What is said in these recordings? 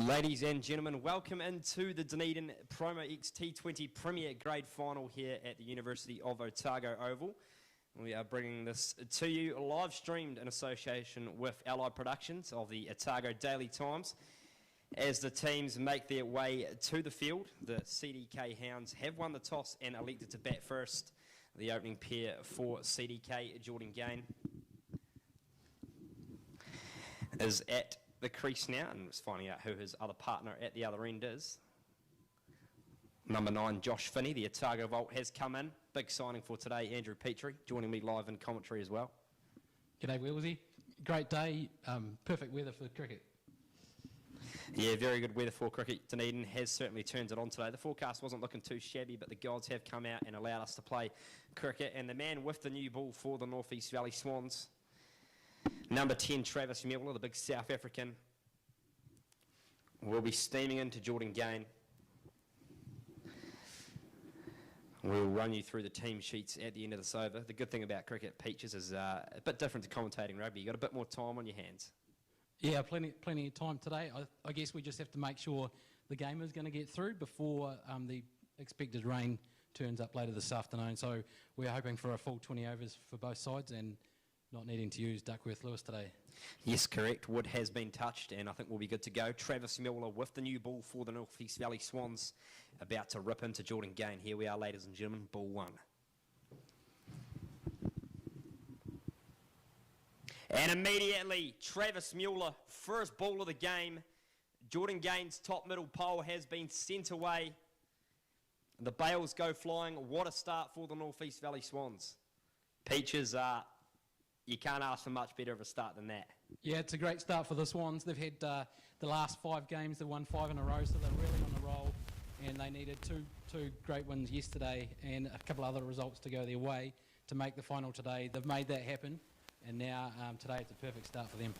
Ladies and gentlemen, welcome into the Dunedin Promo X T20 Premier Grade Final here at the University of Otago Oval. We are bringing this to you live streamed in association with Allied Productions of the Otago Daily Times. As the teams make their way to the field, the CDK Hounds have won the toss and elected to bat first. The opening pair for CDK, Jordan Gain, is at the crease now, and it's finding out who his other partner at the other end is. Number 9, Josh Finney, the Otago Vault, has come in. Big signing for today, Andrew Petrie, joining me live in commentary as well. G'day, Wheelsy. Great day, perfect weather for cricket. Yeah, very good weather for cricket. Dunedin has certainly turned it on today. The forecast wasn't looking too shabby, but the gods have come out and allowed us to play cricket. And the man with the new ball for the North East Valley Swans, number 10, Travis Mueller, the big South African, will be steaming into Jordan Gain. We'll run you through the team sheets at the end of this over. The good thing about cricket, Peaches, is a bit different to commentating rugby. You've got a bit more time on your hands. Yeah, plenty of time today. I guess we just have to make sure the game is going to get through before the expected rain turns up later this afternoon. So we're hoping for a full 20 overs for both sides and not needing to use Duckworth-Lewis today. Yes, correct. Wood has been touched, and I think we'll be good to go. Travis Mueller with the new ball for the North East Valley Swans, about to rip into Jordan Gain. Here we are, ladies and gentlemen, ball one. And immediately, Travis Mueller, first ball of the game. Jordan Gain's top middle pole has been sent away. The bails go flying. What a start for the North East Valley Swans. Peaches, you can't ask for much better of a start than that. Yeah, it's a great start for the Swans. They've had the last 5 games, they've won 5 in a row, so they're really on the roll. And they needed two great wins yesterday and a couple other results to go their way to make the final today. They've made that happen, and now today it's a perfect start for them.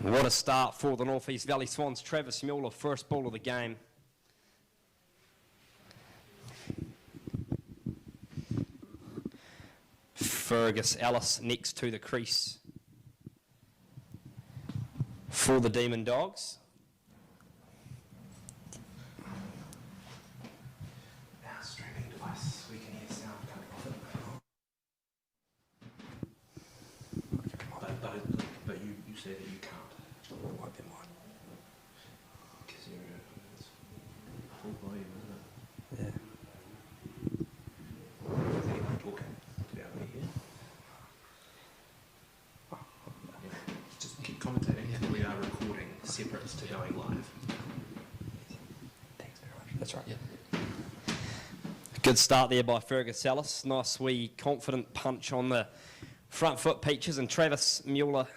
What a start for the North East Valley Swans. Travis Mueller, first ball of the game. Fergus Ellis next to the crease for the Demon Dogs. Streaming device, we can hear sound coming off it. But you say that you can't. Might be mine. Because it's full volume, isn't it? Yeah. Is anyone talking to be able to hear? Yeah. Just keep commentating. Yeah. We are recording separate to going live. Thanks very much. That's right. Yeah. Good start there by Fergus Ellis. Nice wee confident punch on the front foot, Peaches, and Travis Mueller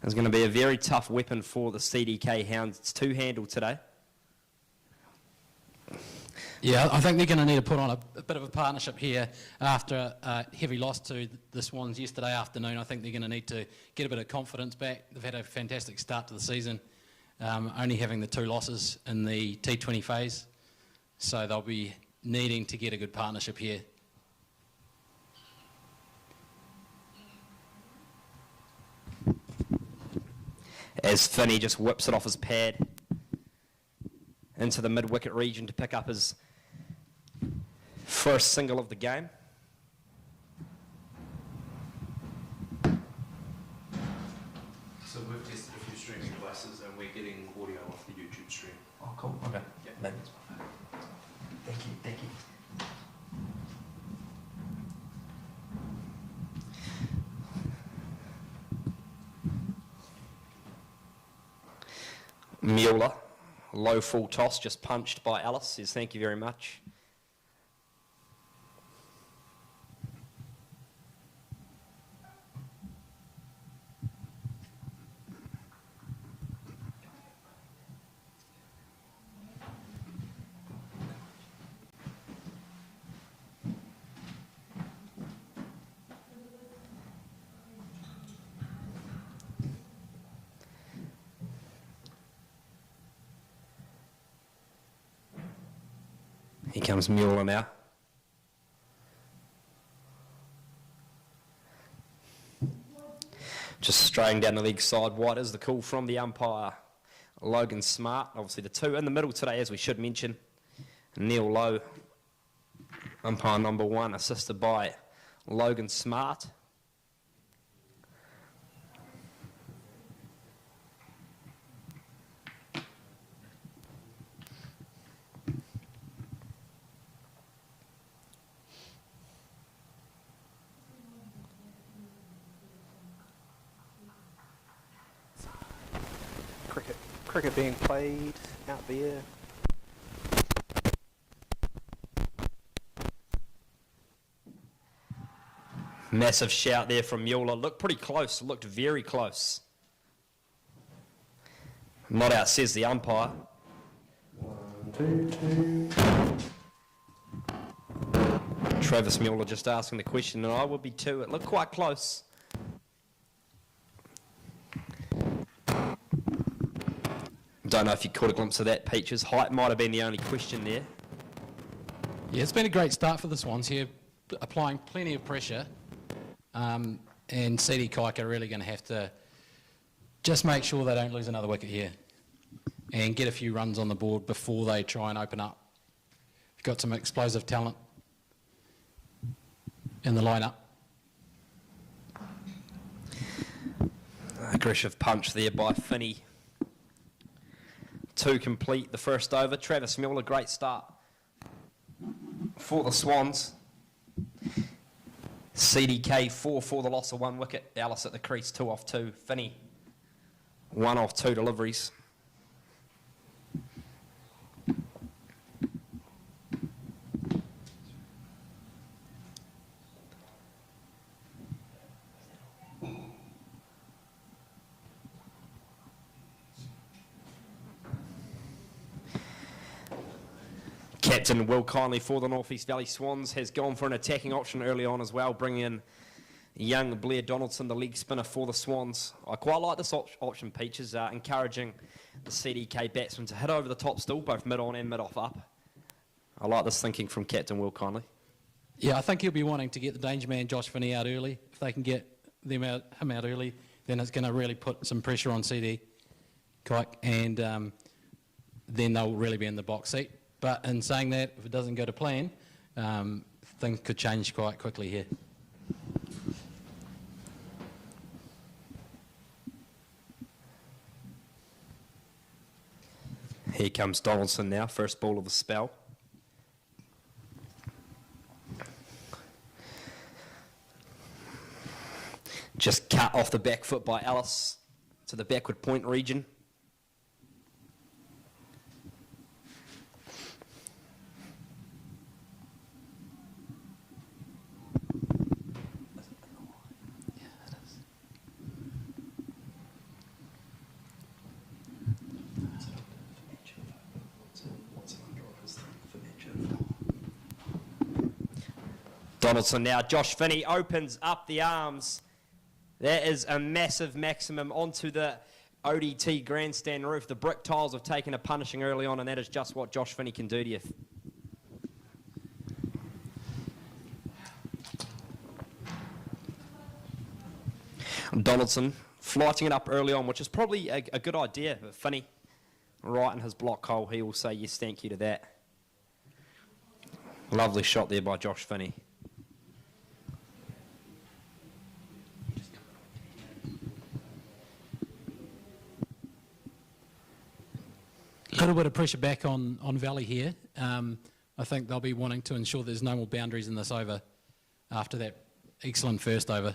is going to be a very tough weapon for the CDK Hounds to handle today. Yeah, I think they're going to need to put on a bit of a partnership here after a heavy loss to the Swans yesterday afternoon. I think they're going to need to get a bit of confidence back. They've had a fantastic start to the season, only having the 2 losses in the T20 phase. So they'll be needing to get a good partnership here. As Finney just whips it off his pad into the mid-wicket region to pick up his first single of the game. So we've tested a few streaming devices and we're getting audio off the YouTube stream. Oh, cool. Okay. Yeah. Maybe it's my phone. Thank you. Mueller low full toss, just punched by Alice. Says thank you very much. Here comes Mueller now. Just straying down the leg side wide is the call from the umpire. Logan Smart, obviously the two in the middle today, as we should mention. Neil Lowe, umpire number 1, assisted by Logan Smart. Cricket being played out there. Massive shout there from Mueller. Looked pretty close, looked very close. Not out, says the umpire. 1, 2, 2. Travis Mueller just asking the question, and I would be too. It looked quite close. Don't know if you caught a glimpse of that, Peaches. Height might have been the only question there. Yeah, it's been a great start for the Swans here, applying plenty of pressure. And CD Kaika are really going to have to just make sure they don't lose another wicket here and get a few runs on the board before they try and open up. We've got some explosive talent in the lineup. Aggressive punch there by Finney. 2 complete the first over. Travis Mueller, great start for the Swans. CDK 4 for the loss of 1 wicket. Alice at the crease, 2 off 2. Finney, 1 off 2 deliveries. Captain Will Kindly for the North East Valley Swans has gone for an attacking option early on as well, bringing in young Blair Donaldson, the leg spinner for the Swans. I quite like this option, Peaches, encouraging the CDK batsmen to hit over the top still, both mid-on and mid-off up. I like this thinking from Captain Will Kindly. Yeah, I think he'll be wanting to get the danger man Josh Finney out early. If they can get him out early, then it's going to really put some pressure on CD Kike, and then they'll really be in the box seat. But in saying that, if it doesn't go to plan, things could change quite quickly here. Here comes Donaldson now, first ball of the spell. Just cut off the back foot by Alice to the backward point region. Donaldson now, Josh Finney opens up the arms. That is a massive maximum onto the ODT grandstand roof. The brick tiles have taken a punishing early on, and that is just what Josh Finney can do to you. Donaldson flighting it up early on, which is probably a good idea. But Finney, right in his block hole, he will say yes, thank you to that. Lovely shot there by Josh Finney. A little bit of pressure back on Valley here. I think they'll be wanting to ensure there's no more boundaries in this over after that excellent first over.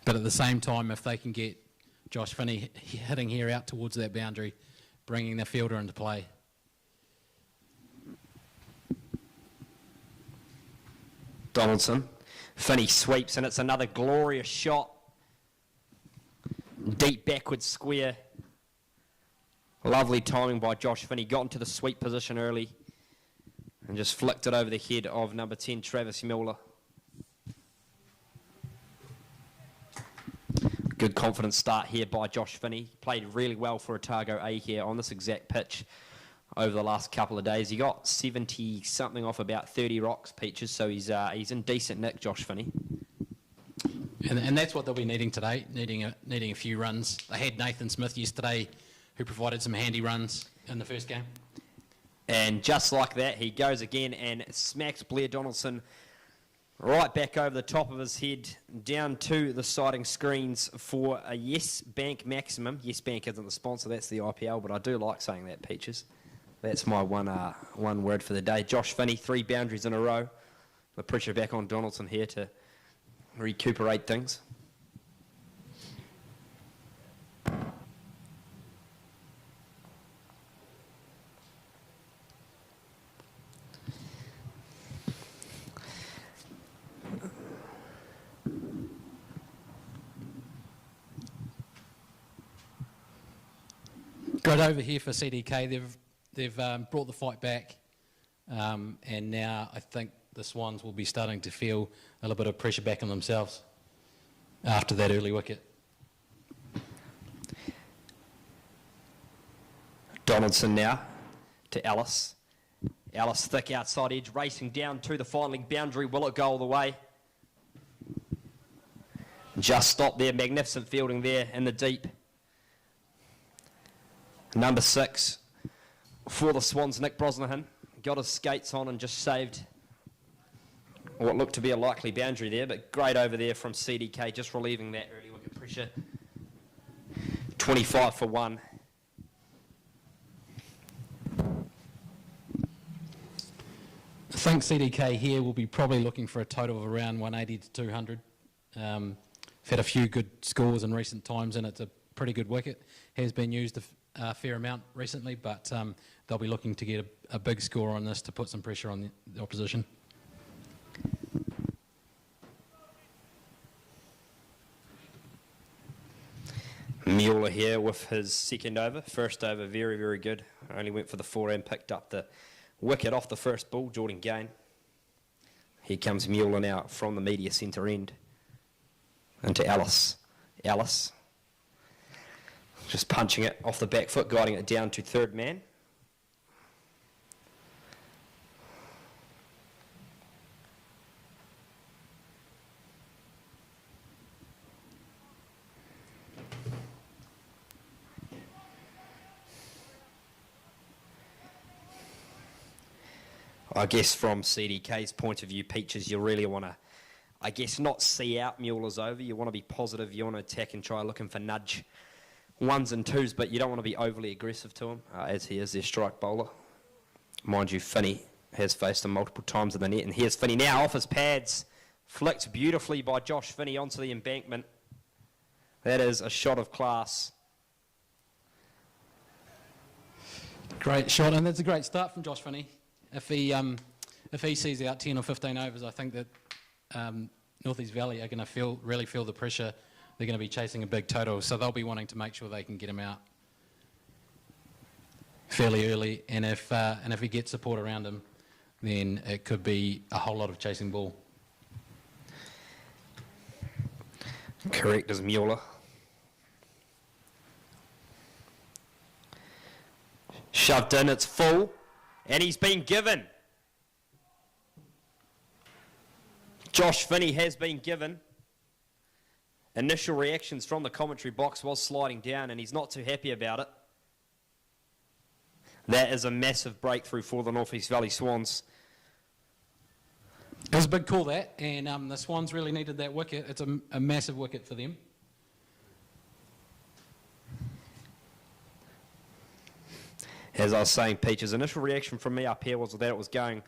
But at the same time, if they can Josh Finney hitting here out towards that boundary, bringing the fielder into play. Donaldson. Finney sweeps, and it's another glorious shot. Deep backward square. Lovely timing by Josh Finney. Got into the sweep position early and just flicked it over the head of number 10, Travis Mueller. Good confident start here by Josh Finney. Played really well for Otago A here on this exact pitch over the last couple of days. He got 70-something off about 30 rocks, Peaches, so he's in decent nick, Josh Finney. And that's what they'll be needing today, needing a few runs. They had Nathan Smith yesterday, who provided some handy runs in the first game. And just like that, he goes again and smacks Blair Donaldson right back over the top of his head, down to the siding screens for a Yes Bank maximum. Yes Bank isn't the sponsor, that's the IPL, but I do like saying that, Peaches. That's my one word for the day. Josh Finney, 3 boundaries in a row. The pressure back on Donaldson here to recuperate things. Great over here for CDK. They've brought the fight back, and now I think the Swans will be starting to feel a little bit of pressure back on themselves after that early wicket. Donaldson now to Ellis. Ellis thick outside edge, racing down to the final boundary. Will it go all the way? Just stopped there. Magnificent fielding there in the deep. Number 6 for the Swans, Nick Brosnahan. Got his skates on and just saved what looked to be a likely boundary there, but great over there from CDK, just relieving that early wicket pressure. 25 for 1. I think CDK here will be probably looking for a total of around 180 to 200. Had a few good scores in recent times, and it's a pretty good wicket. Has been used a fair amount recently, but they'll be looking to get a big score on this to put some pressure on the opposition. Mueller here with his second over. First over, very, very good. Only went for the 4 and picked up the wicket off the first ball, Jordan Gain. Here comes Mueller now from the media centre end. Into Ellis. Ellis. Just punching it off the back foot, guiding it down to third man. I guess from CDK's point of view, Peaches, you really want to, I guess, not see out Mueller's over. You want to be positive. You want to attack and try looking for nudge 1s and 2s, but you don't want to be overly aggressive to him, as he is their strike bowler. Mind you, Finney has faced him multiple times in the net, and here's Finney now off his pads. Flicked beautifully by Josh Finney onto the embankment. That is a shot of class. Great shot, and that's a great start from Josh Finney. If he sees out 10 or 15 overs, I think that North East Valley are going to really feel the pressure. They're going to be chasing a big total, so they'll be wanting to make sure they can get him out fairly early. And if he gets support around him, then it could be a whole lot of chasing ball. Correct as Mueller. Shoved in, it's full, and he's been given. Josh Finney has been given. Initial reactions from the commentary box was sliding down, and he's not too happy about it. That is a massive breakthrough for the North East Valley Swans. It was a big call, that, and the Swans really needed that wicket. It's a massive wicket for them. As I was saying, Peach's initial reaction from me up here was that it was going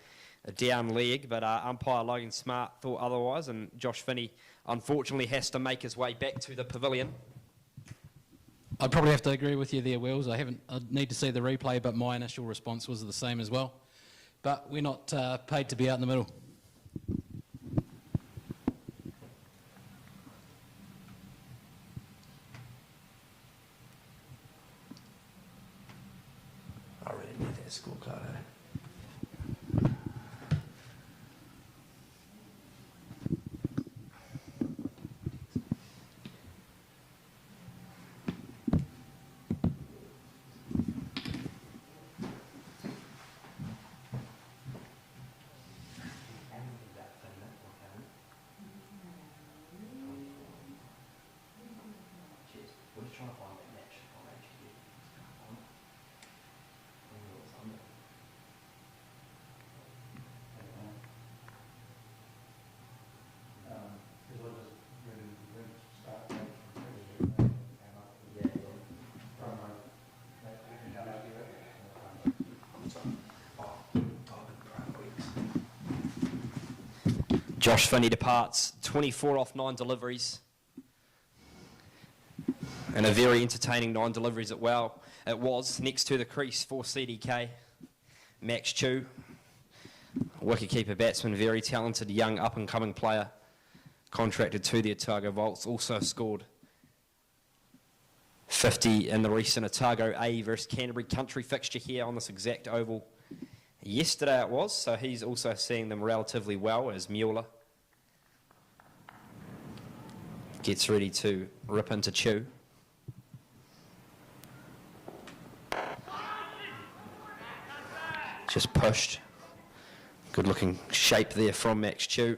a down leg, but umpire Logan Smart thought otherwise, and Josh Finney unfortunately has to make his way back to the pavilion. I'd probably have to agree with you there, Wills. I'd need to see the replay, but my initial response was the same as well. But we're not paid to be out in the middle. I really need that scorecard, eh? Josh Finney departs, 24 off 9 deliveries. And a very entertaining 9 deliveries it was. Next to the crease for CDK, Max Chu, wicketkeeper batsman, very talented young up-and-coming player, contracted to the Otago Volts, also scored 50 in the recent Otago A versus Canterbury Country fixture here on this exact oval. Yesterday it was, so he's also seeing them relatively well as Mueller gets ready to rip into Chu. Just pushed. Good looking shape there from Max Chu.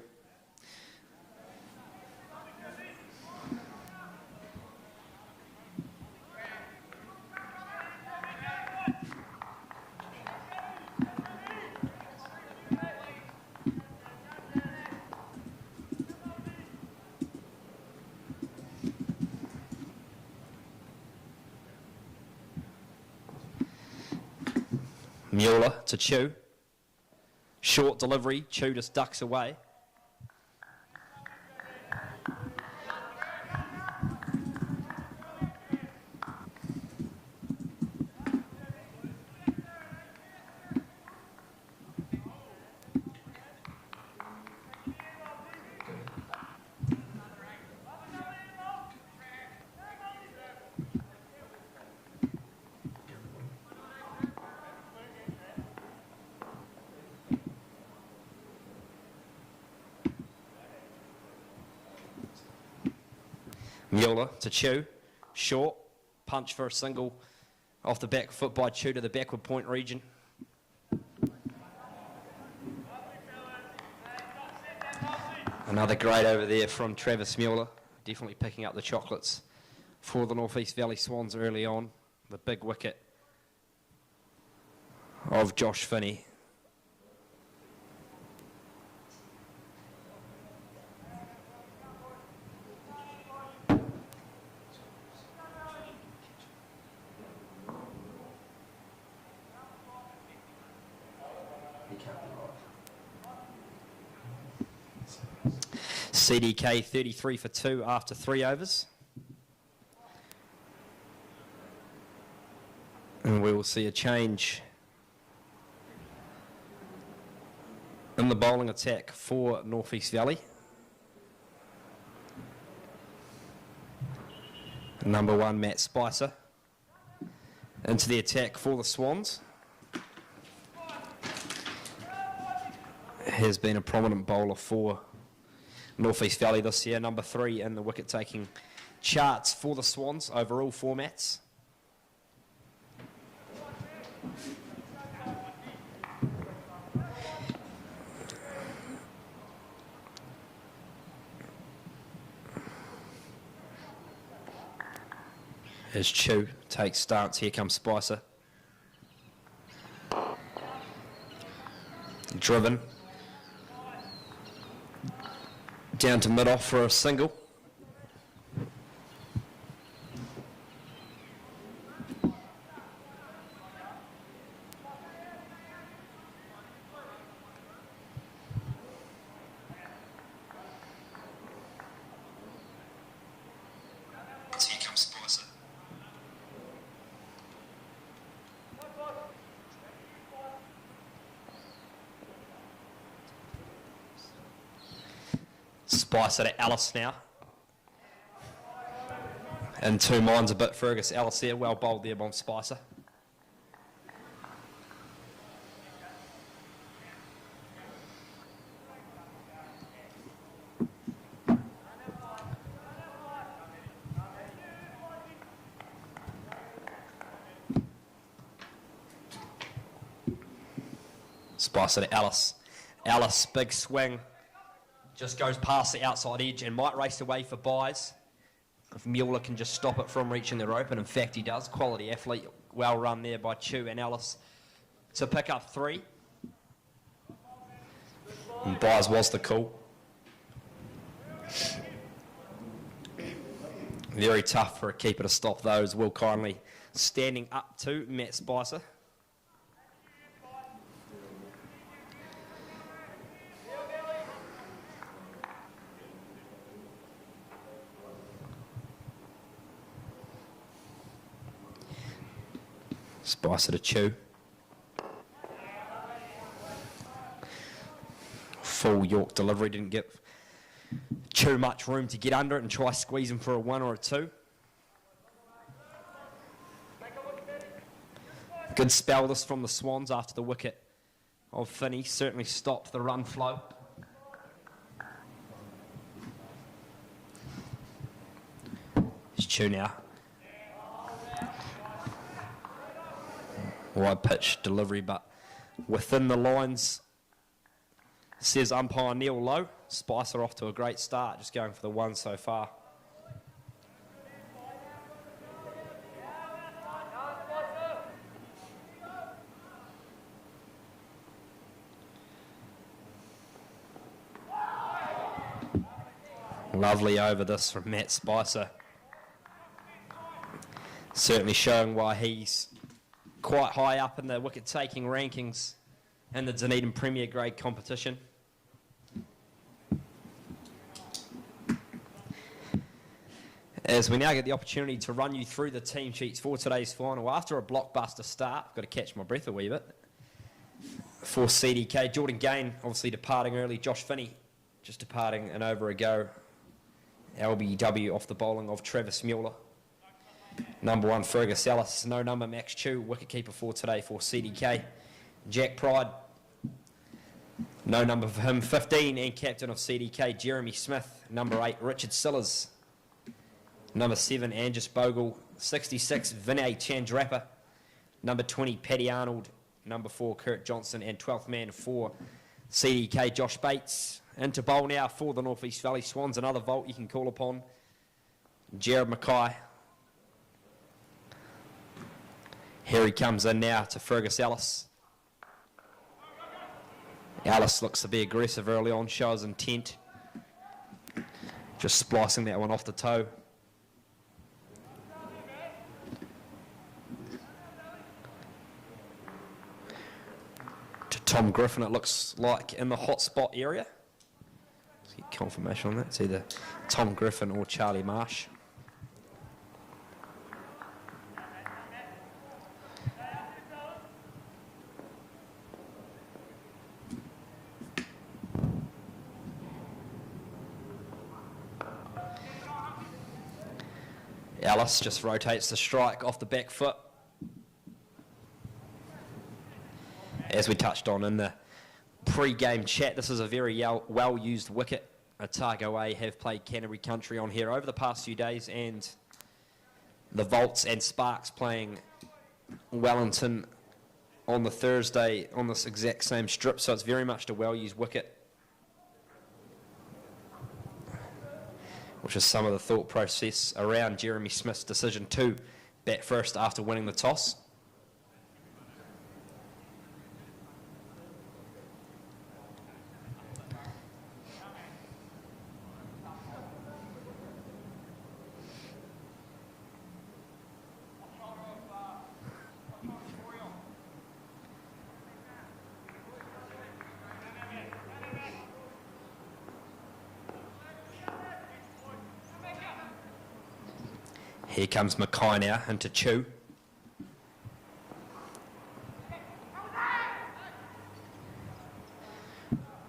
Mueller to Chu. Short delivery, Chu just ducks away. Mueller to Chu, short, punch for a single off the back foot by Chu to the backward point region. Another great over there from Travis Mueller, definitely picking up the chocolates for the North East Valley Swans early on. The big wicket of Josh Finney. CDK 33 for 2 after 3 overs. And we will see a change in the bowling attack for North East Valley. Number 1, Matt Spicer, into the attack for the Swans. Has been a prominent bowler for North East Valley this year, number 3 in the wicket-taking charts for the Swans over all formats. As Chu takes stance, here comes Spicer. Driven. Down to mid-off for a single. Here comes Spicer. Spicer to Ellis now. In two minds a bit, Fergus Ellis there, well bowled there by Spicer. Spicer to Ellis. Ellis, big swing. Just goes past the outside edge and might race away for buys. If Mueller can just stop it from reaching the rope, and in fact he does. Quality athlete, well run there by Chew and Ellis to pick up 3. And buys was the call. Very tough for a keeper to stop those. Will kindly standing up to Matt Spicer. Spicer to Chew. Full York delivery, didn't give Chew much room to get under it and try squeezing for a 1 or a 2. Good spell this from the Swans after the wicket of Finney. Certainly stopped the run flow. It's Chew now. Wide pitch delivery, but within the lines, says umpire Neil Lowe. Spicer off to a great start, just going for the 1 so far. Lovely over this from Matt Spicer. Certainly showing why he's quite high up in the wicket-taking rankings in the Dunedin Premier Grade competition. As we now get the opportunity to run you through the team sheets for today's final. After a blockbuster start, I've got to catch my breath a wee bit. For CDK, Jordan Gain obviously departing early. Josh Finney just departing an over a go. LBW off the bowling of Travis Mueller. Number 1, Fergus Ellis. No number, Max Chew, wicketkeeper for today for CDK. Jack Pride, no number for him. 15, and captain of CDK, Jeremy Smith. Number 8, Richard Sillers. Number 7, Angus Bogle. 66, Vinay Chandrappa. Number 20, Paddy Arnold. Number 4, Kurt Johnston. And 12th man for CDK, Josh Bates. Into bowl now for the North East Valley Swans. Another vault you can call upon. Jared Mackay. Here he comes in now to Fergus Ellis. Ellis looks to be aggressive early on, shows intent. Just splicing that one off the toe. To Tom Griffin, it looks like in the hot spot area. Let's get confirmation on that. It's either Tom Griffin or Charlie Marsh. Ellis just rotates the strike off the back foot. As we touched on in the pre-game chat, this is a very well-used wicket. Otago A have played Canterbury Country on here over the past few days, and the Volts and Sparks playing Wellington on the Thursday on this exact same strip, so it's very much a well-used wicket. Which is some of the thought process around Jeremy Smith's decision to bat first after winning the toss. Here comes Mackay now into Chew.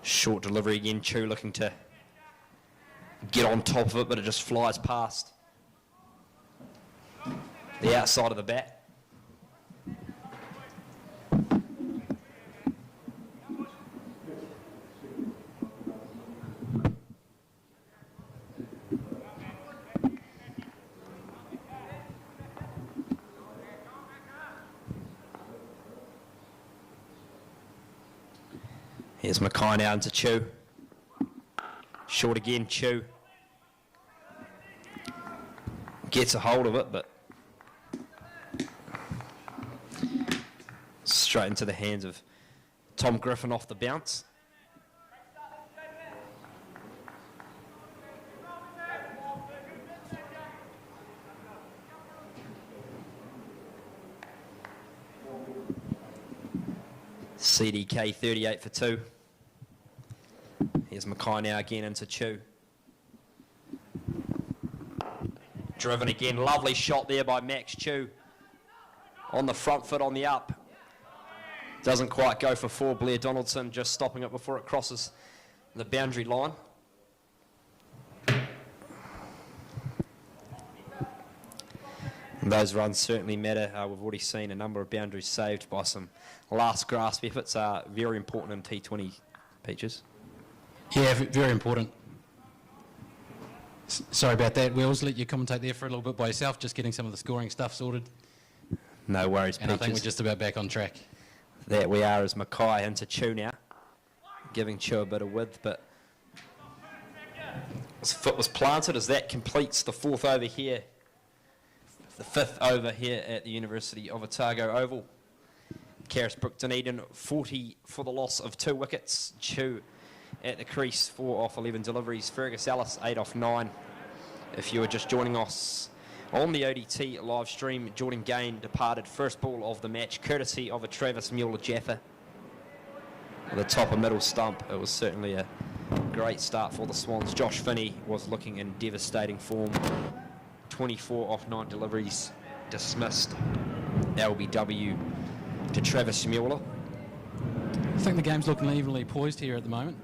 Short delivery again, Chew looking to get on top of it, but it just flies past the outside of the bat. Here's Mackay now into Chew. Short again, Chew. Gets a hold of it, but straight into the hands of Tom Griffin off the bounce. CDK 38 for 2. Here's Mackay now again into Chew. Driven again, lovely shot there by Max Chew. On the front foot, on the up. Doesn't quite go for 4. Blair Donaldson just stopping it before it crosses the boundary line. And those runs certainly matter. We've already seen a number of boundaries saved by some last grasp efforts. Are very important in T20, Peaches. Yeah, very important. Sorry about that, Wills. Let you commentate there for a little bit by yourself, just getting some of the scoring stuff sorted. No worries, and Peaches. I think we're just about back on track. There we are as Mackay into Chew now. Giving Chew a bit of width, but his foot was planted as that completes the 4th over here. The 5th over here at the University of Otago Oval. Carisbrook Dunedin 40 for the loss of 2 wickets. Chew at the crease, 4 off 11 deliveries. Fergus Ellis 8 off 9. If you were just joining us on the ODT live stream, Jordan Gain departed first ball of the match, courtesy of a Travis Mueller-Jaffa. At the top of middle stump, it was certainly a great start for the Swans. Josh Finney was looking in devastating form. 24 off 9 deliveries, dismissed. LBW to Travis Mueller. I think the game's looking evenly poised here at the moment.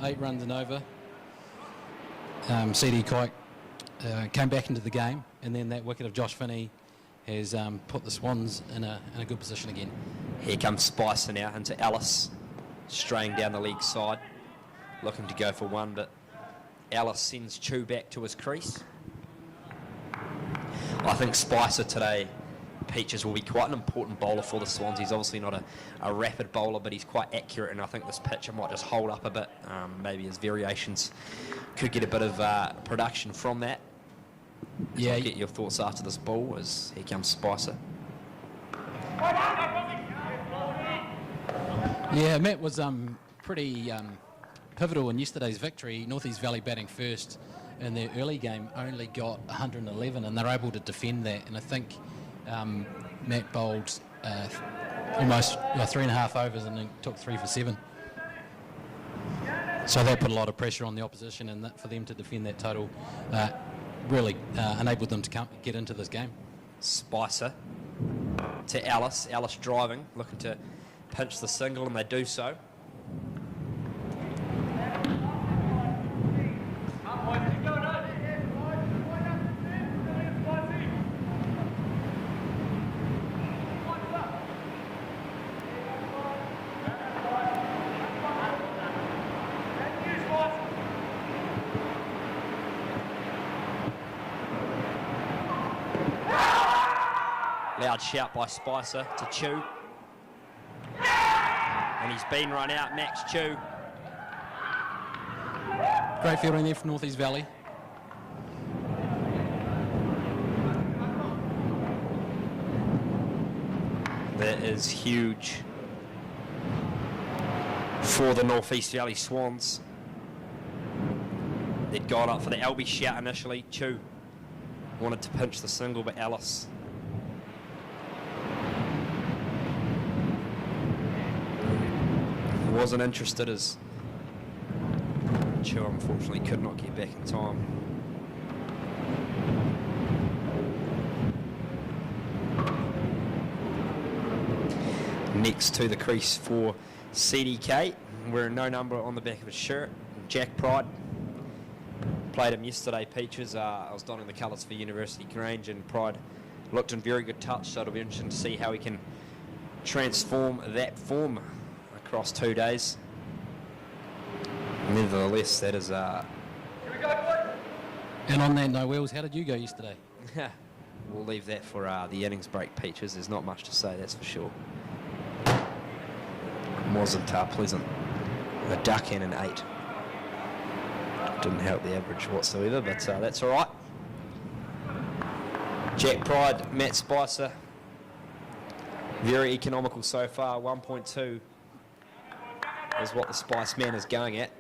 8 runs and over. CD Kike came back into the game, and then that wicket of Josh Finney has put the Swans in a good position again. Here comes Spicer now into Ellis, straying down the leg side, looking to go for 1, but Ellis sends Chew back to his crease. I think Spicer today, Peaches, will be quite an important bowler for the Swans. He's obviously not a rapid bowler, but he's quite accurate, and I think this pitch might just hold up a bit. Maybe his variations could get a bit of production from that. Yeah. I'll get your thoughts after this ball as here comes Spicer. Yeah, Matt was pretty pivotal in yesterday's victory. North East Valley batting first in their early game only got 111, and they're able to defend that. And I think Matt bowled almost 3.5 overs and then took 3 for 7. So that put a lot of pressure on the opposition, and that, for them to defend that total really enabled them to get into this game. Spicer to Ellis. Ellis driving, looking to pinch the single, and they do so. Loud shout by Spicer to Chew. And he's been run out, Max Chew. Great fielding there from North East Valley. That is huge for the North East Valley Swans. They'd gone up for the LB shout initially. Chew wanted to pinch the single, but Ellis wasn't interested, as Chew unfortunately could not get back in time. Next to the crease for CDK, wearing no number on the back of his shirt, Jack Pride. played him yesterday, Peaches. I was donning the colours for University Grange, and Pride looked in very good touch, so it'll be interesting to see how he can transform that form across 2 days. Nevertheless, that is... And on that note, Wells, how did you go yesterday? We'll leave that for the innings break, Peaches. There's not much to say, that's for sure. Wasn't pleasant. A duck and an 8. Didn't help the average whatsoever, but that's all right. Jack Pride, Matt Spicer. Very economical so far. 1.2 is what the Spice Man is going at.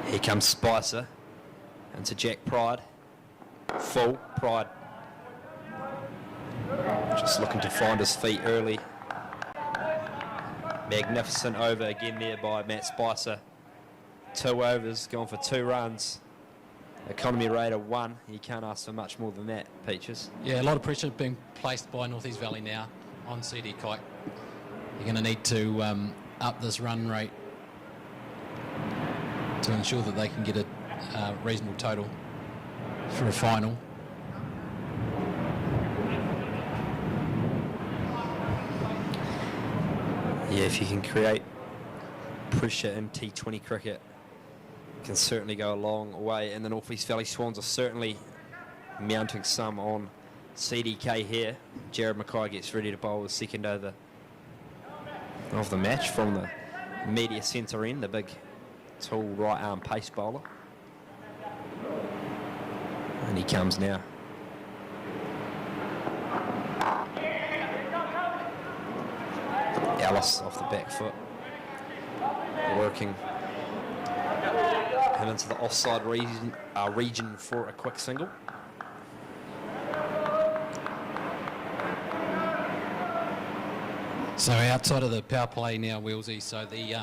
Here comes Spicer into Jack Pride. Full Pride. Just looking to find his feet early. Magnificent over again there by Matt Spicer. 2 overs, gone for 2 runs. Economy rate of 1. You can't ask for much more than that, Peaches. Yeah, a lot of pressure being placed by North East Valley now on CD Kite. You're going to need to up this run rate to ensure that they can get a reasonable total for a final. Yeah, if you can create pressure in T20 cricket, it can certainly go a long way. And the North East Valley Swans are certainly mounting some on CDK here. Jared Mackay gets ready to bowl the second over of the match from the media centre end, the big tall right arm pace bowler. And he comes now. Ellis off the back foot, working him into the offside region for a quick single. So outside of the power play now, Willsy, so the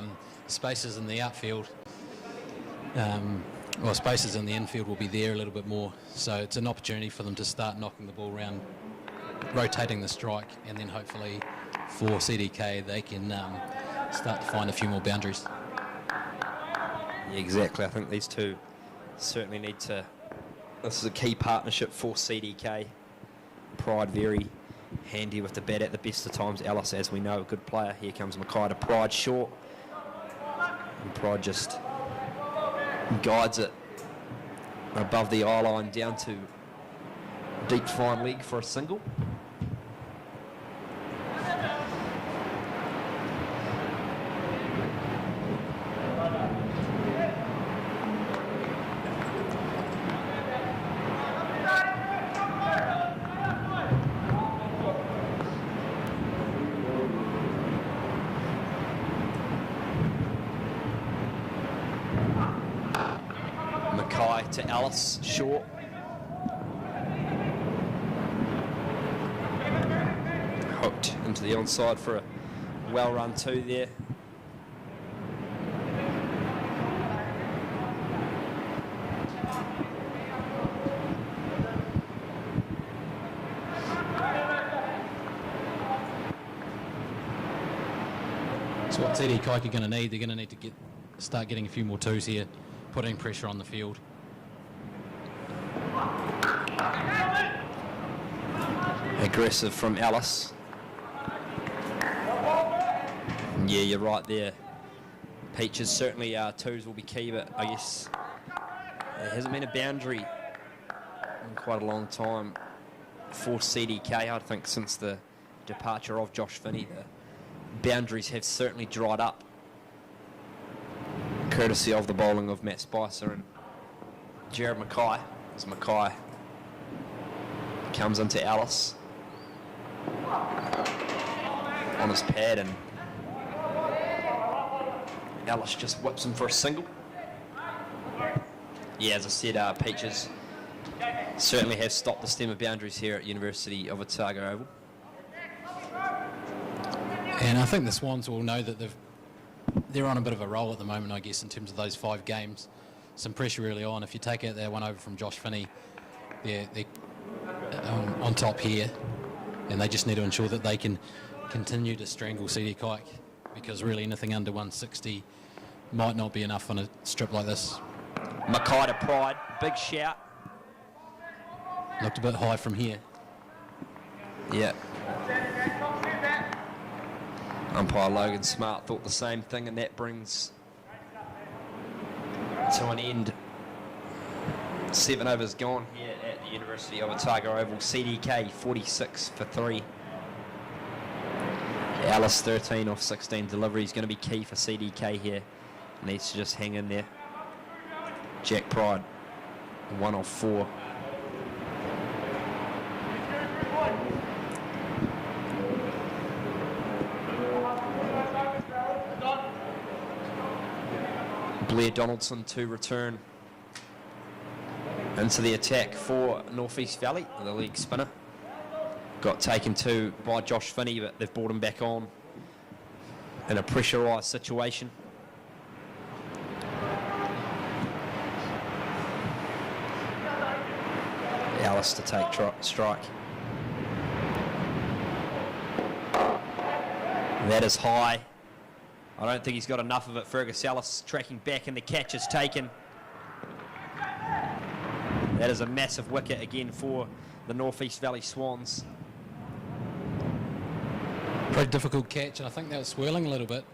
spaces in the outfield, or spaces in the infield will be there a little bit more. So it's an opportunity for them to start knocking the ball around, rotating the strike, and then hopefully for CDK they can start to find a few more boundaries. Yeah, exactly. I think these two certainly need to... This is a key partnership for CDK. Pride very handy with the bat at the best of times. Ellis, as we know, a good player. Here comes Mackay to Pride short. And Pride just guides it above the eye line down to deep fine leg for a single. To Ellis, short. Hooked into the onside for a well-run 2 there. So what TD Kike are going to need, they're going to need to start getting a few more 2s here, putting pressure on the field. Aggressive from Ellis. Yeah, you're right there. Peaches, certainly 2s will be key, but I guess there hasn't been a boundary in quite a long time for CDK. I think since the departure of Josh Finney, the boundaries have certainly dried up, courtesy of the bowling of Matt Spicer and Jared Mackay. As Mackay comes into Ellis on his pad, and Ellis just whips him for a single. Yeah, as I said, Peaches certainly have stopped the stem of boundaries here at University of Otago Oval. And I think the Swans will know that they're on a bit of a roll at the moment, I guess, in terms of those 5 games. Some pressure early on. If you take out that one over from Josh Finney, they're on top here, and they just need to ensure that they can continue to strangle CD Kike, because really anything under 160 might not be enough on a strip like this. Mackay to Pride, big shout. Looked a bit high from here. Yeah. Umpire Logan Smart thought the same thing, and that brings to an end 7 overs gone here at the University of Otago Oval. CDK 46 for 3. Alice 13 off 16 deliveries, going to be key for CDK here. Needs to just hang in there. Jack Pride 1 off 4. Blair Donaldson to return into the attack for North East Valley, the leg spinner. Got taken to by Josh Finney, but they've brought him back on in a pressurised situation. Alice to take strike. That is high. I don't think he's got enough of it. Fergus Ellis tracking back, and the catch is taken. That is a massive wicket again for the North East Valley Swans. Pretty difficult catch, and I think that was swirling a little bit.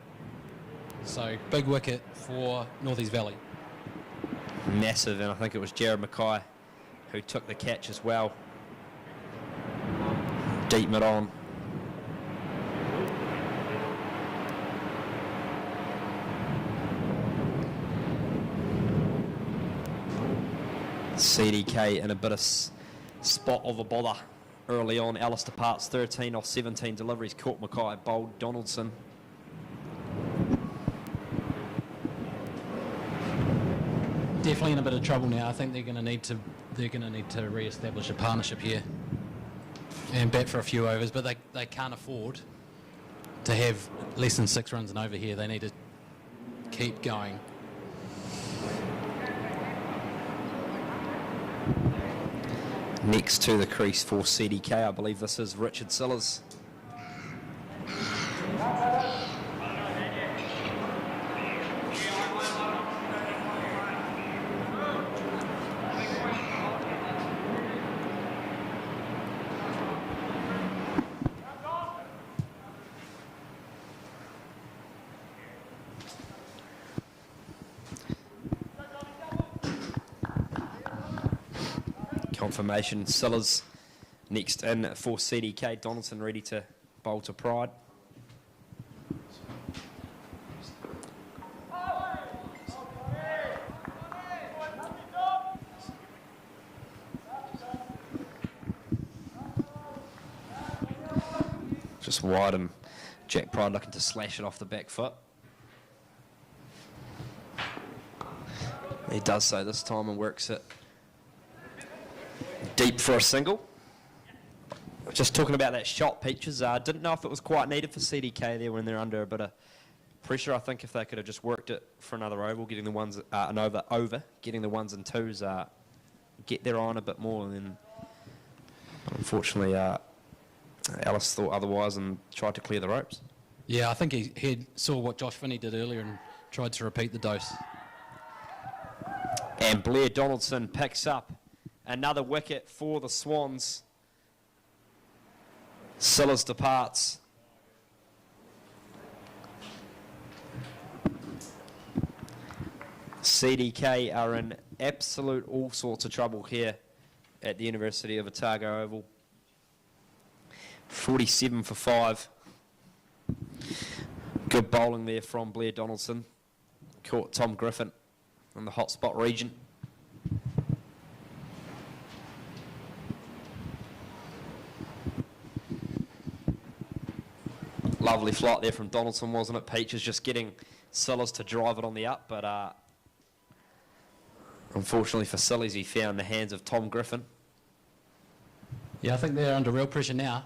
So big wicket for North East Valley. Massive, and I think it was Jared Mackay who took the catch as well. Deep mid on. CDK in a bit of spot of a bother early on. Alistair Parts 13 off 17 deliveries. Caught Mackay, bowled Donaldson. Definitely in a bit of trouble now. I think they're going to need to re-establish a partnership here and bat for a few overs, but they can't afford to have less than 6 runs and over here. They need to keep going. Next to the crease for CDK, I believe this is Richard Sillers. Confirmation, Sillers next in for CDK. Donaldson ready to bowl to Pride. Just wide, and Jack Pride looking to slash it off the back foot. He does so this time and works it deep for a single. Just talking about that shot, Peaches. Didn't know if it was quite needed for CDK there when they're under a bit of pressure. I think if they could have just worked it for another oval, getting the ones getting the 1s and 2s, get their eye on a bit more. And then, unfortunately, Ellis thought otherwise and tried to clear the ropes. Yeah, I think he saw what Josh Finney did earlier and tried to repeat the dose. And Blair Donaldson picks up another wicket for the Swans. Sillers departs. CDK are in absolute all sorts of trouble here at the University of Otago Oval. 47 for 5. Good bowling there from Blair Donaldson. Caught Tom Griffin in the hotspot region. Lovely flight there from Donaldson, wasn't it? Peaches just getting Sillas to drive it on the up, but unfortunately for Sillies, he found the hands of Tom Griffin. Yeah, I think they're under real pressure now.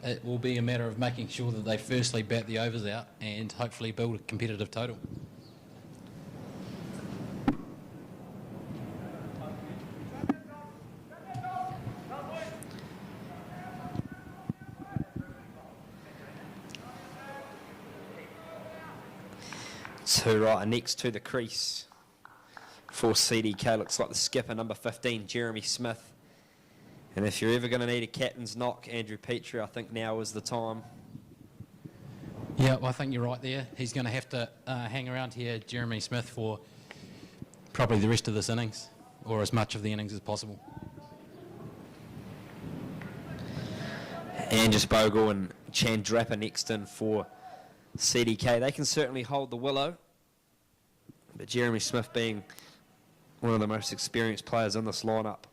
It will be a matter of making sure that they firstly bat the overs out and hopefully build a competitive total. So right next to the crease for CDK looks like the skipper, number 15, Jeremy Smith. And if you're ever going to need a captain's knock, Andrew Petrie, I think now is the time. Yeah, well, I think you're right there. He's going to have to hang around here, Jeremy Smith, for probably the rest of this innings, or as much of the innings as possible. Angus Bogle and Chandrappa next in for CDK. They can certainly hold the willow, but Jeremy Smith, being one of the most experienced players in this lineup,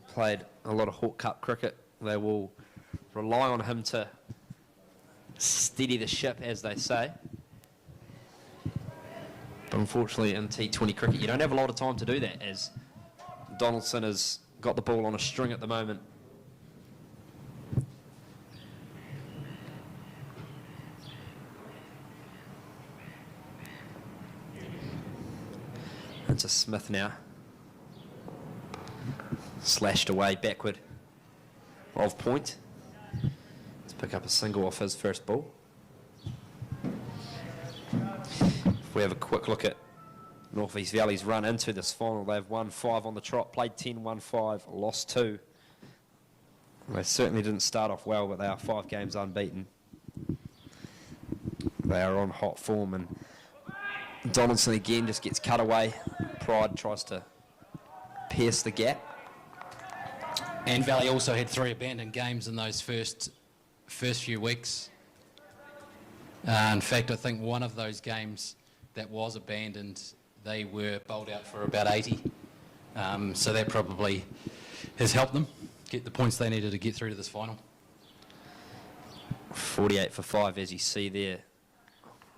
played a lot of Hawke Cup cricket. They will rely on him to steady the ship, as they say. But unfortunately in T20 cricket you don't have a lot of time to do that, as Donaldson has got the ball on a string at the moment. It's a Smith now. Slashed away backward of point. Let's pick up a single off his first ball. If we have a quick look at North East Valley's run into this final, they've won 5 on the trot, played 10, won 5, lost 2. They certainly didn't start off well, but they are 5 games unbeaten. They are on hot form, and Donaldson again just gets cut away. Pride tries to pierce the gap. And Valley also had 3 abandoned games in those first few weeks. In fact, I think one of those games that was abandoned, they were bowled out for about 80. So that probably has helped them get the points they needed to get through to this final. 48 for 5, as you see there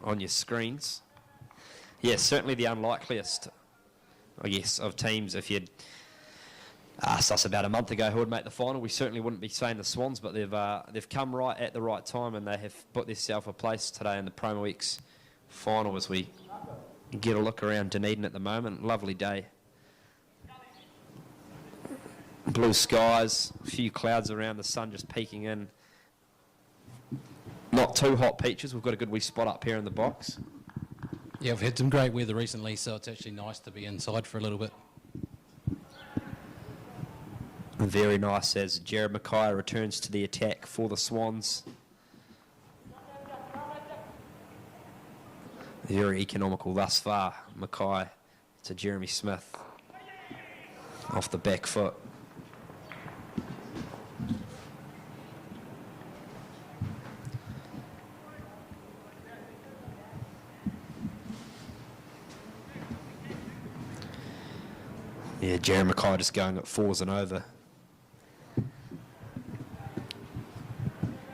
on your screens. Yeah, certainly the unlikeliest, I guess, of teams. If you'd asked us about a month ago who would make the final, we certainly wouldn't be saying the Swans, but they've come right at the right time, and they have put themselves a place today in the Promo X final as we get a look around Dunedin at the moment. Lovely day. Blue skies, a few clouds around, the sun just peeking in. Not too hot, Peaches. We've got a good wee spot up here in the box. Yeah, we've had some great weather recently, so it's actually nice to be inside for a little bit. Very nice as Jared Mackay returns to the attack for the Swans. Very economical thus far. Mackay to Jeremy Smith. Off the back foot. Yeah, Jared Mackay just going at 4s and over,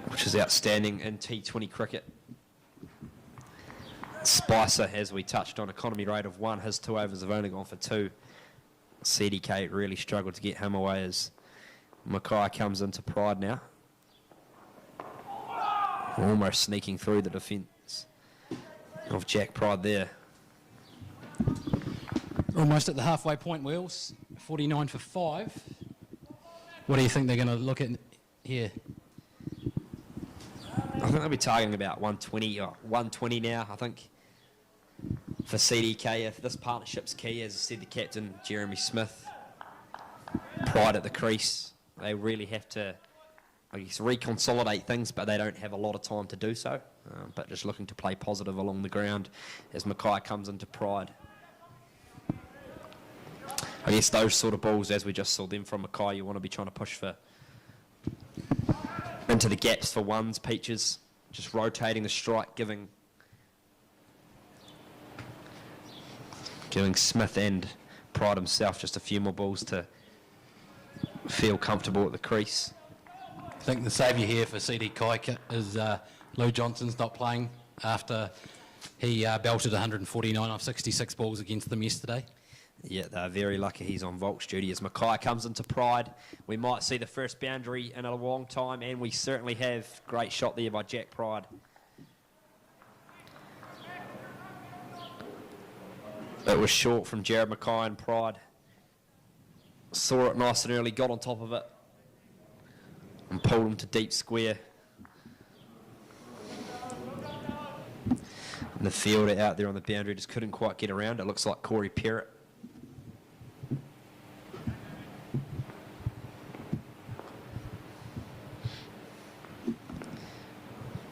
which is outstanding in T20 cricket. Spicer, as we touched on, economy rate of 1. His 2 overs have only gone for 2. CDK really struggled to get him away as Mackay comes into Pride now. Almost sneaking through the defence of Jack Pride there. Almost at the halfway point, Wheels. 49 for 5. What do you think they're going to look at here? I think they'll be targeting about 120 or 120 now, I think, for CDK. If this partnership's key, as I said, the captain, Jeremy Smith, Pride at the crease. They really have to, I guess, reconsolidate things, but they don't have a lot of time to do so. But just looking to play positive along the ground as Mackay comes into Pride. I guess those sort of balls, as we just saw them from Mackay, you want to be trying to push for into the gaps for 1s, Peaches, just rotating the strike, giving Smith and Pride himself just a few more balls to feel comfortable at the crease. I think the saviour here for CDK is Lou Johnston's not playing after he belted 149 off 66 balls against them yesterday. Yeah, they're very lucky he's on Volk's duty as Mackay comes into Pride. We might see the first boundary in a long time, and we certainly have. Great shot there by Jack Pride. It was short from Jared Mackay and Pride. Saw it nice and early, got on top of it, and pulled him to deep square. And the fielder out there on the boundary just couldn't quite get around. It looks like Corey Perrott.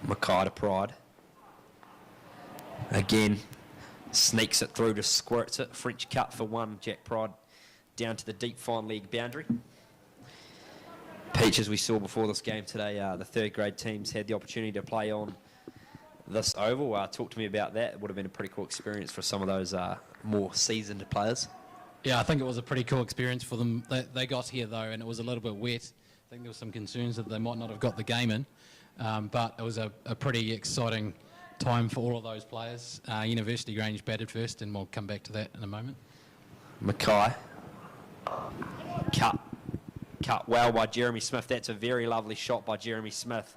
Mackay to Pride. Again, sneaks it through, just squirts it. French cut for one, Jack Pride down to the deep fine leg boundary. Peach, as we saw before this game today, the third grade teams had the opportunity to play on this oval. Talk to me about that. It would have been a pretty cool experience for some of those more seasoned players. Yeah, I think it was a pretty cool experience for them. They got here though, and it was a little bit wet. I think there were some concerns that they might not have got the game in, but it was a pretty exciting time for all of those players. University Grange batted first, and we'll come back to that in a moment. Mackay. Cut well by Jeremy Smith. That's a very lovely shot by Jeremy Smith.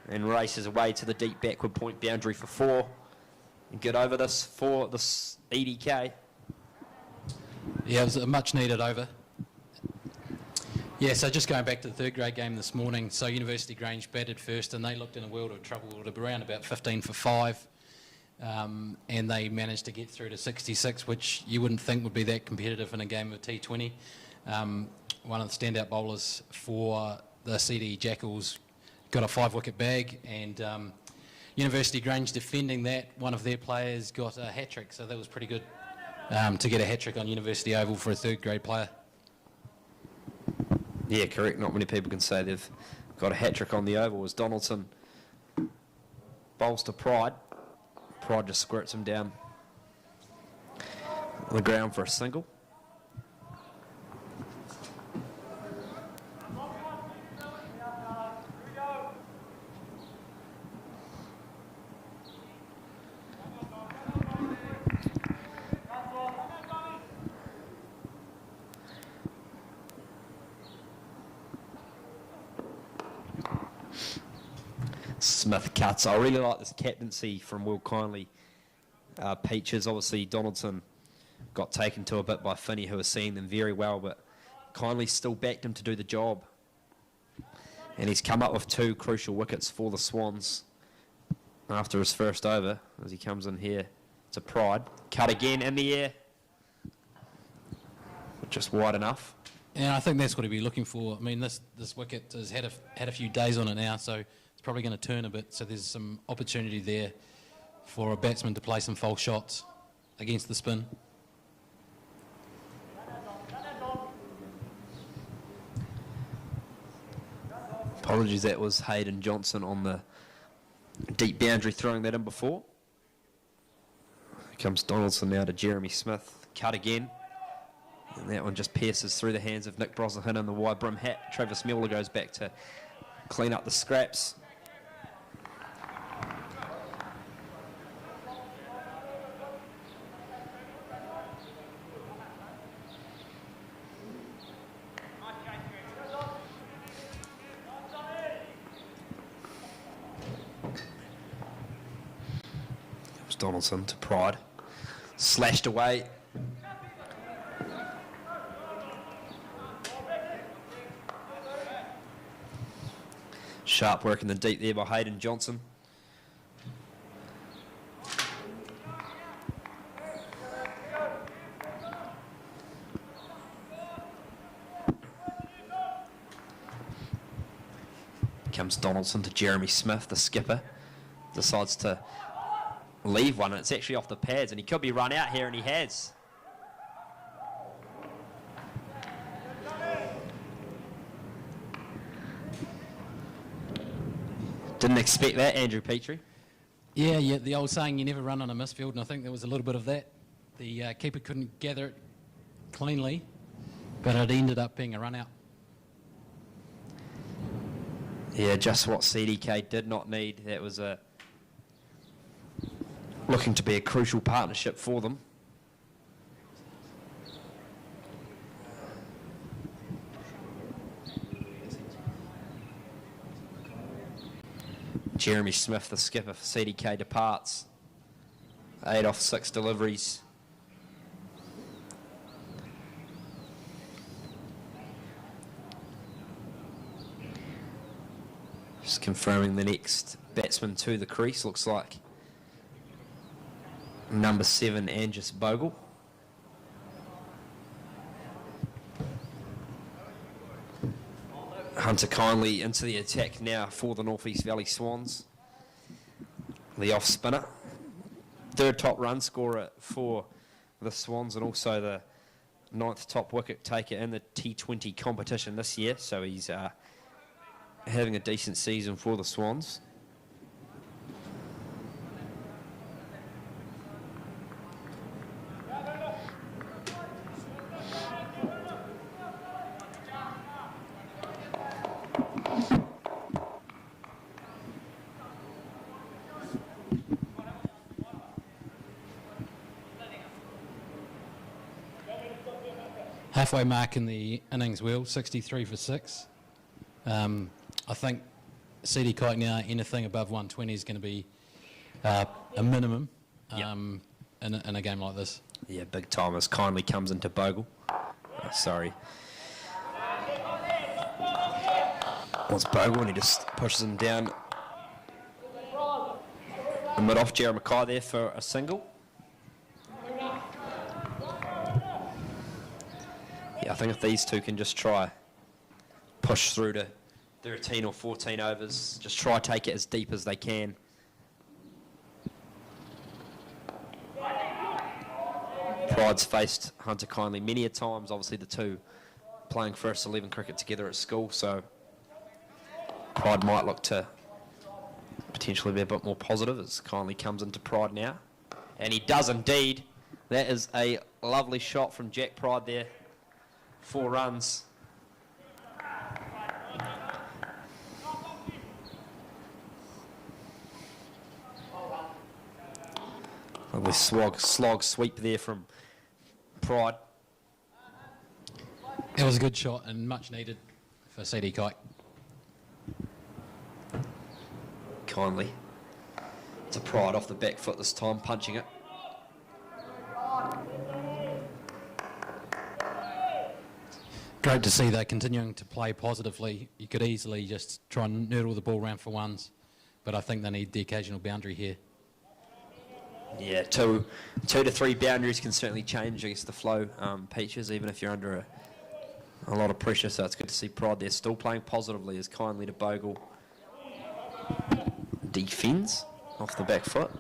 And races away to the deep backward point boundary for four. And get over this for this EDK. Yeah, it was a much needed over. Yeah, so just going back to the third grade game this morning, so University Grange batted first and they looked in a world of trouble at around about 15 for 5. And they managed to get through to 66, which you wouldn't think would be that competitive in a game of T20. One of the standout bowlers for the CD Jackals got a 5-wicket bag, and University Grange defending that, one of their players got a hat-trick, so that was pretty good to get a hat-trick on University Oval for a third grade player. Yeah, correct. Not many people can say they've got a hat-trick on the oval. As Donaldson bowls to Pride. Pride just squirts him down on the ground for a single. Smith cuts. I really like this captaincy from Will Kindly. Peaches, obviously Donaldson got taken to a bit by Finney, who was seeing them very well, but Kindly still backed him to do the job. And he's come up with 2 crucial wickets for the Swans after his first over, as he comes in here to Pride. Cut again in the air. Just wide enough. And I think that's what he'd be looking for. I mean, this wicket has had a few days on it now, so it's probably going to turn a bit, so there's some opportunity there for a batsman to play some false shots against the spin. Apologies, that was Hayden Johnson on the deep boundary throwing that in before. Here comes Donaldson now to Jeremy Smith. Cut again. And that one just pierces through the hands of Nick Brosnahan in the wide brim hat. Travis Mueller goes back to clean up the scraps. Donaldson to Pride. Slashed away. Sharp work in the deep there by Hayden Johnson. Comes Donaldson to Jeremy Smith, the skipper. Decides to leave one, and it's actually off the pads, and he could be run out here, and he has. Didn't expect that, Andrew Petrie. Yeah, the old saying, you never run on a misfield, and I think there was a little bit of that. The keeper couldn't gather it cleanly, but it ended up being a run out. Yeah, just what CDK did not need. That was looking to be a crucial partnership for them. Jeremy Smith, the skipper for CDK, departs. 8 off 6 deliveries. Just confirming the next batsman to the crease, looks like number 7, Angus Bogle. Hunter Kindly into the attack now for the North East Valley Swans. The off spinner. 3rd top run scorer for the Swans and also the 9th top wicket taker in the T20 competition this year. So he's having a decent season for the Swans. Halfway mark in the innings wheel, 63 for 6. I think CD Kite now, anything above 120 is going to be a minimum in a game like this. Yeah, big time as Kindly comes into Bogle. Sorry. Wants Bogle and he just pushes him down. The mid-off, Jeremy Mackay there for a single. Yeah, I think if these two can just try push through to 13 or 14 overs, just try take it as deep as they can. Pride's faced Hunter Kindly many a times, obviously the two playing first 11 cricket together at school, so Pride might look to potentially be a bit more positive as Kindly comes into Pride now. And he does indeed. That is a lovely shot from Jack Pride there. 4 runs. Lovely slog sweep there from Pride. It was a good shot and much needed for CD Kite. Kindly to Pride off the back foot this time, punching it. Great to see they're continuing to play positively. You could easily just try and noodle the ball around for ones, but I think they need the occasional boundary here. Yeah, two to three boundaries can certainly change, I guess, the flow, Peaches, even if you're under a lot of pressure. So it's good to see Pride there still playing positively as Kindly to Bogle defends off the back foot.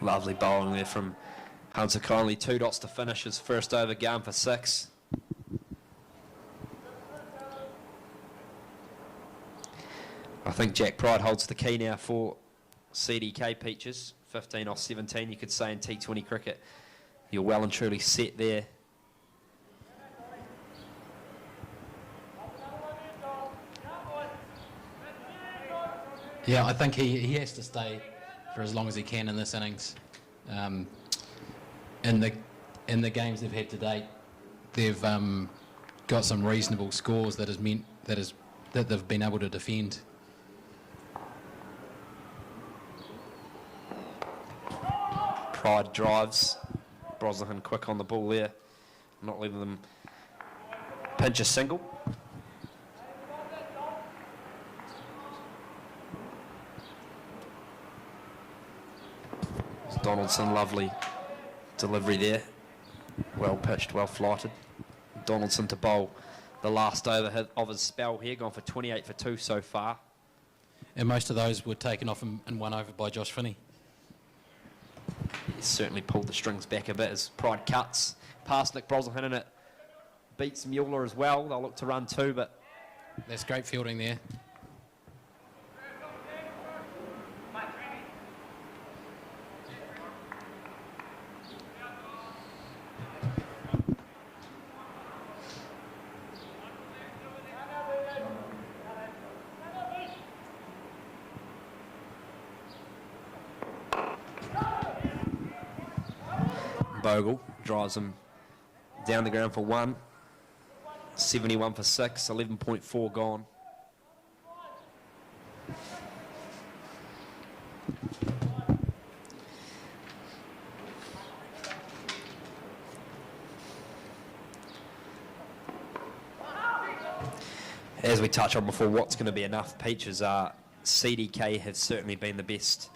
Lovely bowling there from Hunter Kindly. 2 dots to finish his first over, going for 6. I think Jack Pride holds the key now for CDK, Peaches. 15 off 17, you could say, in T20 cricket. You're well and truly set there. Yeah, I think he has to stay for as long as he can in this innings. In the games they've had to date, they've got some reasonable scores that they've been able to defend. Pride drives. Brosnahan quick on the ball there, not leaving them pinch a single. Donaldson, lovely delivery there. Well pitched, well flighted. Donaldson to bowl the last over of his spell here, gone for 28 for 2 so far. And most of those were taken off in one over by Josh Finney. He's certainly pulled the strings back a bit as Pride cuts past Nick Brosnahan, and it beats Mueller as well. They'll look to run 2, but that's great fielding there. Bogle drives him down the ground for 1. 71 for 6, 11.4 gone. As we touched on before, what's going to be enough? Peaches are CDK have certainly been the best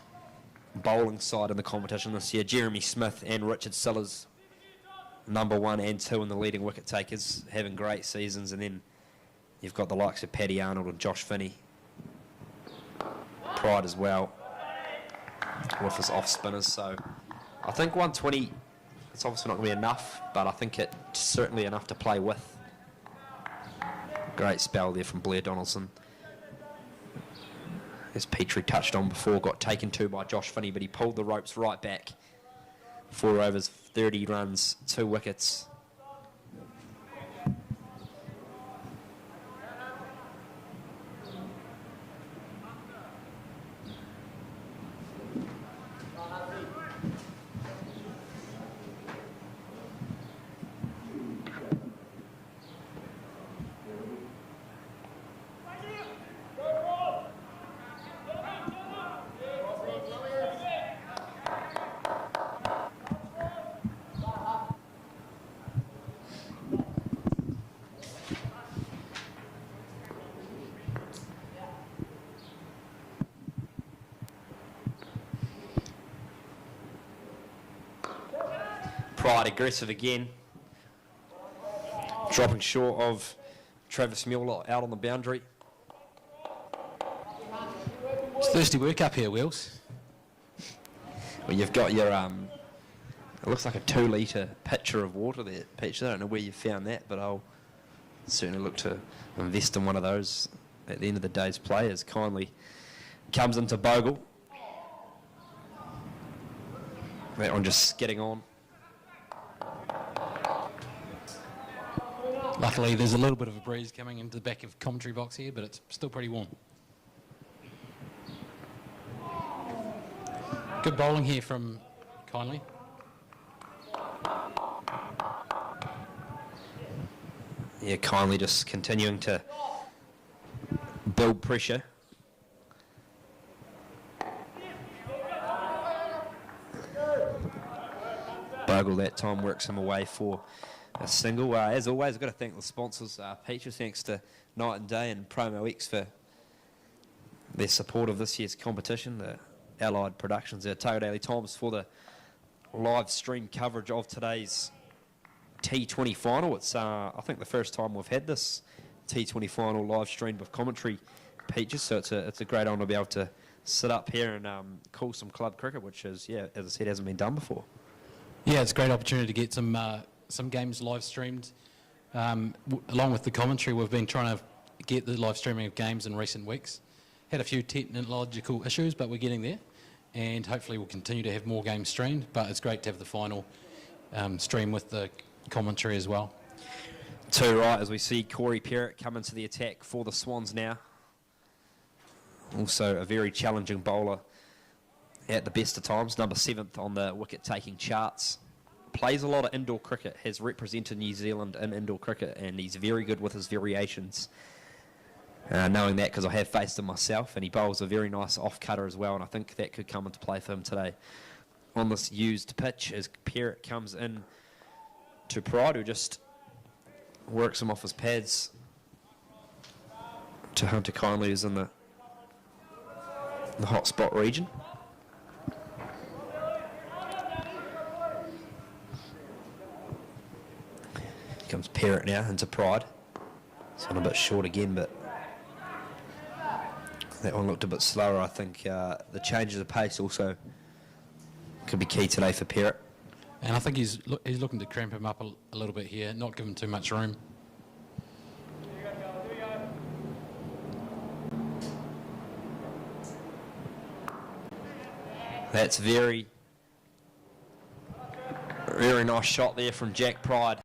bowling side in the competition this year. Jeremy Smith and Richard Sillars, number 1 and 2 in the leading wicket takers, having great seasons. And then you've got the likes of Paddy Arnold and Josh Finney. Pride as well with his off spinners. So I think 120, it's obviously not going to be enough, but I think it's certainly enough to play with. Great spell there from Blair Donaldson. As Petrie touched on before, got taken to by Josh Finney, but he pulled the ropes right back. 4 overs, 30 runs, 2 wickets. Pride aggressive again. Dropping short of Travis Mueller out on the boundary. It's thirsty work up here, Wills. Well, you've got your, it looks like a 2-litre pitcher of water there, Peach. I don't know where you found that, but I'll certainly look to invest in one of those at the end of the day's play. As kindly comes into Bogle. That one just skidding on. Luckily, there's a little bit of a breeze coming into the back of commentary box here, but it's still pretty warm. Good bowling here from Kindly. Yeah, Kindly just continuing to build pressure. Bogle that time works him away for a single. As always, I've got to thank the sponsors, Peaches, thanks to Night and Day and Promo X for their support of this year's competition, the Allied Productions, the Otago Daily Times for the live stream coverage of today's T20 final. It's, I think, the first time we've had this T20 final live streamed with commentary, Peaches, so it's a great honour to be able to sit up here and call some club cricket, which is, yeah, as I said, hasn't been done before. Yeah, it's a great opportunity to get some games live streamed. Along with the commentary, we've been trying to get the live streaming of games in recent weeks. Had a few technological issues, but we're getting there, and hopefully we'll continue to have more games streamed, but it's great to have the final stream with the commentary as well. Too right, as we see Corey Perrott come into the attack for the Swans now. Also a very challenging bowler at the best of times, number 7th on the wicket-taking charts. Plays a lot of indoor cricket, has represented New Zealand in indoor cricket, and he's very good with his variations. Knowing that because I have faced him myself, and he bowls a very nice off-cutter as well, and I think that could come into play for him today on this used pitch as Perrott comes in to Pride, who just works him off his pads to Hunter Kindly, who's in the hot spot region. Here comes Perrott now into Pride. It's gone a bit short again, but that one looked a bit slower. I think the changes of pace also could be key today for Perrott. And I think he's looking to cramp him up a little bit here, not give him too much room. That's very, very nice shot there from Jack Pride.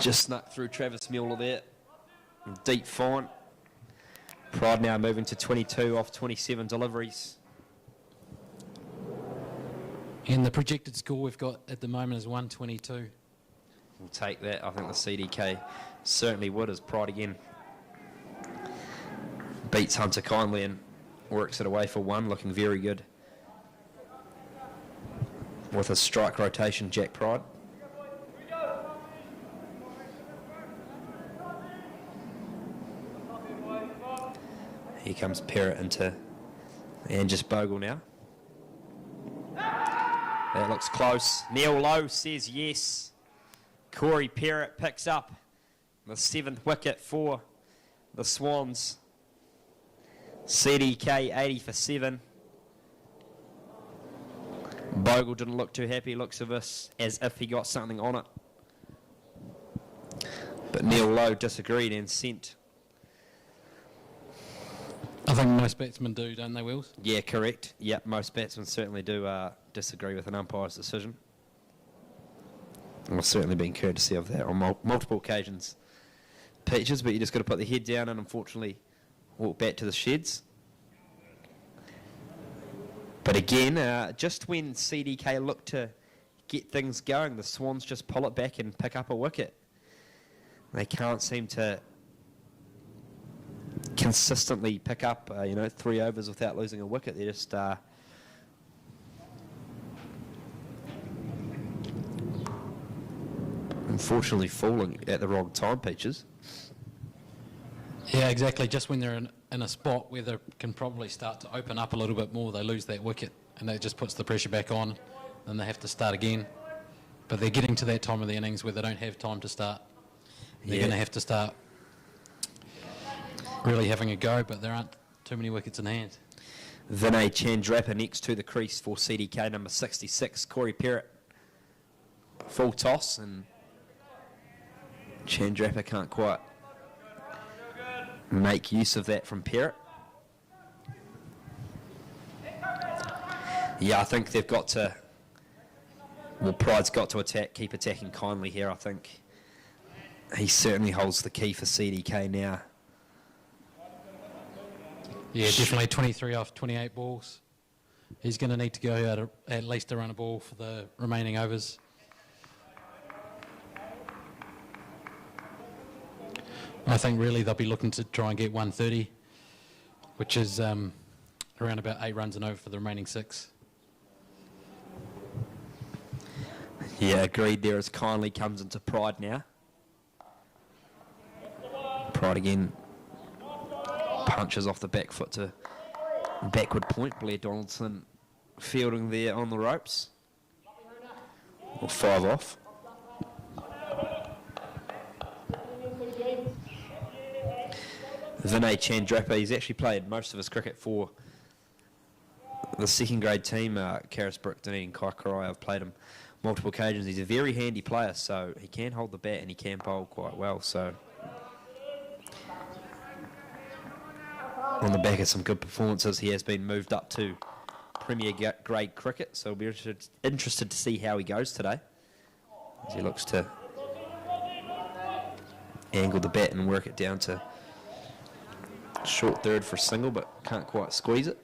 Just snuck through Travis Mueller there. Deep fine. Pride now moving to 22 off 27 deliveries. And the projected score we've got at the moment is 122. We'll take that. I think the CDK certainly would, as Pride again beats Hunter kindly and works it away for one, looking very good. With a strike rotation, Jack Pride. Here comes Parrott into Angus Bogle now. That looks close. Neil Lowe says yes. Corey Parrott picks up the 7th wicket for the Swans. CDK 80 for 7. Bogle didn't look too happy. Looks of us as if he got something on it. But Neil Lowe disagreed and sent. I think most batsmen do, don't they, Wills? Yeah, correct. Yep, most batsmen certainly do disagree with an umpire's decision. I've certainly been courtesy of that on multiple occasions. Peaches, but you just got to put the head down and unfortunately walk back to the sheds. But again, just when CDK look to get things going, the Swans just pull it back and pick up a wicket. They can't seem to consistently pick up, 3 overs without losing a wicket. They're just unfortunately falling at the wrong time, Peaches. Yeah, exactly. Just when they're in a spot where they can probably start to open up a little bit more, they lose that wicket, and that just puts the pressure back on, and they have to start again. But they're getting to that time of the innings where they don't have time to start. They're going to have to start really having a go, but there aren't too many wickets in hand. Vinay Chandrappa next to the crease for CDK, number 66. Corey Parrott, full toss, and Chandrappa can't quite make use of that from Parrott. Yeah, I think they've got to, Pride's got to keep attacking kindly here, I think. He certainly holds the key for CDK now. Yeah, definitely 23 off 28 balls. He's going to need to go out at least a run a ball for the remaining overs. I think really they'll be looking to try and get 130, which is around about 8 runs and over for the remaining 6. Yeah, agreed there as kindly comes into Pride now. Pride again punches off the back foot to backward point. Blair Donaldson fielding there on the ropes. Or 5 off. Vinay Chandrappa, he's actually played most of his cricket for the second grade team. Carisbrook, Dunedin, Kaikorai, I've played him multiple occasions. He's a very handy player, so he can hold the bat and he can bowl quite well. So on the back of some good performances, he has been moved up to Premier grade cricket. So we'll be interested to see how he goes today, as he looks to angle the bat and work it down to short third for a single, but can't quite squeeze it.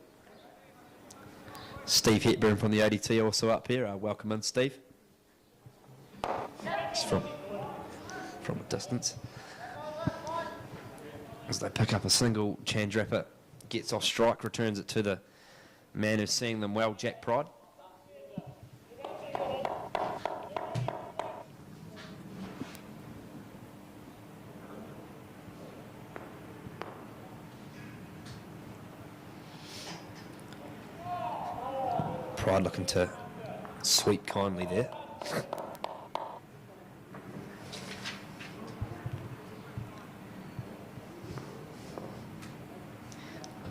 Steve Hepburn from the ODT also up here. Welcome in, Steve. Just from a distance. As they pick up a single, Chandrappa gets off strike, returns it to the man who's seeing them well, Jack Pride. Pride looking to sweep kindly there.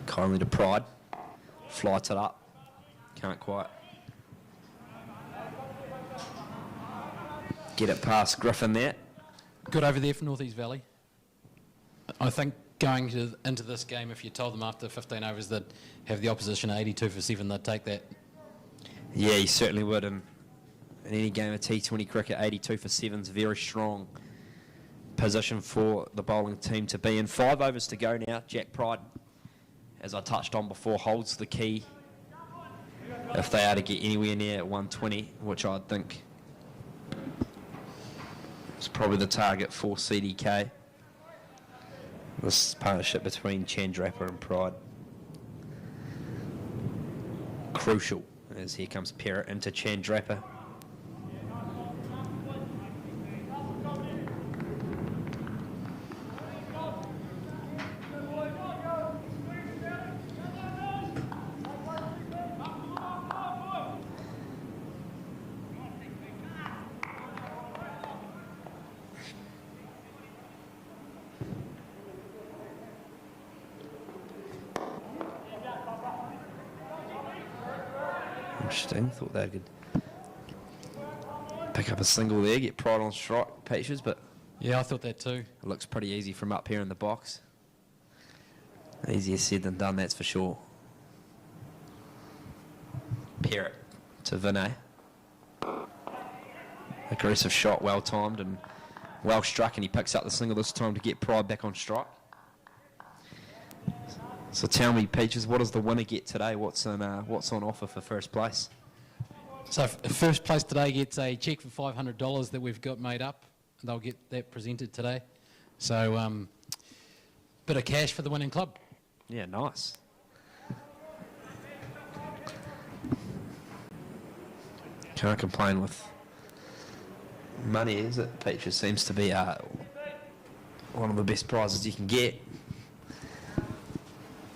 Kindly to Pride. Flights it up. Can't quite get it past Griffin there. Good over there for North East Valley. I think going into this game, if you told them after 15 overs that have the opposition at 82 for 7, they'd take that. Yeah, you certainly would. And in any game of T20 cricket, 82 for 7 is very strong. position for the bowling team to be in. 5 overs to go now. Jack Pride, as I touched on before, holds the key if they are to get anywhere near 120, which I think is probably the target for CDK. This partnership between Chandrappa and Pride. Crucial, as here comes Parrott into Chandrappa. Interesting. Thought they could pick up a single there, get Pride on strike, Peaches, but Yeah, I thought that too. it looks pretty easy from up here in the box. Easier said than done, that's for sure. Parrott to Vinay. Aggressive shot, well timed and well struck, and he picks up the single this time to get Pride back on strike. So tell me, Peaches, what does the winner get today? What's on offer for first place? So first place today gets a cheque for $500 that we've got made up. They'll get that presented today. So bit of cash for the winning club. Yeah, nice. Can't complain with money, is it? Peaches seems to be one of the best prizes you can get.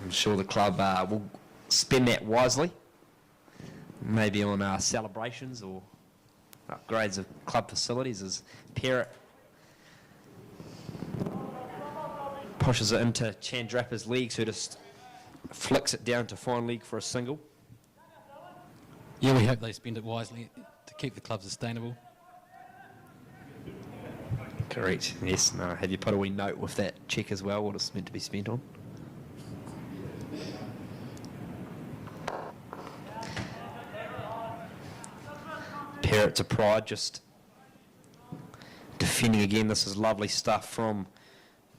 I'm sure the club will spend that wisely, maybe on celebrations or upgrades of club facilities, as Parrott pushes it into Chandrappa's legs, who just flicks it down to fine leg for a single. Yeah, we hope they spend it wisely to keep the club sustainable. Correct, yes. No, have you put a wee note with that cheque as well, what it's meant to be spent on? Parrott to Pride, just defending again. This is lovely stuff from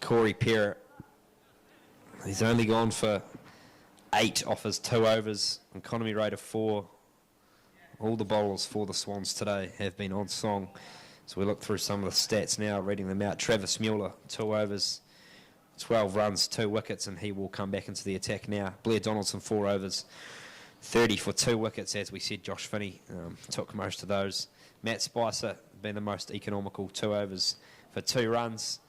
Corey Parrott. He's only gone for 8 off his 2 overs, economy rate of 4. All the bowlers for the Swans today have been on song. So we look through some of the stats now, reading them out. Travis Mueller, 2 overs, 12 runs, 2 wickets, and he will come back into the attack now. Blair Donaldson, 4 overs, 30 for 2 wickets. As we said, Josh Finney took most of those. Matt Spicer, been the most economical, 2 overs for 2 runs.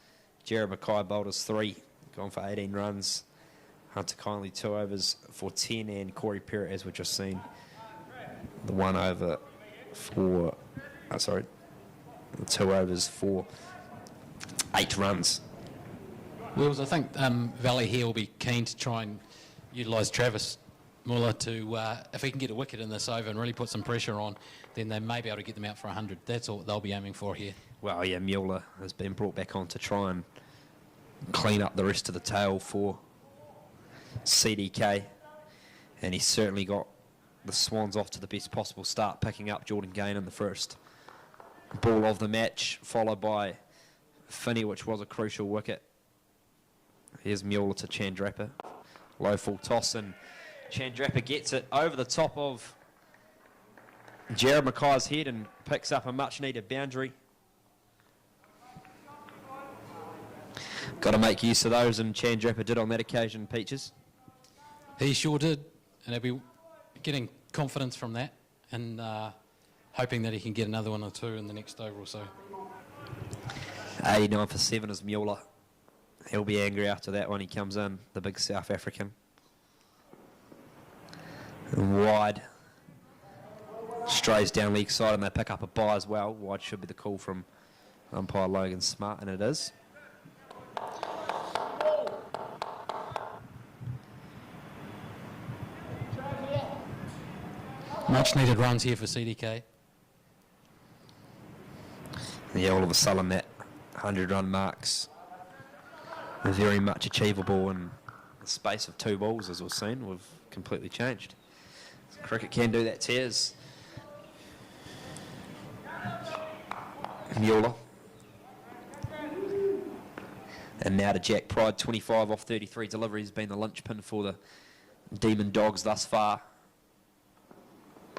Jared Mackay bowled us 3, gone for 18 runs. Hunter Kindly, 2 overs for 10, and Corey Parrott, as we've just seen, the 1 over for, the 2 overs for 8 runs. Wills, I think Valley here will be keen to try and utilise Travis Muller to, if he can get a wicket in this over and really put some pressure on, then they may be able to get them out for 100. That's all they'll be aiming for here. Well, yeah, Mueller has been brought back on to try and clean up the rest of the tail for CDK, and he's certainly got the Swans off to the best possible start, picking up Jordan Gain in the first ball of the match, followed by Finney, which was a crucial wicket. Here's Mueller to Chandrappa. Low full toss, and Chandrappa gets it over the top of Jared Mackay's head and picks up a much-needed boundary. Got to make use of those, and Chandrappa did on that occasion, Peaches. He sure did, and he'll be getting confidence from that and hoping that he can get another 1 or 2 in the next over or so. 89 for 7 is Mueller. He'll be angry after that when he comes in, the big South African. And wide. Strays down leg side, and they pick up a bye as well. Wide should be the call from umpire Logan Smart, and it is. Much needed runs here for CDK. Yeah, all of a sudden that 100-run marks are very much achievable in the space of 2 balls, as we've seen. We've completely changed. Cricket can do that, Tears. Mueller. And now to Jack Pride, 25 off 33 delivery has been the linchpin for the Demon Dogs thus far.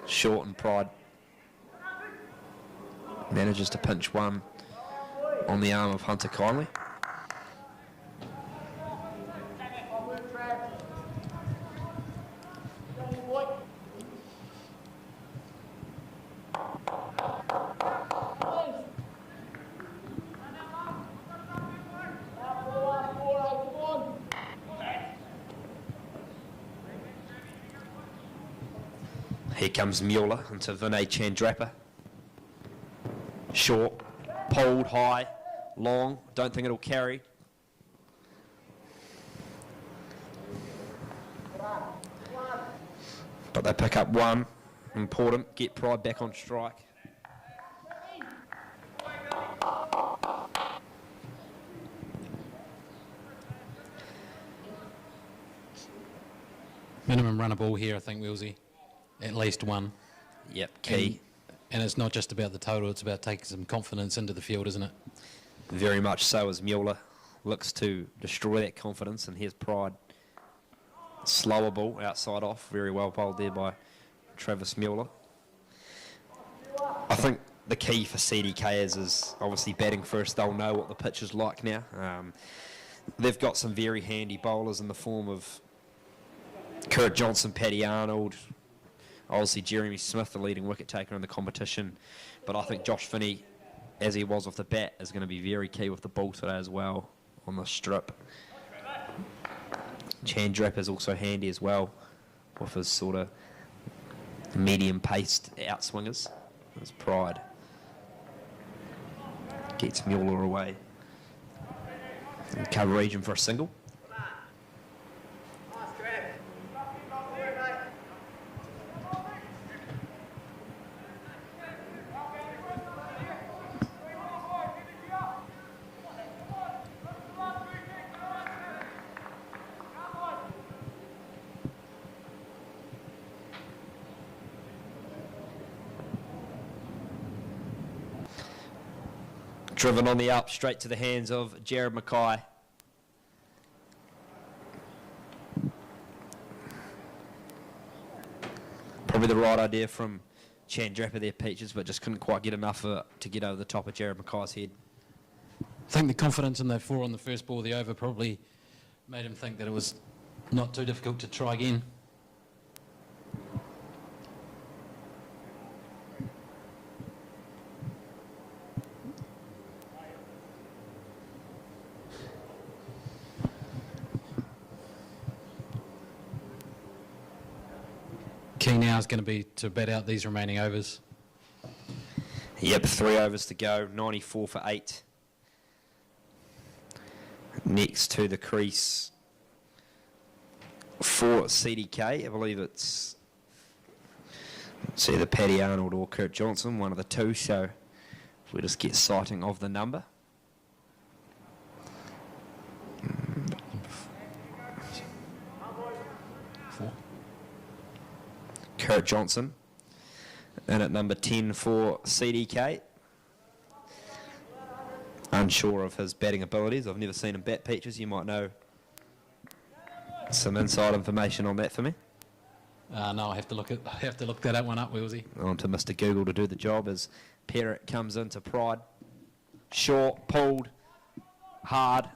Short and Pride manages to pinch one on the arm of Hunter Kindly. Here comes Mueller into Vinay Chandrappa. Short, pulled, high, long. Don't think it'll carry. But they pick up one. Important. Get Pride back on strike. Minimum run a ball here, I think, Willsey. At least one. Yep, key. And it's not just about the total, it's about taking some confidence into the field, isn't it? Very much so, as Mueller looks to destroy that confidence, and here's Pride. Slower ball, outside off, very well bowled there by Travis Mueller. I think the key for CDK is obviously batting first. They'll know what the pitch is like now. They've got some very handy bowlers in the form of Kurt Johnston, Paddy Arnold, obviously Jeremy Smith, the leading wicket taker in the competition. But I think Josh Finney, as he was off the bat, is going to be very key with the ball today as well on the strip. Chandrappa is also handy as well with his sort of medium-paced outswingers. His Pride gets Mueller away. And cover region for a single. Driven on the up, straight to the hands of Jared Mackay. Probably the right idea from Chandrappa there, Peaches, but just couldn't quite get enough to get over the top of Jared Mackay's head. I think the confidence in that four on the first ball of the over probably made him think that it was not too difficult to try again. Key now is going to be to bat out these remaining overs. Yep, 3 overs to go, 94 for 8. Next to the crease for CDK, I believe it's, let's see, the Paddy Arnold or Kurt Johnston, one of the two, so we'll just get sighting of the number. Kurt Johnston, and at number 10 for CDK. Unsure of his batting abilities. I've never seen him bat, Peaches. You might know some inside information on that for me. No, I have to look that one up, Willsey. On to Mr. Google to do the job as Parrott comes into Pride. Short, pulled, hard.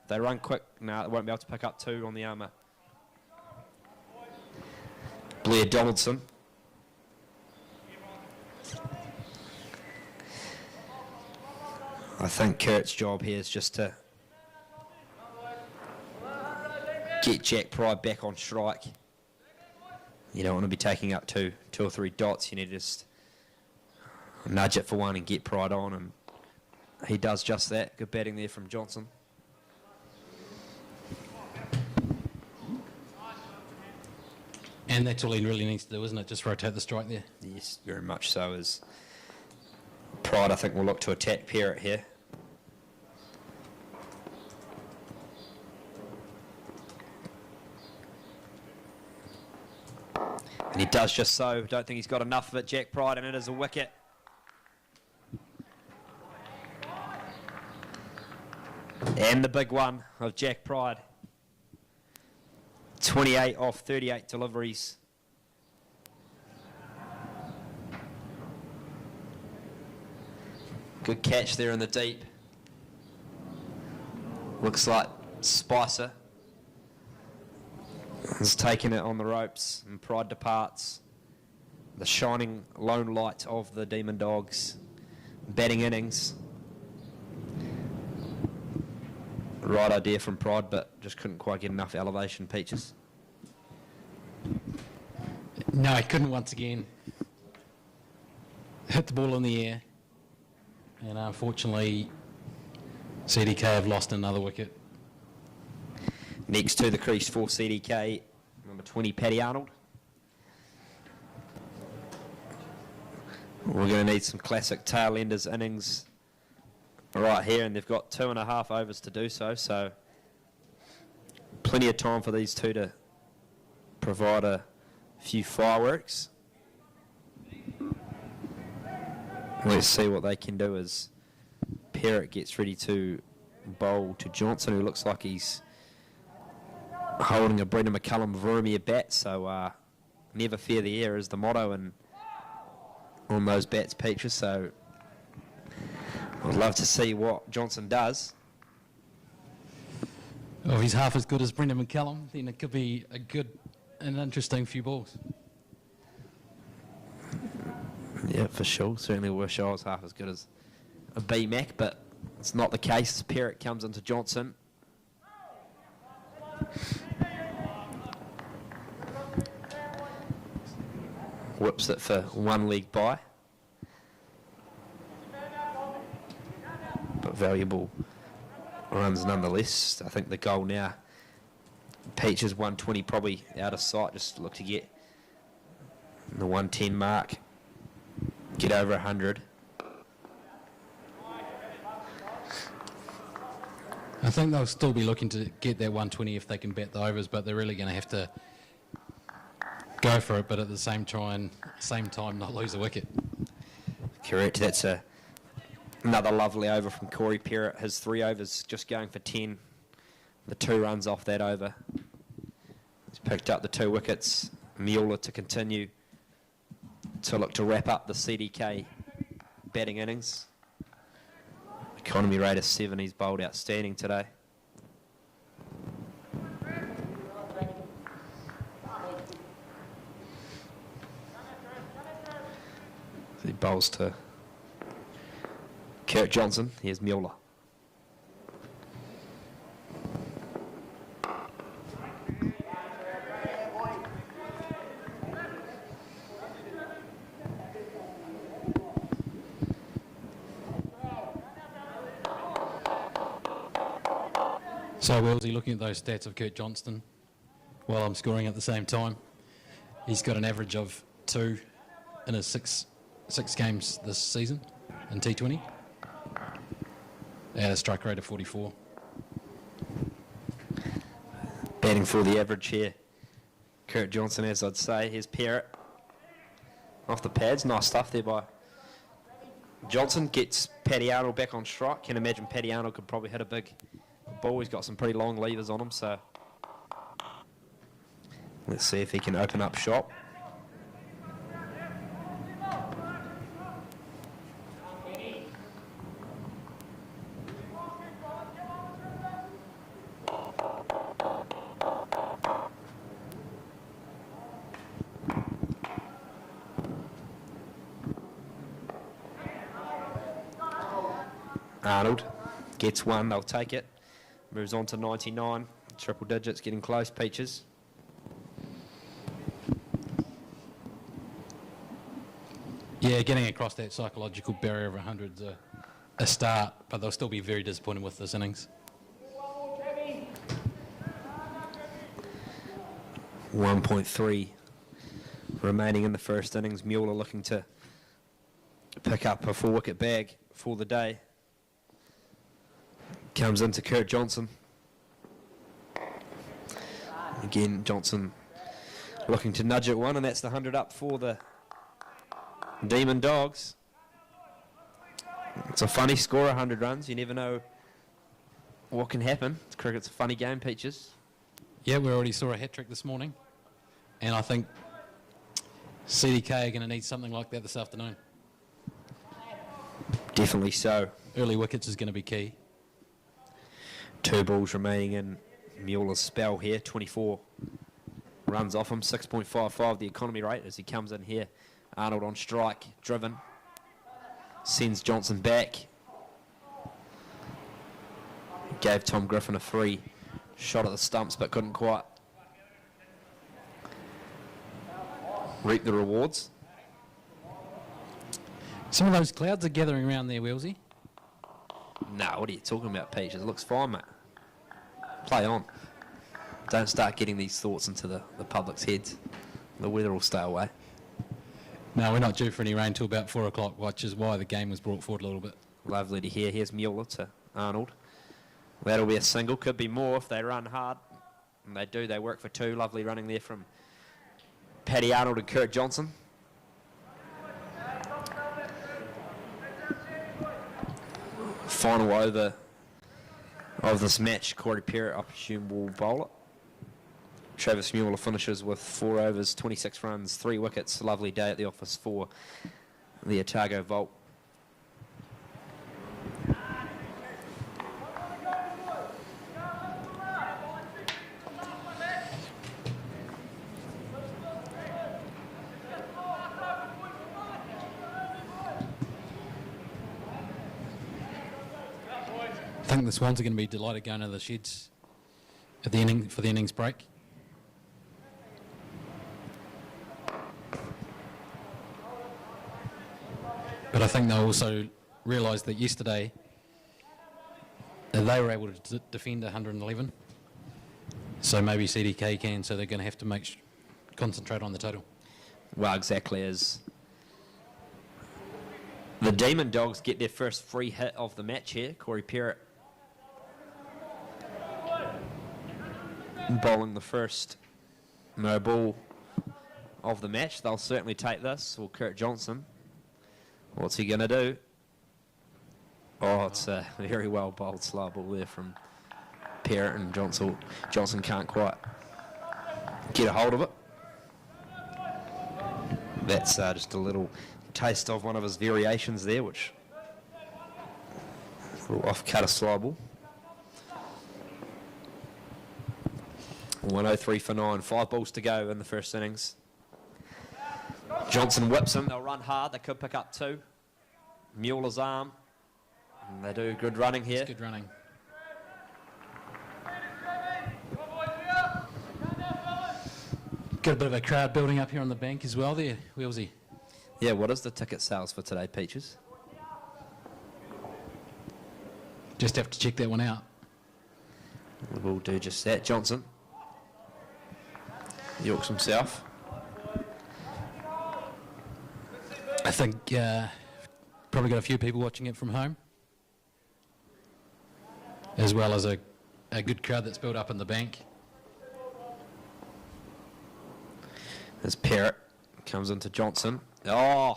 They run quick. No, they won't be able to pick up 2 on the armour. Blair Donaldson. I think Kurt's job here is just to get Jack Pride back on strike. You don't want to be taking up two or three dots. You need to just nudge it for one and get Pride on, and he does just that. Good batting there from Johnson. And that's all he really needs to do, isn't it? Just rotate the strike there. Yes, very much so. As Pride, I think, will look to attack Parrott here. And he does just so. Don't think he's got enough of it, Jack Pride, and it is a wicket. And the big one of Jack Pride. 28 off 38 deliveries. Good catch there in the deep. Looks like Spicer has taken it on the ropes, and Pride departs. The shining lone light of the Demon Dogs. Batting innings. Right idea from Pride, but just couldn't quite get enough elevation, Peaches. No, he couldn't once again. Hit the ball in the air. And unfortunately, CDK have lost another wicket. Next to the crease for CDK, number 20, Paddy Arnold. We're going to need some classic tail enders innings right here, and they've got 2.5 overs to do so, so plenty of time for these two to provide a few fireworks. Let's see what they can do as Parrott gets ready to bowl to Johnston, who looks like he's holding a Brendan McCullum Vermeer bat, so never fear the air is the motto and on those bats, Peaches, so I'd love to see what Johnston does. Well, if he's half as good as Brendan McCullum, then it could be a good and interesting few balls. Yeah, for sure. Certainly wish I was half as good as a B-Mac, but it's not the case. Parrott comes into Johnston. Whips it for one leg by. But valuable runs nonetheless. I think the goal now, Peaches 120 probably out of sight. Just look to get the 110 mark. Get over 100. I think they'll still be looking to get that 120 if they can bat the overs, but they're really going to have to go for it, but at the same time not lose a wicket. Correct. That's another lovely over from Corey Parrott. His 3 overs just going for 10. The 2 runs off that over. He's picked up the 2 wickets. Mueller to continue to look to wrap up the CDK batting innings. Economy rate of 7. He's bowled outstanding today. He bowls to Kurt Johnston. Here's Mueller. So Willsy, looking at those stats of Kurt Johnston while I'm scoring at the same time, he's got an average of 2 in his six games this season in T20 at a strike rate of 44. Batting for the average here, Kurt Johnston, as I'd say. Here's Parrott off the pads. Nice stuff there by Johnson. Gets Paddy Arnold back on strike. Can imagine Paddy Arnold could probably hit a big ball. He's got some pretty long levers on him, so let's see if he can open up shop. Arnold gets one, they'll take it. Moves on to 99. Triple digits, getting close, Peaches. Yeah, getting across that psychological barrier of 100's a start, but they'll still be very disappointed with this innings. 1.3 remaining in the first innings. Mueller looking to pick up a 4-wicket bag for the day. Comes into Kurt Johnston. Again, Johnston looking to nudge at one, and that's the 100 up for the Demon Dogs. It's a funny score, 100 runs. You never know what can happen. Cricket's a funny game, Peaches. Yeah, we already saw a hat-trick this morning, and I think CDK are going to need something like that this afternoon. Definitely so. Early wickets is going to be key. 2 balls remaining in Mueller's spell here. 24 runs off him. 6.55 the economy rate as he comes in here. Arnold on strike, driven. Sends Johnston back. Gave Tom Griffin a free shot at the stumps, but couldn't quite reap the rewards. Some of those clouds are gathering around there, Willsey. No, what are you talking about, Peach? It looks fine, mate. Play on. Don't start getting these thoughts into the public's heads. The weather will stay away. No, we're not due for any rain till about 4 o'clock, which is why the game was brought forward a little bit. Lovely to hear. Here's Mueller to Arnold. That'll be a single. Could be more if they run hard. And they do. They work for 2. Lovely running there from Paddy Arnold and Kurt Johnston. Final over of this match. Corey Perrott, I presume, will bowl it. Travis Mueller finishes with 4 overs, 26 runs, 3 wickets. Lovely day at the office for the Otago Vault. I think the Swans are going to be delighted going to the sheds at the for the innings break. But I think they'll also realise that yesterday they were able to defend 111. So maybe CDK can, so they're going to have to concentrate on the total. Well, exactly as the Demon Dogs get their first free hit of the match here. Corey Perrott bowling the first no ball of the match. They'll certainly take this. Well, Kurt Johnston, what's he going to do? Oh, it's a very well bowled slow ball there from Perrott, and Johnston can't quite get a hold of it. That's just a little taste of one of his variations there, which will off-cut a slow ball. 103 for 9, 5 balls to go in the first innings. Johnston whips him. They'll run hard. They could pick up 2. Mueller's arm. And they do good running here. It's good running. Got a bit of a crowd building up here on the bank as well there, Willsey. Yeah, what is the ticket sales for today, Peaches? Just have to check that one out. We'll do just that. Johnston. Yorks himself. I think probably got a few people watching it from home, as well as a good crowd that's built up in the bank. As Perrott comes into Johnston. Oh,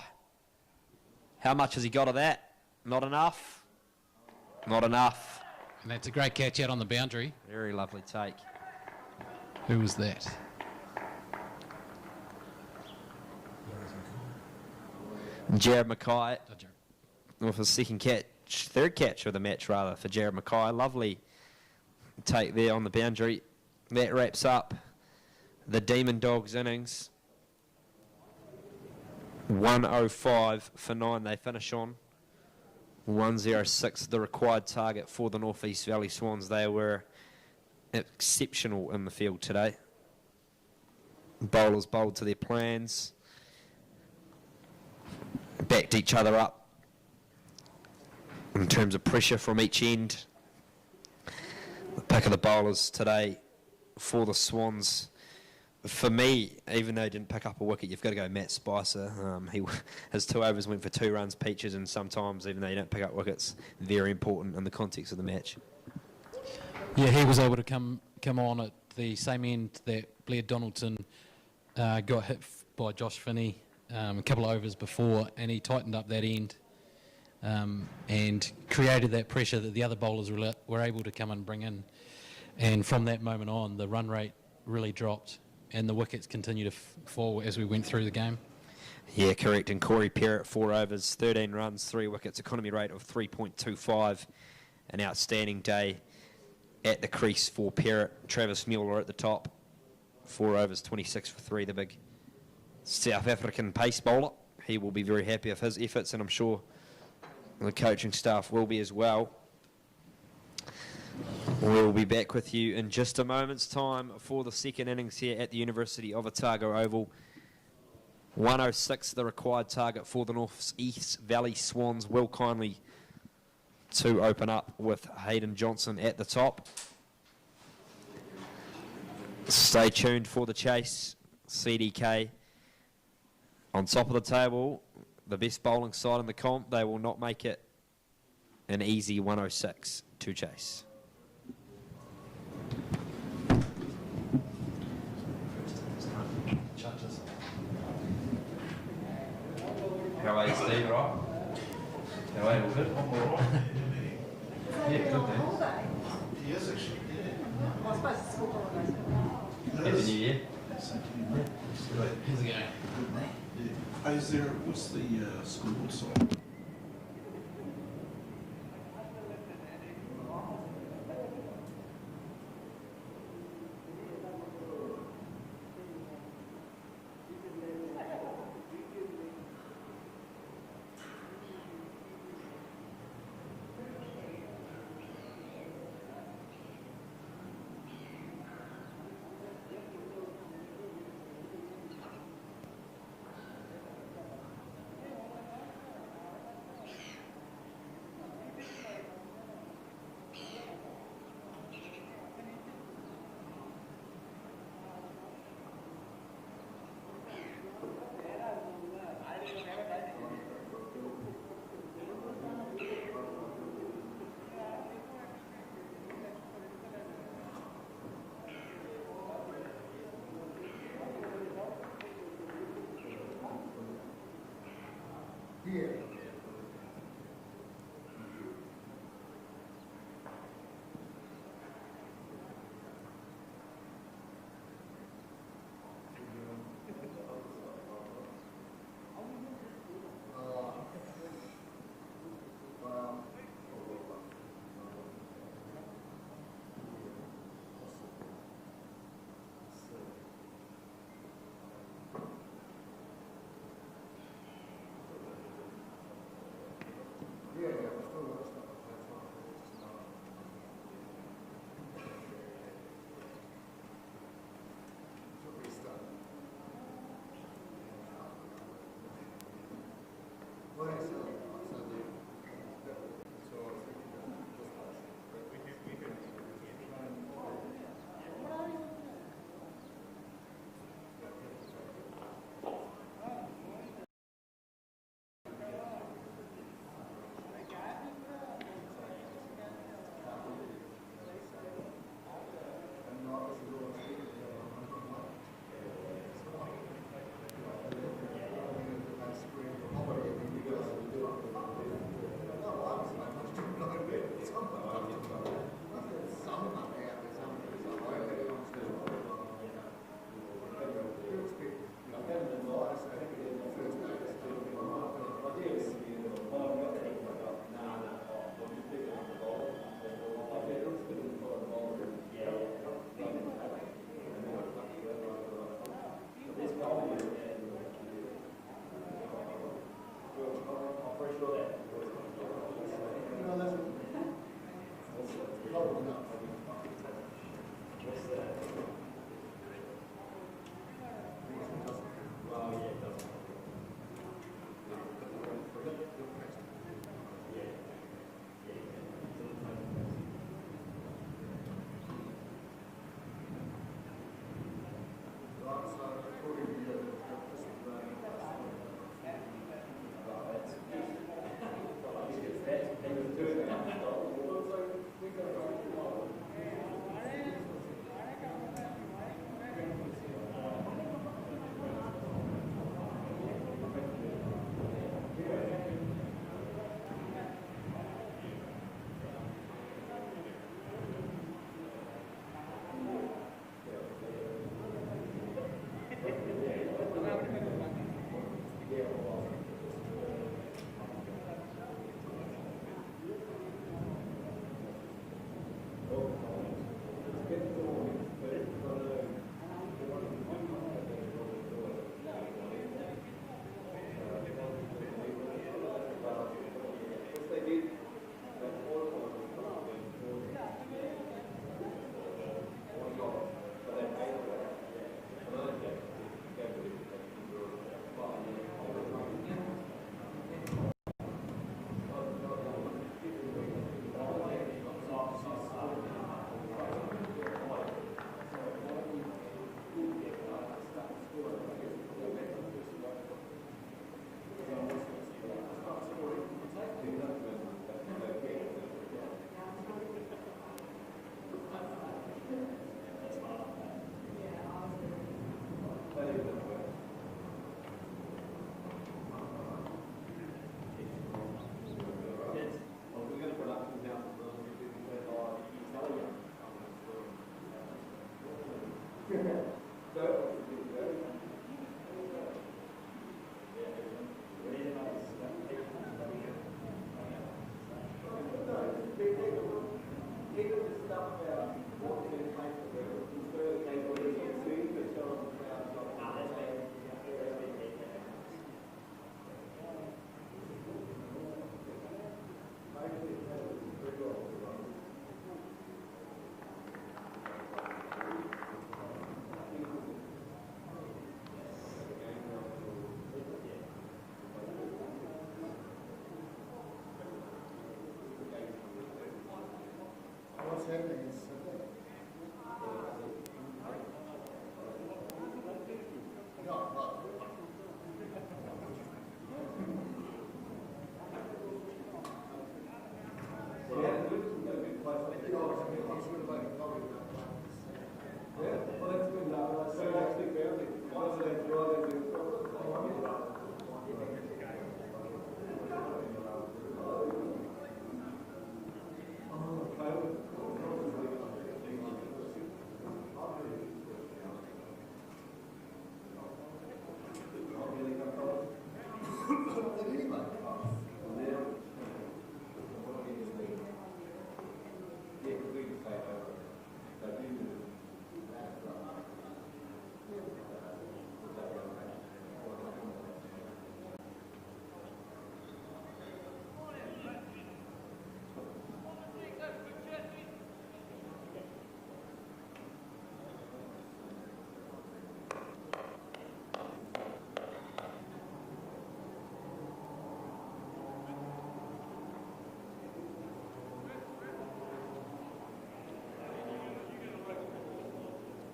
how much has he got of that? Not enough. Not enough. And that's a great catch out on the boundary. Very lovely take. Who was that? Jared Mackay with his third catch of the match rather for Jared Mackay. Lovely take there on the boundary. That wraps up the Demon Dogs innings. 105 for 9 they finish on. 106 the required target for the North East Valley Swans. They were exceptional in the field today. Bowlers bowled to their plans. Backed each other up in terms of pressure from each end. The pick of the bowlers today for the Swans. For me, even though he didn't pick up a wicket, you've got to go Matt Spicer. His 2 overs went for 2 runs, Peaches, and sometimes, even though you don't pick up wickets, very important in the context of the match. Yeah, he was able to come on at the same end that Blair Donaldson got hit by Josh Finney a couple of overs before, and he tightened up that end and created that pressure that the other bowlers were able to come and bring in. And from that moment on, the run rate really dropped and the wickets continued to fall as we went through the game. Yeah, correct. And Corey Parrott, 4 overs, 13 runs, 3 wickets, economy rate of 3.25. An outstanding day at the crease for Parrott. Travis Mueller at the top, 4 overs, 26 for 3, the big South African pace bowler. He will be very happy with his efforts, and I'm sure the coaching staff will be as well. We'll be back with you in just a moment's time for the second innings here at the University of Otago Oval. 106, the required target for the North East Valley Swans. Will kindly to open up with Hayden Johnston at the top. Stay tuned for the chase. CDK on top of the table, the best bowling side in the comp. They will not make it an easy 106 to chase. How are you, Steve? Right? How are you? All good? Yeah, good, man. He is actually, Well, I suppose it's school holidays. Happy New Year. How's it going? yeah. Is there, what's the scoreboard song?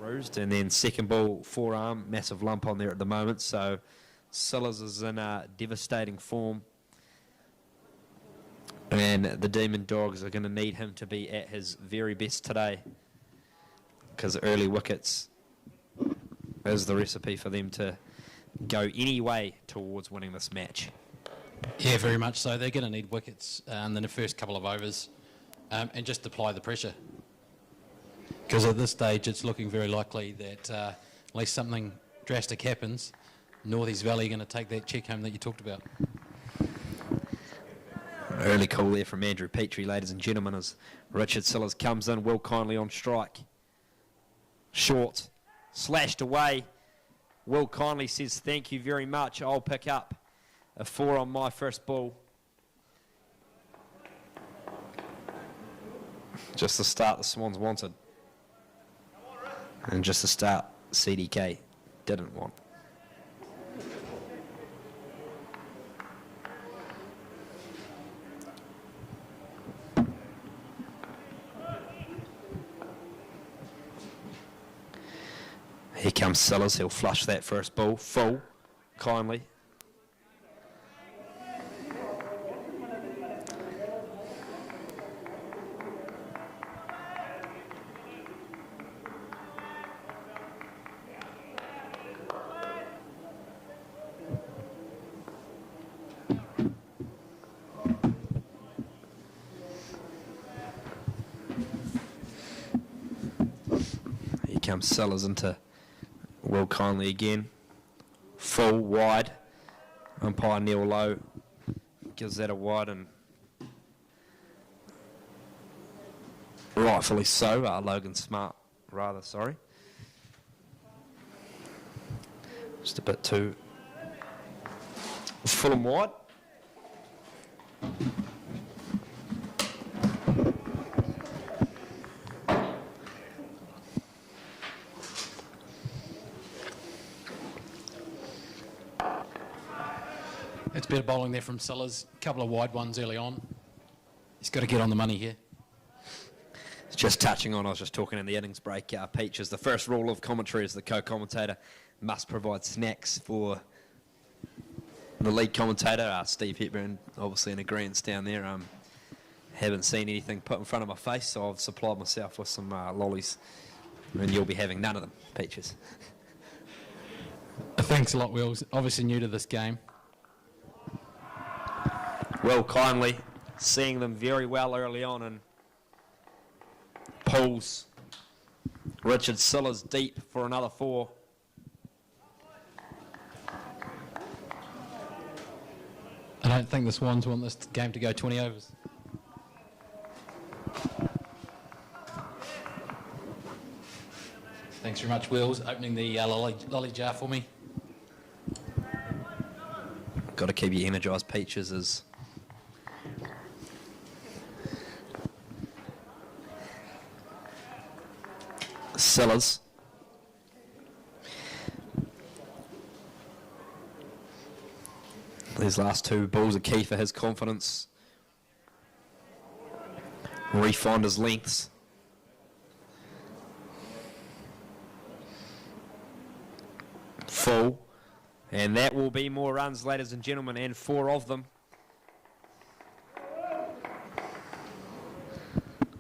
bruised. And then second ball, forearm, massive lump on there at the moment. So Sillars is in devastating form. And the Demon Dogs are going to need him to be at his very best today, because early wickets is the recipe for them to go any way towards winning this match. Yeah, very much so. They're going to need wickets in the first couple of overs and just apply the pressure. Because at this stage, it's looking very likely that unless something drastic happens, Northeast Valley are going to take that check home that you talked about. Early call there from Andrew Petrie, ladies and gentlemen, as Richard Sillars comes in. Will Kindly on strike. Short. Slashed away. Will Kindly says, thank you very much. I'll pick up a 4 on my first ball. Just the start the Swans wanted. And just the start CDK didn't want. Here comes Sillars. He'll flush that first ball. Full. Kindly. Here comes Sillars into Will Kindly again. Full, wide. Umpire Neil Lowe gives that a wide, and rightfully so. Logan Smart, rather, sorry. Just a bit too full and wide. It's better bowling there from Sillars. A couple of wide ones early on. He's got to get on the money here. Just touching on, I was just talking in the innings break, Peaches, the first rule of commentary is the co-commentator must provide snacks for the lead commentator, Steve Hepburn, obviously in agreement down there. Haven't seen anything put in front of my face, so I've supplied myself with some lollies, and you'll be having none of them, Peaches. Thanks a lot, Will. Obviously new to this game. Will Kindly seeing them very well early on, and pulls Richard Sillars deep for another 4. I don't think the Swans want this game to go 20 overs. Thanks very much, Wills, opening the lolly jar for me. Got to keep you energised, Peaches, as Sillars. These last 2 balls are key for his confidence. Refind his lengths. Full. And that will be more runs, ladies and gentlemen, and 4 of them.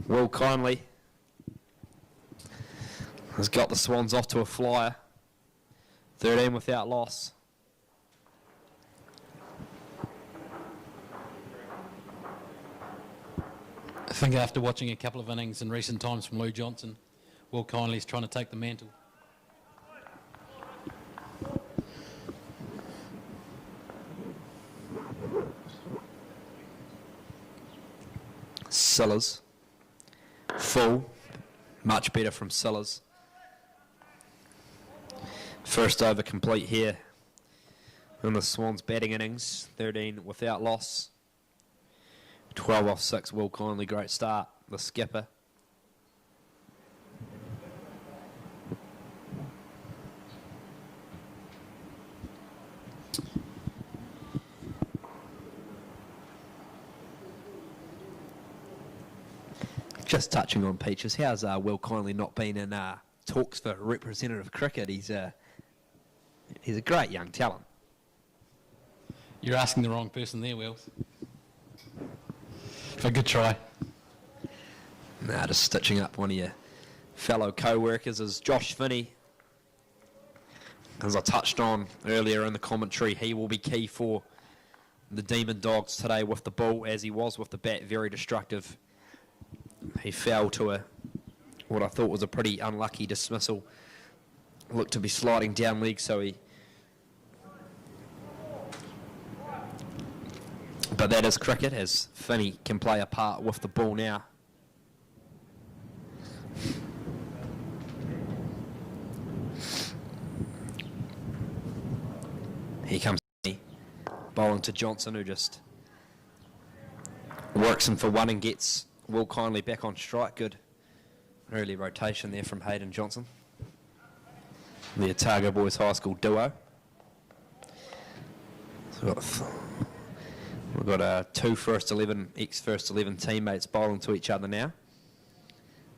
Will Kindly has got the Swans off to a flyer. 13 without loss. I think after watching a couple of innings in recent times from Lou Johnston, Will Kindly's trying to take the mantle. Sillars. Full. Much better from Sillars. First over complete here in the Swans batting innings. 13 without loss. 12 off 6. Will Kindly, great start. The skipper. Just touching on Peaches, how's Will Kindly not been in talks for representative cricket. He's a great young talent. You're asking the wrong person there, Wills. A good try. Nah, just stitching up one of your fellow co-workers is Josh Finney. As I touched on earlier in the commentary, he will be key for the Demon Dogs today with the ball, as he was with the bat, very destructive. He fell to what I thought was a pretty unlucky dismissal. Looked to be sliding down leg, so he... But that is cricket, as Finney can play a part with the ball now. Here comes Finney, bowling to Johnston, who just works him for one and gets Will Kindly back on strike. Good early rotation there from Hayden Johnson. The Otago Boys High School duo. So we've got two first 11, ex-first 11 teammates bowling to each other now.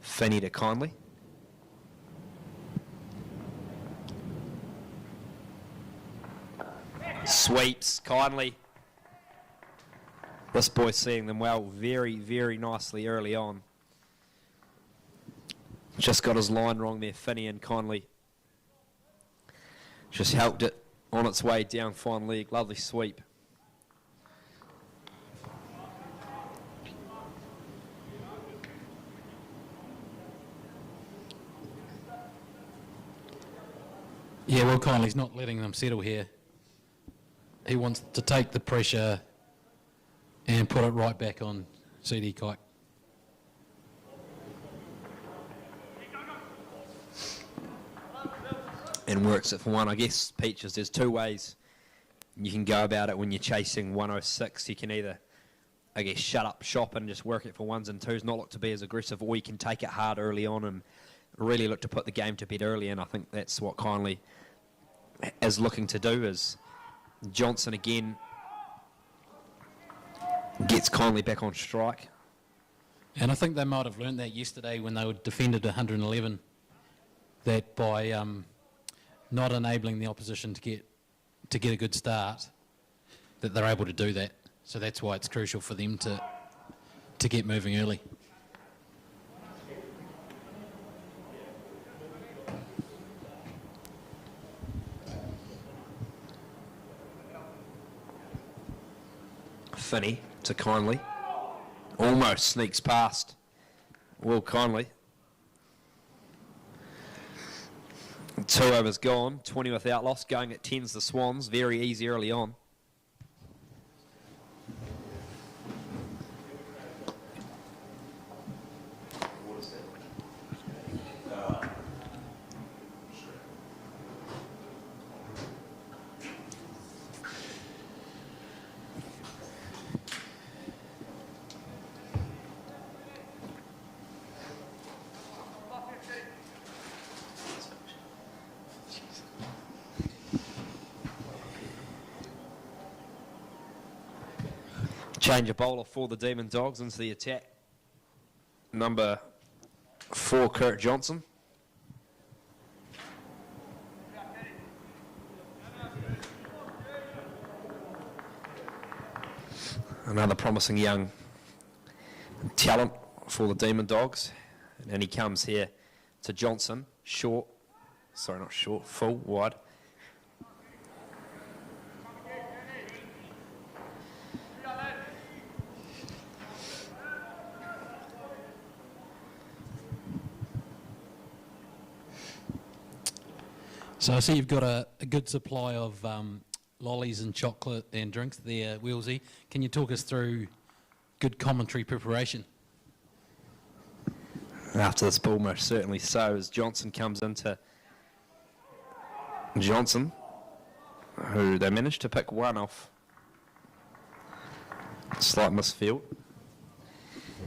Finney to Kindly. Sweeps, Kindly. This boy's seeing them well very, very nicely early on. Just got his line wrong there, Finney, and Kindly just helped it on its way down fine leg. Lovely sweep. Yeah, Will Kindly's not letting them settle here. He wants to take the pressure and put it right back on CD Kike. And works it for one. I guess, Peaches, there's two ways you can go about it when you're chasing 106. You can either, I guess, shut up shop and just work it for ones and twos, not look to be as aggressive, or you can take it hard early on and really look to put the game to bed early, and I think that's what Kindly is looking to do. Is Johnston again gets Kindly back on strike. And I think they might have learned that yesterday when they were defended 111, that by not enabling the opposition to get a good start, that they're able to do that. So that's why it's crucial for them to get moving early. Finney to Kindly. Almost sneaks past Will Kindly. 2 overs gone, 20 without loss, going at 10's the Swans. Very easy early on. Change of bowler for the Demon Dogs into the attack. Number 4, Kurt Johnston. Another promising young talent for the Demon Dogs. And he comes here to Johnston. Short. Sorry, not short. Full. Wide. So I see you've got a good supply of lollies and chocolate and drinks there, Willsy. Can you talk us through good commentary preparation? After this ball, most certainly so, as Johnston comes into Johnson, who they managed to pick one off. Slight misfield.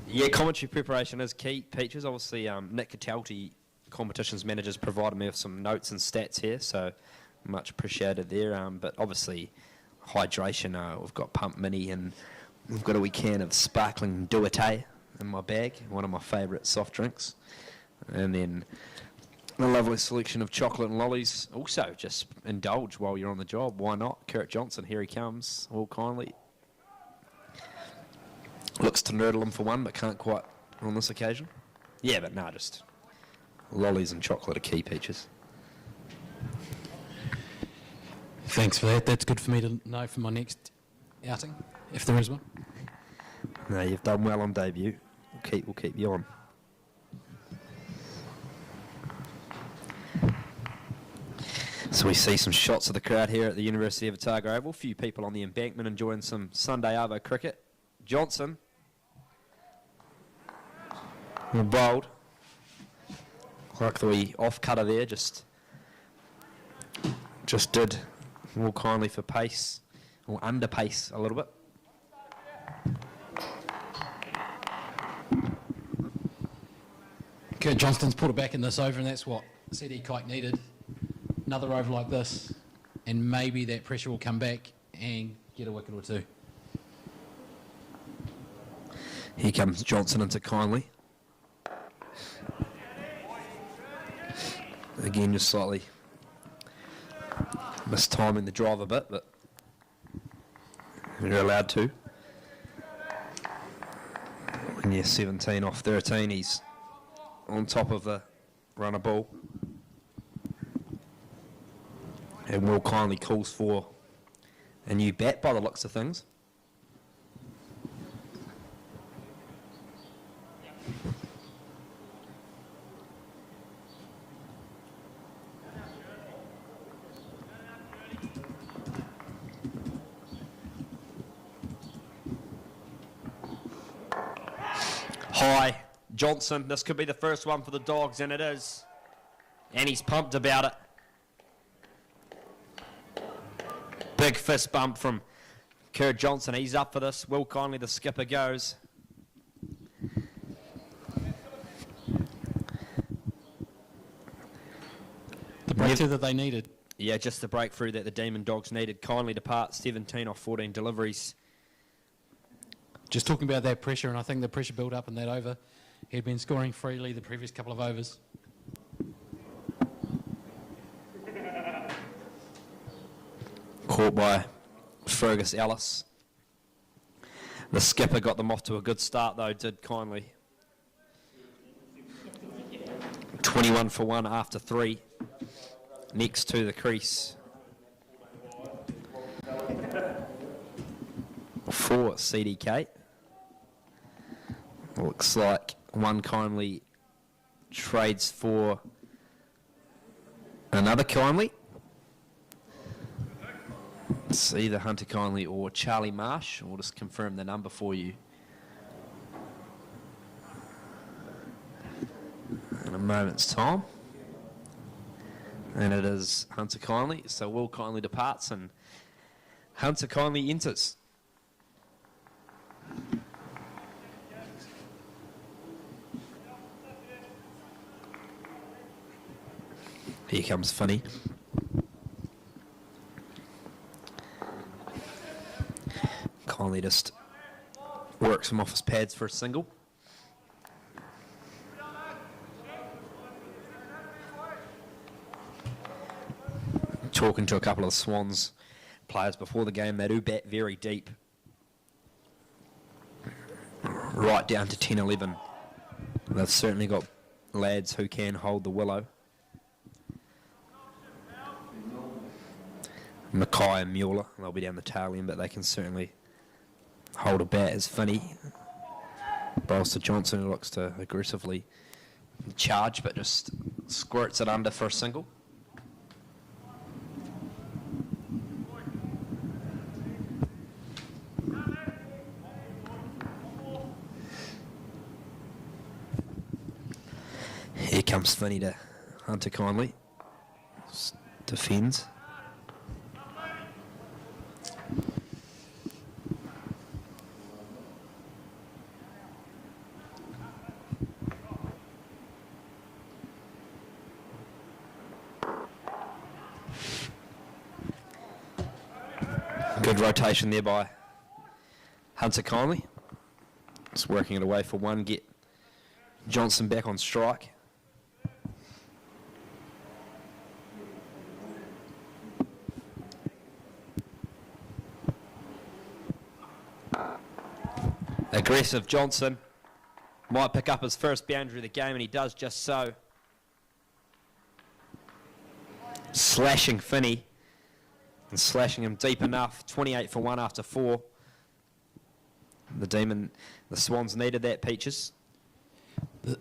Yeah, commentary preparation is key, Peaches. Obviously, Nick Catalti, competitions managers, provided me with some notes and stats here, so much appreciated there. But obviously, hydration, we've got Pump Mini, and we've got a wee can of sparkling Duete in my bag, one of my favourite soft drinks. And then A lovely selection of chocolate and lollies. Also, just indulge while you're on the job. Why not? Kurt Johnston, here he comes. All kindly. Looks to nurdle him for one, but can't quite on this occasion. Yeah, but no, just lollies and chocolate are key, Peaches. Thanks for that. That's good for me to know for my next outing, if there is one. No, you've done well on debut. We'll keep you on. So we see some shots of the crowd here at the University of Otago Oval. A few people on the embankment enjoying some Sunday Arvo cricket. Johnson. Bold. Like the wee off-cutter there, just did more kindly for pace, or under pace a little bit. Kurt Johnston's put it back in this over, and that's what CD Kike needed. Another over like this, and maybe that pressure will come back and get a wicket or two. Here comes Johnson into kindly. Again, just slightly mistiming the drive a bit, but you're allowed to. When you're 17 off 13, he's on top of the runner ball. And Will kindly calls for a new bat by the looks of things. High, Johnson, this could be the first one for the Dogs, and it is. And he's pumped about it. Big fist bump from Kurt Johnson. He's up for this. Will kindly, the skipper, goes. The breakthrough that they needed. Yeah, just the breakthrough that the Demon Dogs needed. Kindly departs 17 off 14 deliveries. Just talking about that pressure, and I think the pressure built up in that over. He'd been scoring freely the previous couple of overs. Caught by Fergus Ellis. The skipper got them off to a good start, though, did kindly. 21 for 1 after 3. Next to the crease. For CDK. Looks like one kindly trades for another kindly. It's either Hunter Kindly or Charlie Marsh. We'll just confirm the number for you in a moment's time. And it is Hunter Kindly. So Will Kindly departs and Hunter Kindly enters. Here comes Finney. Kindly just works him off his pads for a single. Talking to a couple of Swans players before the game, they do bat very deep. Right down to 10-11. They've certainly got lads who can hold the willow. Mackay and Mueller, they'll be down the tail end, but they can certainly hold a bat as Finney. Bolster Johnson, who looks to aggressively charge, but just squirts it under for a single. Here comes Finney to Hunter Kindly. Defends. Good rotation there by Hunter Kindly. Just working it away for one, get Johnson back on strike. Aggressive Johnston might pick up his first boundary of the game, and he does just so. Slashing Finney and slashing him deep enough. 28 for 1 after 4. The Swans needed that, Peaches.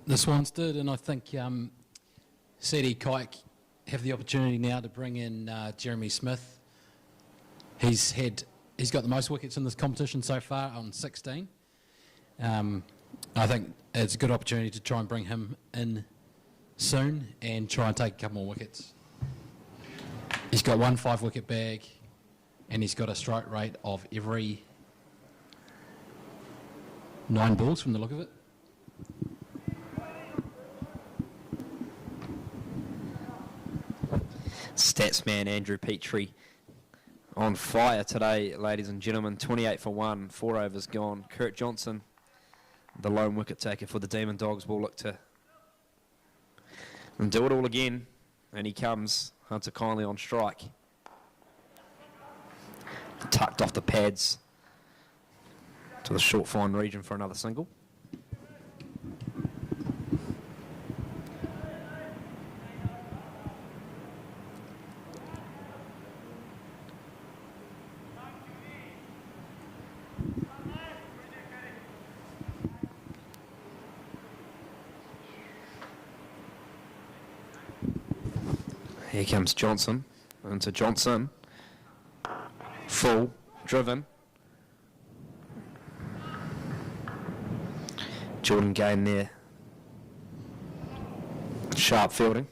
The Swans did, and I think Seti Kike have the opportunity now to bring in Jeremy Smith. He's got the most wickets in this competition so far on 16. I think it's a good opportunity to try and bring him in soon and try and take a couple more wickets. He's got 1 5-wicket bag, and he's got a strike rate of every 9 balls from the look of it. Statsman Andrew Petrie on fire today, ladies and gentlemen. 28 for 1, 4 overs gone. Kurt Johnston, the lone wicket taker for the Demon Dogs, will look to do it all again. And he comes, Hunter Kindly on strike. Tucked off the pads to the short fine region for another single. Here comes Johnson, into Johnson, full, driven. Jordan Gain there, sharp fielding.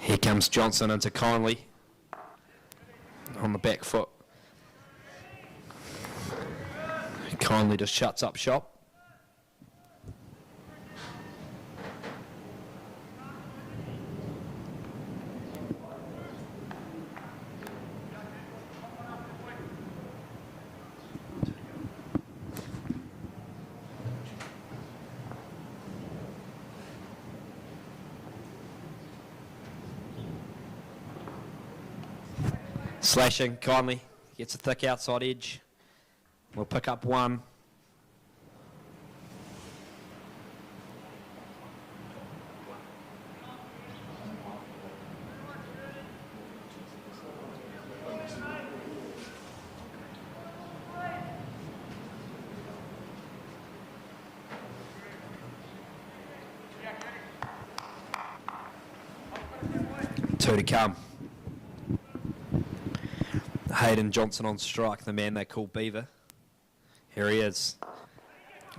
Here comes Johnson into Kindly on the back foot. Kindly just shuts up shop. Slashing, Kindly gets a thick outside edge. We'll pick up 1. Two to come. Hayden Johnson on strike, the man they call Beaver. Here he is.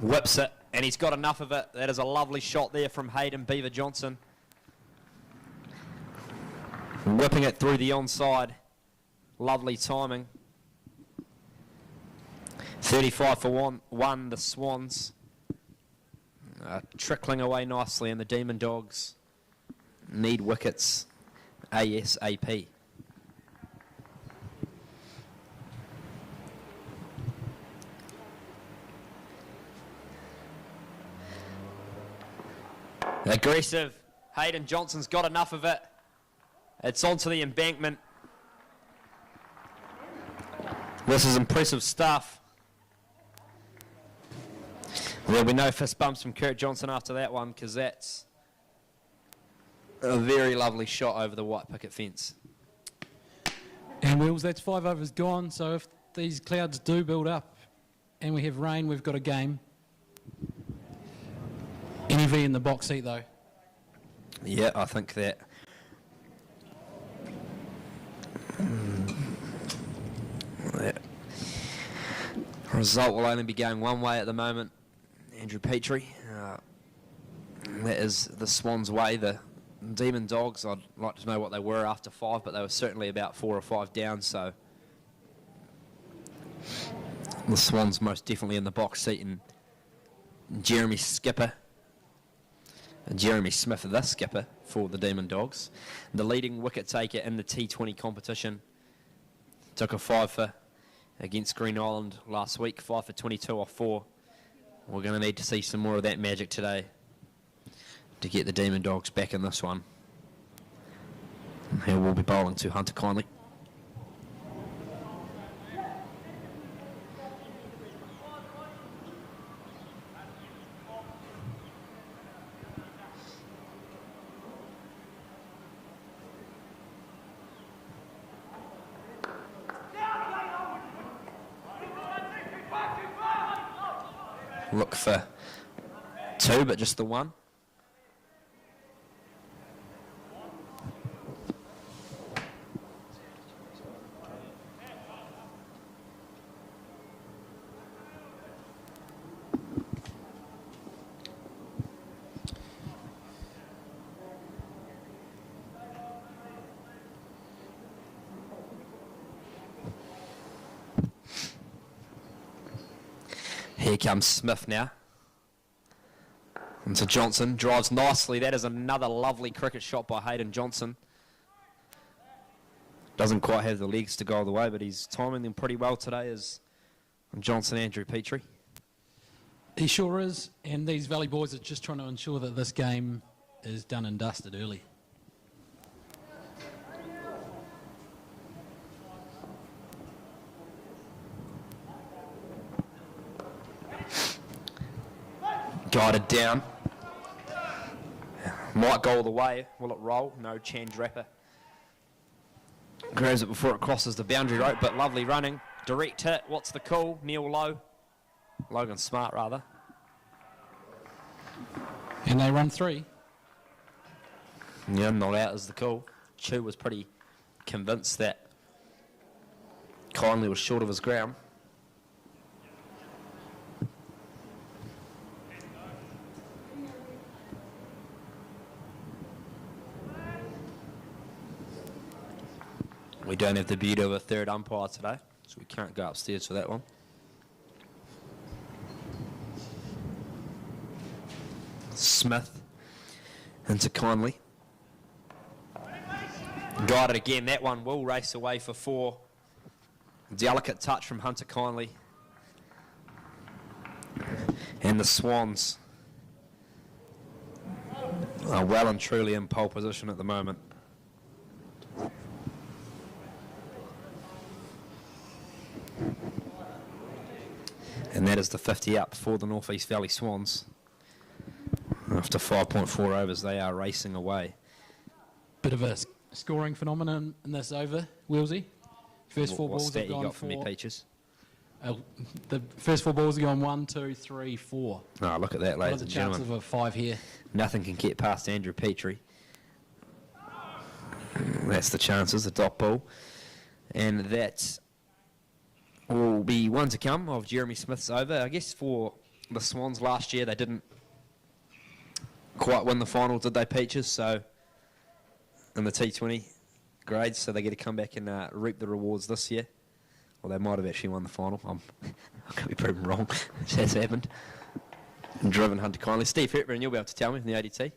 Whips it, and he's got enough of it. That is a lovely shot there from Hayden Beaver Johnson. Whipping it through the onside. Lovely timing. 35 for 1, the Swans. Trickling away nicely, and the Demon Dogs need wickets ASAP. Aggressive. Hayden Johnson's got enough of it. It's onto the embankment. This is impressive stuff. There'll be no fist bumps from Kurt Johnston after that one, because that's a very lovely shot over the white picket fence. And Wills, that's 5 overs gone, so if these clouds do build up and we have rain, we've got a game. NEV in the box seat though. Yeah, I think that that result will only be going one way at the moment. Andrew Petrie, that is the Swans' way. The Demon Dogs, I'd like to know what they were after 5, but they were certainly about 4 or 5 down, so the Swans most definitely in the box seat, and Jeremy Smith, the skipper for the Demon Dogs, the leading wicket taker in the T20 competition, took a 5 for against Green Island last week, 5 for 22 off 4. We're going to need to see some more of that magic today to get the Demon Dogs back in this one. He will be bowling to Hunter Kindly. Look for 2, but just the 1. Here comes Smith now. Into Johnston, drives nicely. That is another lovely cricket shot by Hayden Johnston. Doesn't quite have the legs to go all the way, but he's timing them pretty well today as Johnson Andrew Petrie. He sure is, and these Valley boys are just trying to ensure that this game is done and dusted early. Guided down. Might go all the way. Will it roll? No, Chandrappa grabs it before it crosses the boundary rope, but lovely running. Direct hit. What's the call? Neil Logan Smart, rather. And they run 3. Yeah, not out is the call. Chu was pretty convinced that Kindly was short of his ground. We don't have the beauty of a third umpire today, so we can't go upstairs for that one. Smith into Kindly. Got it again. That one will race away for 4. Delicate touch from Hunter Kindly. And the Swans are well and truly in pole position at the moment. And that is the 50 up for the North East Valley Swans. After 5.4 overs, they are racing away. Bit of a scoring phenomenon in this over, Willsey. First 4 balls have you gone got for me, 4. Peaches? The first 4 balls have gone 1, 2, 3, 4. Oh, look at that, What are ladies the and chances gentlemen. of a 5 here? Nothing can get past Andrew Petrie. That's the chances, the dot ball. And that will be one to come of Jeremy Smith's over. I guess for the Swans last year, they didn't quite win the final, did they, Peaches? So, in the T20 grades, so they get to come back and reap the rewards this year. Well, they might have actually won the final. I could be proven wrong. It has happened. And driven Hunter Kindly. Steve Hepburn, you'll be able to tell me from the ADT.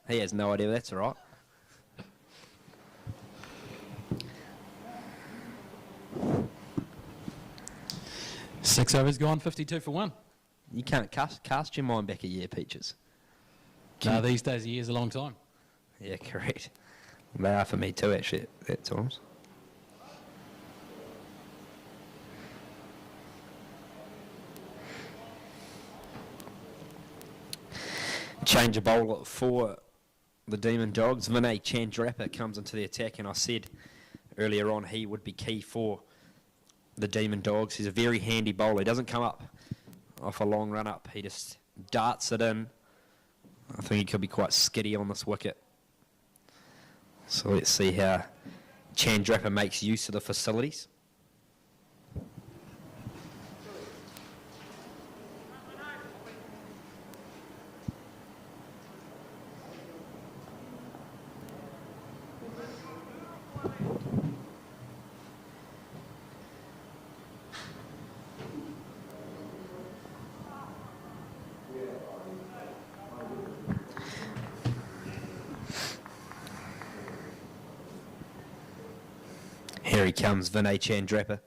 He has no idea, but that's all right. Six overs gone, 52 for 1. You can't cast your mind back a year, Peaches. No, these days a year's a long time. Yeah, correct. They are for me too, actually, at times. Change of bowl for the Demon Dogs. Vinay Chandrappa comes into the attack, and I said earlier on he would be key for the Demon Dogs. He's a very handy bowler. He doesn't come up off a long run up. He just darts it in. I think he could be quite skiddy on this wicket. So let's see how Chandrappa makes use of the facilities. Here he comes, Vinay Chandrappa.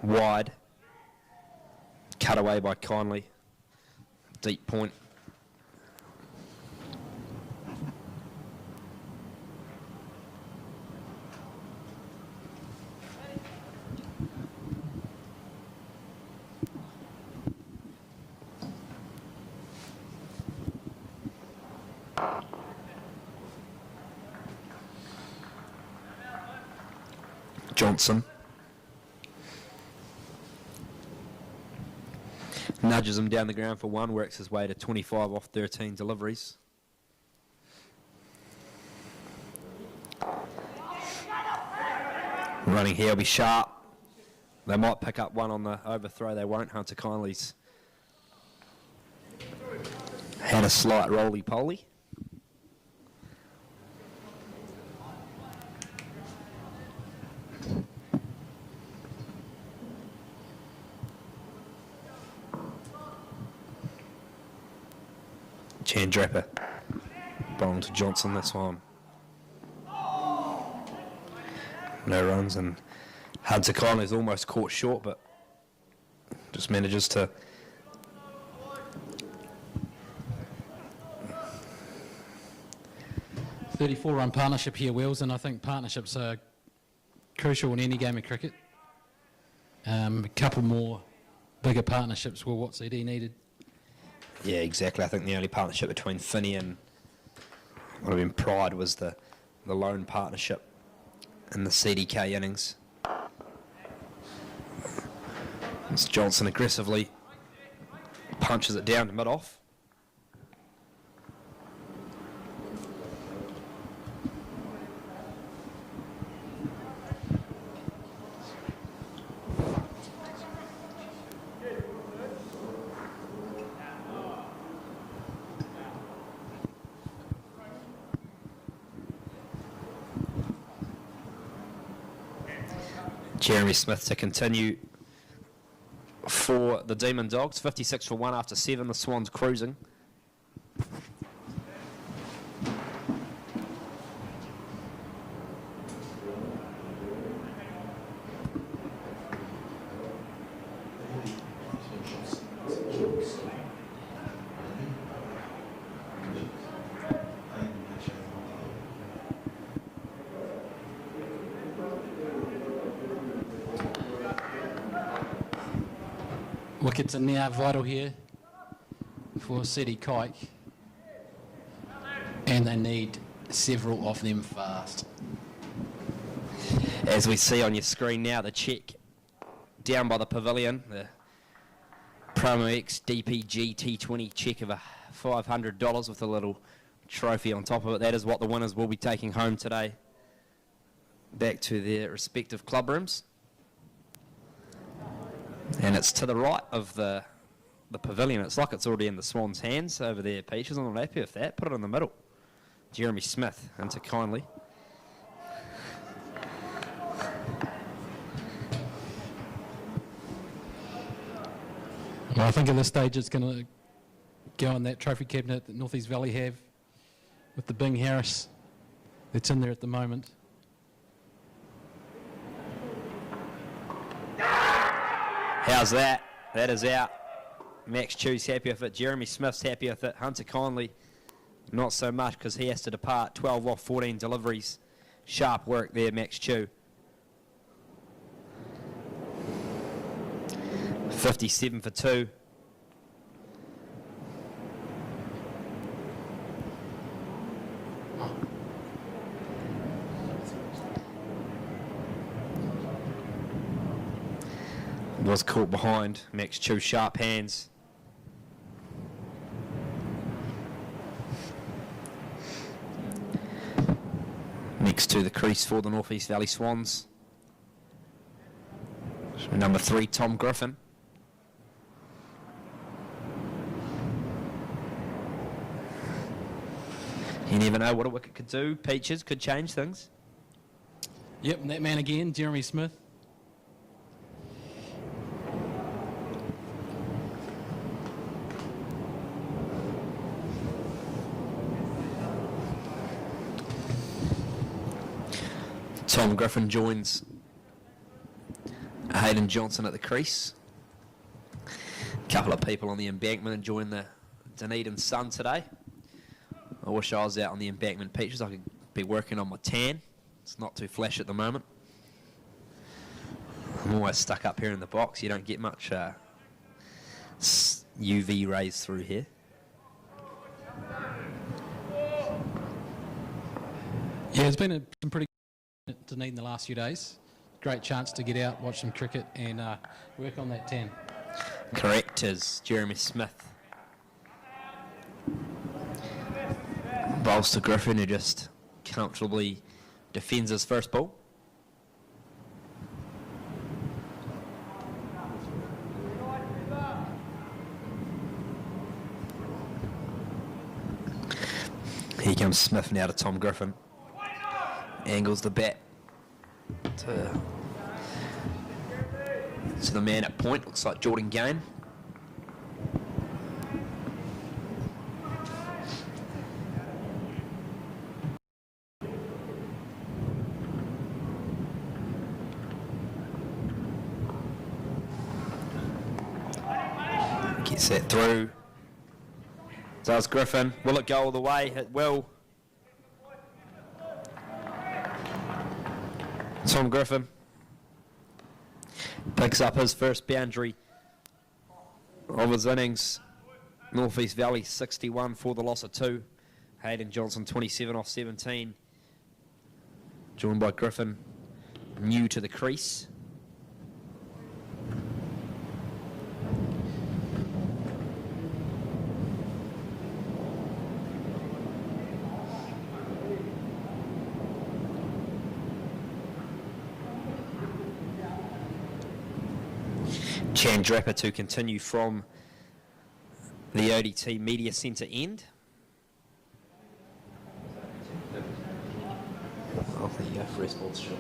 Wide. Cut away by Kindly. Deep point. Johnston nudges him down the ground for one, works his way to 25 off 13 deliveries. Running here will be sharp. They might pick up one on the overthrow. They won't. Hunter Kindly's had a slight roly-poly. Chandrapper bowling to Johnston this one. No runs, and Hunter Kindly's almost caught short, but just manages to .34-run partnership here, Wills, and I think partnerships are crucial in any game of cricket. A couple more bigger partnerships were what CD needed. Yeah, exactly. I think the only partnership between Finney and what have been Pride was the lone partnership in the CDK innings. As Johnston aggressively punches it down to mid-off. Jeremy Smith to continue for the Demon Dogs. 56 for 1 after 7. The Swans cruising. Wickets are now vital here for City Kike, and they need several of them fast. As we see on your screen now, the check down by the pavilion, the Promo X DPG T20 check of $500 with a little trophy on top of it. That is what the winners will be taking home today, back to their respective club rooms. And it's to the right of the pavilion. It's like it's already in the Swans' hands over there, Peaches. I'm not happy with that. Put it in the middle. Jeremy Smith into Kindly. Well, I think at this stage it's going to go on that trophy cabinet that North East Valley have with the Bing Harris that's in there at the moment. How's that? That is out. Max Chew's happy with it. Jeremy Smith's happy with it. Hunter Kindly, not so much because he has to depart. 12 off 14 deliveries. Sharp work there, Max Chew. 57 for 2. Was caught behind. Max Chew, sharp hands. Next to the crease for the North East Valley Swans. Number 3, Tom Griffin. You never know what a wicket could do. Peaches could change things. Yep, and that man again, Jeremy Smith. Tom Griffin joins Hayden Johnston at the crease. A couple of people on the embankment enjoying the Dunedin sun today. I wish I was out on the embankment peaches. I could be working on my tan. It's not too flash at the moment. I'm always stuck up here in the box. You don't get much UV rays through here. Yeah, it's been some pretty good Dunedin the last few days. Great chance to get out, watch some cricket and work on that tan. Correct, as Jeremy Smith bowls to Griffin, who just comfortably defends his first ball. Here comes Smith now to Tom Griffin. Angles the bat to the man at point. Looks like Jordan Gain. Gets that through. Does Griffin. Will it go all the way? It will. Tom Griffin picks up his first boundary of his innings. North East Valley 61 for the loss of 2. Hayden Johnston 27 off 17. Joined by Griffin, new to the crease. Chandrappa to continue from the ODT Media Centre end. Oh, there you go, first ball's shot.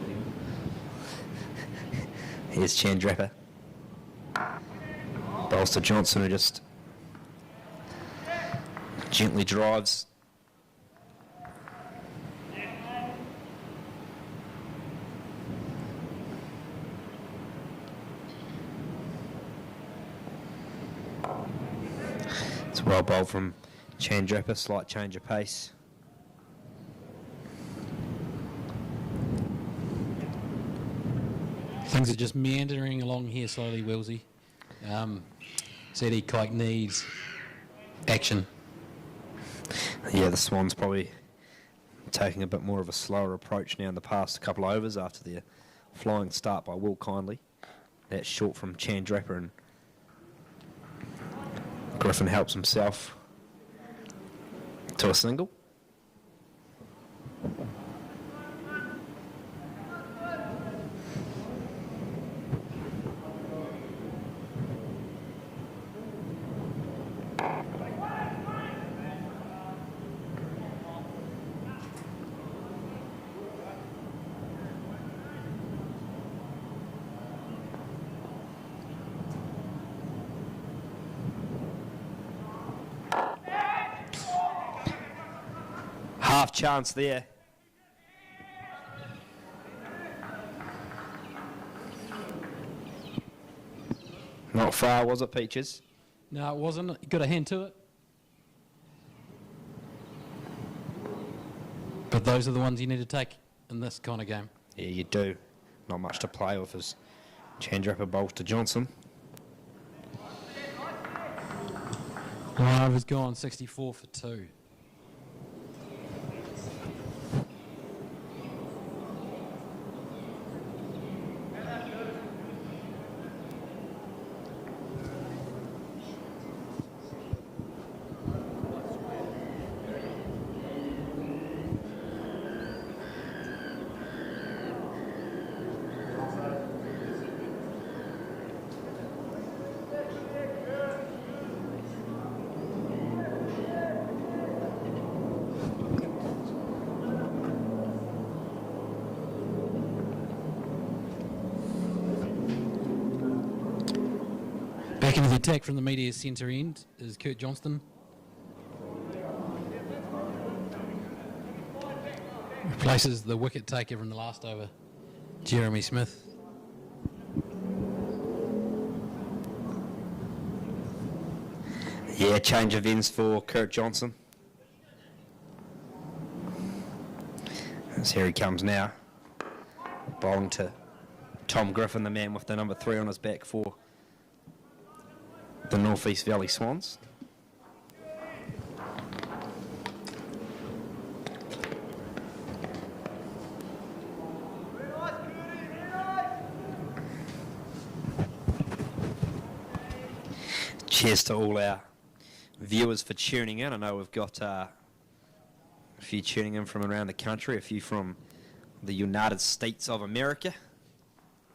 Here's Chandrappa. Bowls to Johnston, who just gently drives. Well bowled from Chandrappa, slight change of pace. Things are just meandering along here slowly, Willsey. Zeddy Kike needs action. Yeah, the Swans probably taking a bit more of a slower approach now in the past couple of overs after their flying start by Will Kindly. That's short from Chandrappa, and Griffin helps himself to a single. Half chance there. Not far, was it, Peaches? No, it wasn't. You got a hand to it. But those are the ones you need to take in this kind of game. Yeah, you do. Not much to play with as Chandrappa bowls to Johnston. One over's gone, 64 for 2. Back into the attack from the media centre end is Kurt Johnston. Replaces the wicket taker from the last over, Jeremy Smith. Yeah, change of ends for Kurt Johnston. As here he comes now. Bowling to Tom Griffin, the man with the number 3 on his back for the North East Valley Swans. Cheers to all our viewers for tuning in. I know we've got a few tuning in from around the country, a few from the United States of America,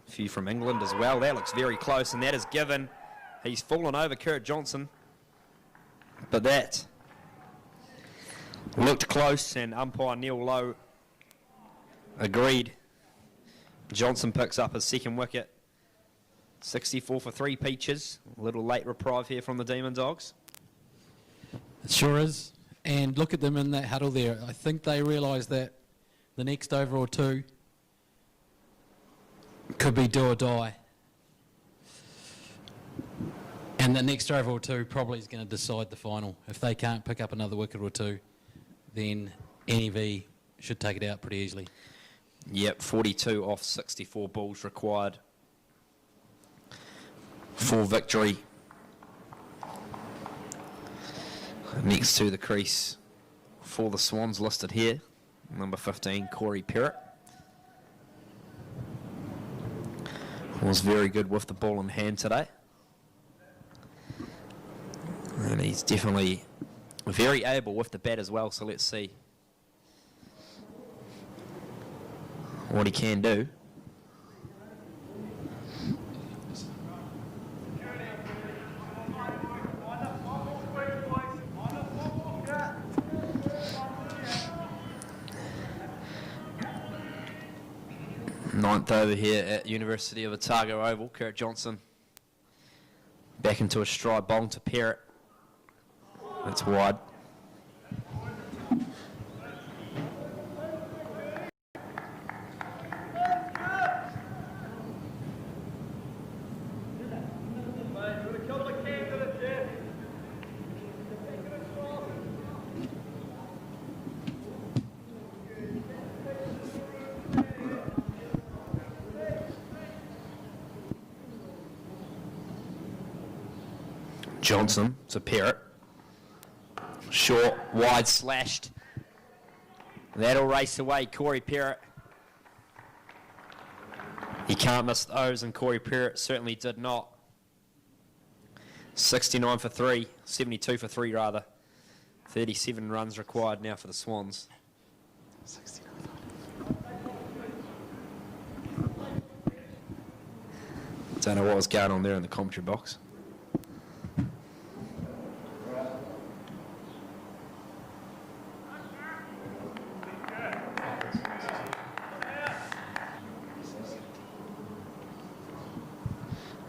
a few from England as well. That looks very close, and that is given. He's fallen over Kurt Johnston, but that looked close, and umpire Neil Lowe agreed. Johnson picks up his second wicket. 64 for 3 Peaches. A little late reprieve here from the Demon Dogs. It sure is. And look at them in that huddle there. I think they realise that the next over or two could be do or die. And the next over or two probably is going to decide the final. If they can't pick up another wicket or two, then NEV should take it out pretty easily. Yep, 42 off 64 balls required for victory. Next to the crease for the Swans listed here, number 15, Corey Perrott. Was very good with the ball in hand today. And he's definitely very able with the bat as well, so let's see what he can do. Ninth over here at University of Otago Oval. Kurt Johnston back into a stride, bong to Perrott. That's wide. Johnson to Perrott. Short, wide, slashed. That'll race away Corey Perrott. He can't miss those, and Corey Perrott certainly did not. 69 for 3, 72 for 3 rather. 37 runs required now for the Swans. Don't know what was going on there in the commentary box.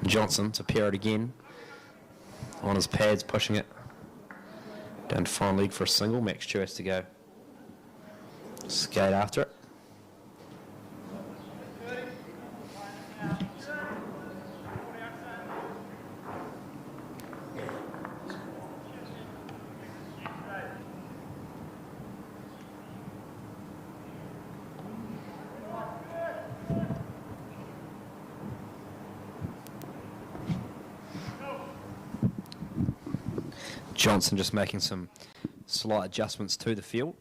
Johnson to Perrott again on his pads, pushing it down to fine leg for a single. Max Chu has to go skate after it. Johnson just making some slight adjustments to the field.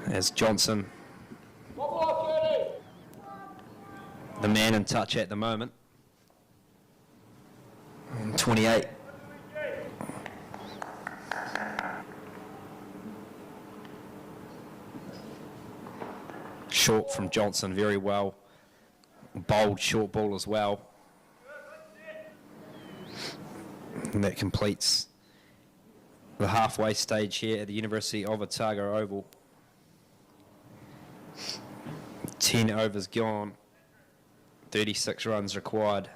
As Johnson, the man in touch at the moment. 28. Short from Johnson, very well. Bold short ball as well. And that completes the halfway stage here at the University of Otago Oval. 10 overs gone. 36 runs required.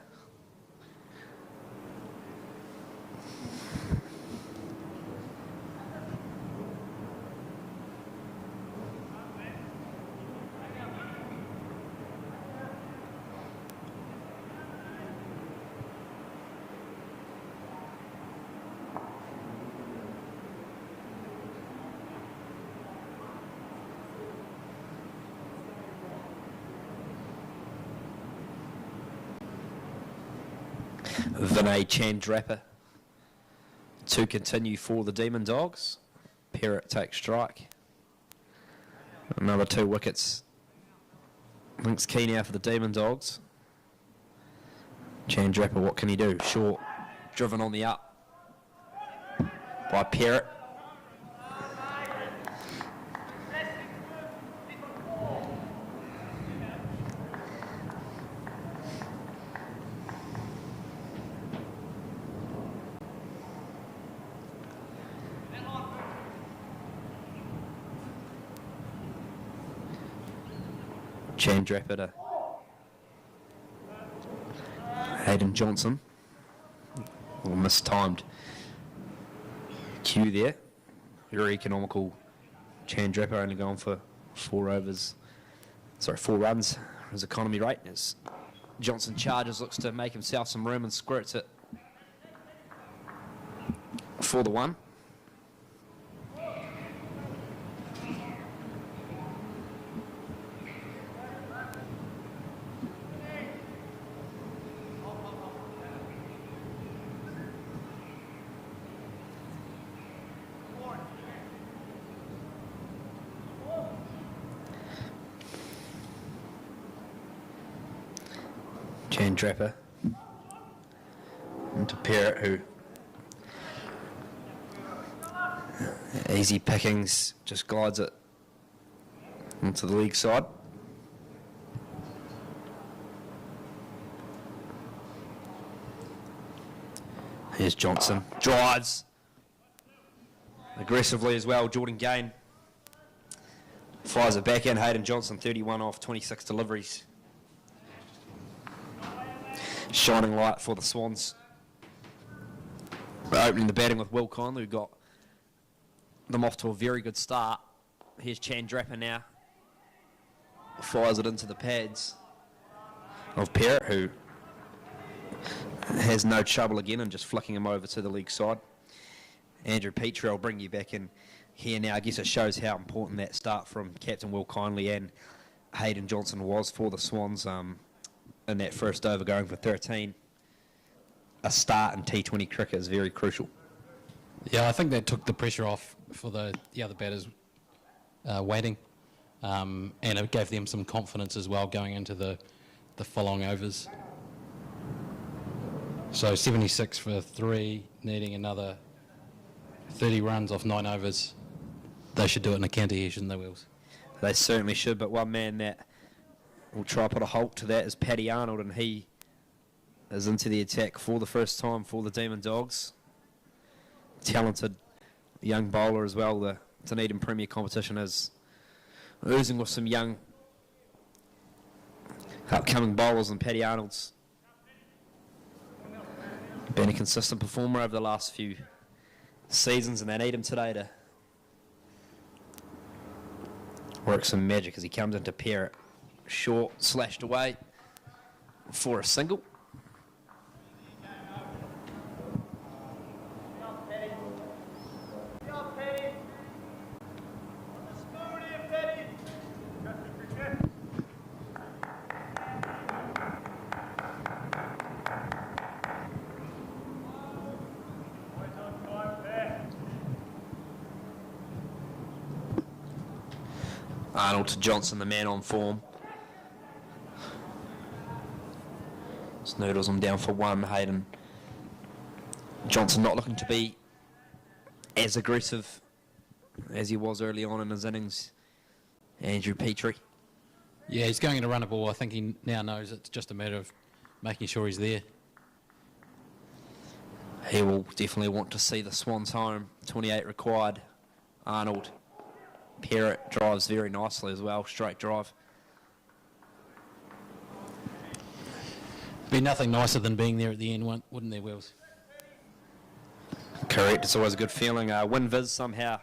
Vinay Chandrappa to continue for the Demon Dogs. Perrott takes strike. Another 2 wickets. Links key now for the Demon Dogs. Chandrappa, what can he do? Short, driven on the up by Perrott. Chandrappa to Hayden Johnston. Or mistimed cue there. Very economical. Chandrappa only going for 4 runs. His economy rate as Johnston charges, looks to make himself some room and squirts it for the 1. Chandrappa into Perrott, who easy pickings, just glides it onto the leg side. Here's Johnston, drives aggressively as well. Jordan Gain fires it back in. Hayden Johnston 31 off 26 deliveries. Shining light for the Swans. Opening the batting with Will Conley, who got them off to a very good start. Here's Chandrappa now. Fires it into the pads of Perrott, who has no trouble again and just flicking him over to the leg side. Andrew Petrie, I'll bring you back in here now. I guess it shows how important that start from Captain Will Kindly and Hayden Johnston was for the Swans. In that first over, going for 13. A start in T20 cricket is very crucial. Yeah, I think that took the pressure off for the other batters waiting, and it gave them some confidence as well going into the following overs. So 76 for 3, needing another 30 runs off 9 overs. They should do it in a county here, shouldn't they, Wills? They certainly should, but one man that will try to put a halt to that is Paddy Arnold, and he is into the attack for the first time for the Demon Dogs. Talented young bowler as well. The Dunedin Premier competition is oozing with some young upcoming bowlers, and Paddy Arnold's been a consistent performer over the last few seasons, and they need him today to work some magic as he comes into Perrott. Short, slashed away for a single. Arnold to Johnston, the man on form. Noodles him down for 1. Hayden Johnston not looking to be as aggressive as he was early on in his innings. Andrew Petrie. Yeah, he's going to run a ball. I think he now knows it's just a matter of making sure he's there. He will definitely want to see the Swans home. 28 required. Arnold. Perrott drives very nicely as well. Straight drive. Be nothing nicer than being there at the end, wouldn't there, Wills? Correct. It's always a good feeling. WinViz somehow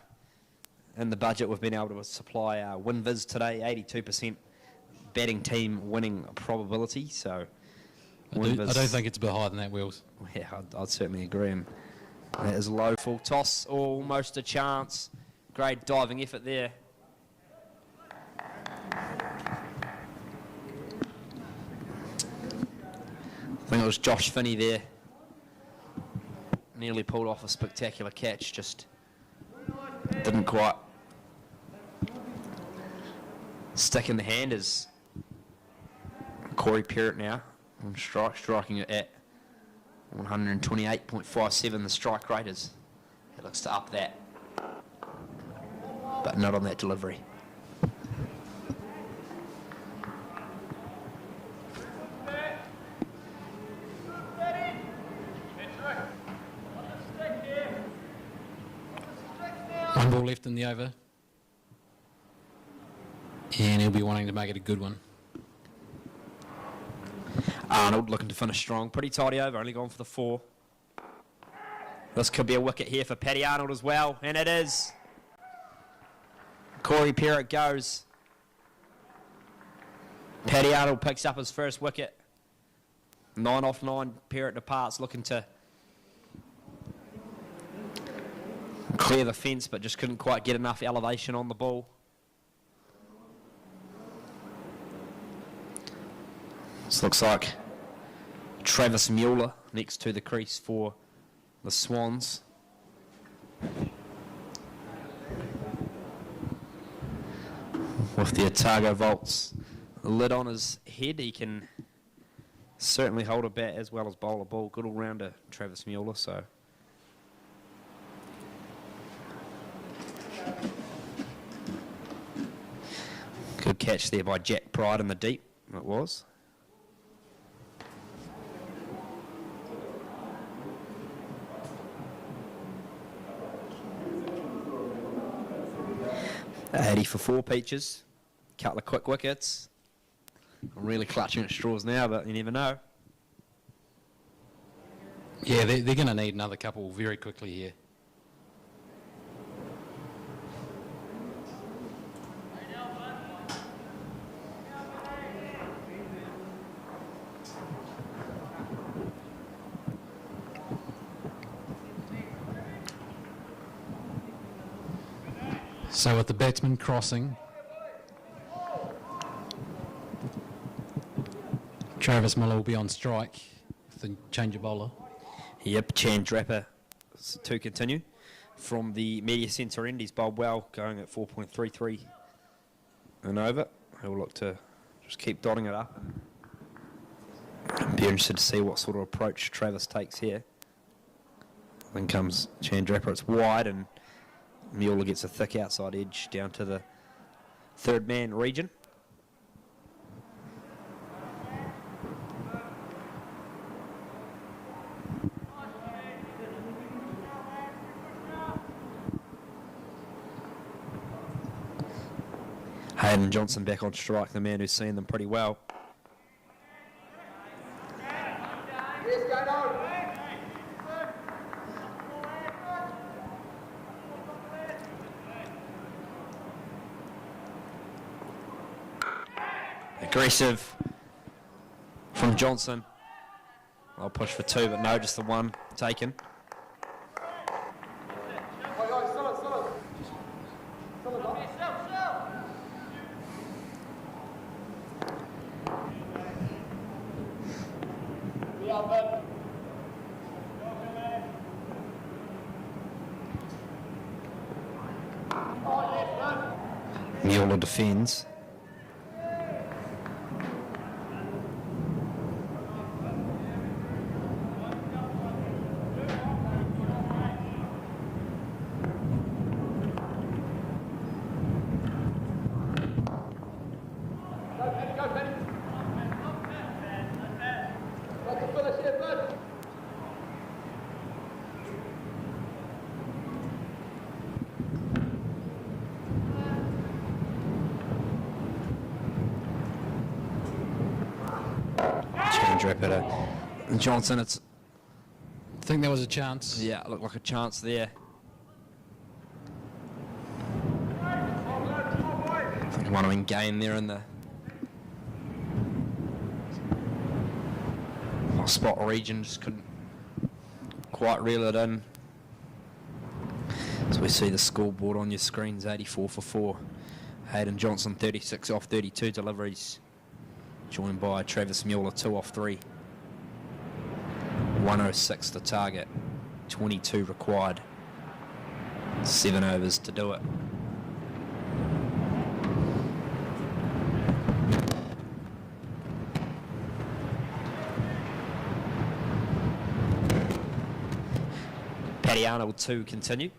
in the budget we've been able to supply WinViz today, 82% batting team winning probability. So I do think it's a bit higher than that, Wills. Yeah, I'd certainly agree. And that is low. Full toss, almost a chance. Great diving effort there. I think it was Josh Finney there. Nearly pulled off a spectacular catch, just didn't quite stick in the hand. As Corey Perrott now on strike, striking it at 128.57. The strike rate is, it looks to up that, but not on that delivery. One ball left in the over. And he'll be wanting to make it a good one. Arnold looking to finish strong. Pretty tidy over, only gone for the 4. This could be a wicket here for Paddy Arnold as well, and it is. Corey Perrott goes. Paddy Arnold picks up his first wicket. 9 off 9, Perrott departs, looking to clear the fence, but just couldn't quite get enough elevation on the ball. This looks like Travis Mueller next to the crease for the Swans. With the Otago Volts lid on his head, he can certainly hold a bat as well as bowl a ball. Good all-rounder, Travis Mueller, so... Good catch there by Jack Pride in the deep, it was. $80 for 4 Peaches. Couple of quick wickets. I'm really clutching at straws now, but you never know. Yeah, they're going to need another couple very quickly here. So with the batsman crossing, Travis Miller will be on strike with the change of bowler. Yep, Chan Draper to continue. From the media centre end, he's bowled well, going at 4.33 and over. He'll look to just keep dotting it up. Be interested to see what sort of approach Travis takes here. Then comes Chan Draper, it's wide, and Mueller gets a thick outside edge down to the third man region. Hayden Johnston back on strike, the man who's seen them pretty well. Aggressive from Johnson. I'll push for 2, but no, just the 1 taken. Mueller defends. drop it. Johnston, it's I think there was a chance. yeah, looked like a chance there. I think he might have been gained there in the spot region, just couldn't quite reel it in. So we see the scoreboard on your screens, 84 for 4. Hayden Johnston, 36 off 32 deliveries, joined by Travis Mueller, 2 off 3. 106 to target, 22 required, 7 overs to do it. Paddy Arnold to continue.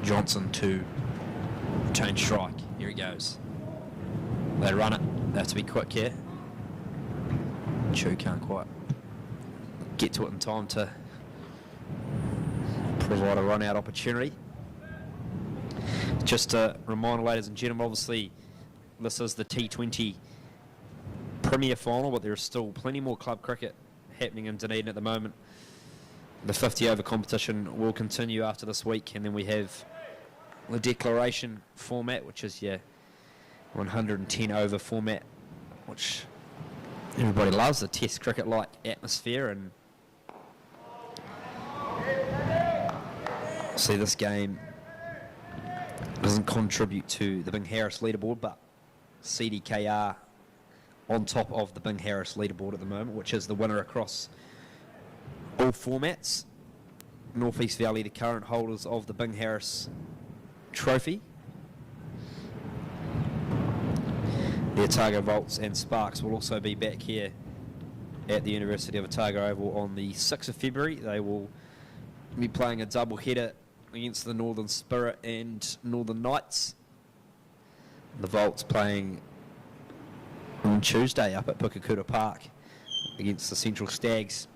Johnson to retain strike. Here he goes. They run it. They have to be quick here. Chu can't quite get to it in time to provide a run-out opportunity. Just a reminder, ladies and gentlemen, obviously this is the T20 Premier Final, but there is still plenty more club cricket happening in Dunedin at the moment. The 50-over competition will continue after this week, and then we have the declaration format, which is your 110-over format, which everybody loves, the test cricket-like atmosphere. And see, this game doesn't contribute to the Bing Harris leaderboard, but CDKR on top of the Bing Harris leaderboard at the moment, which is the winner across all formats. North East Valley, the current holders of the Bing Harris Trophy. The Otago Volts and Sparks will also be back here at the University of Otago Oval on the 6th of February. They will be playing a double header against the Northern Spirit and Northern Knights. The Volts playing on Tuesday up at Pukakuta Park against the Central Stags.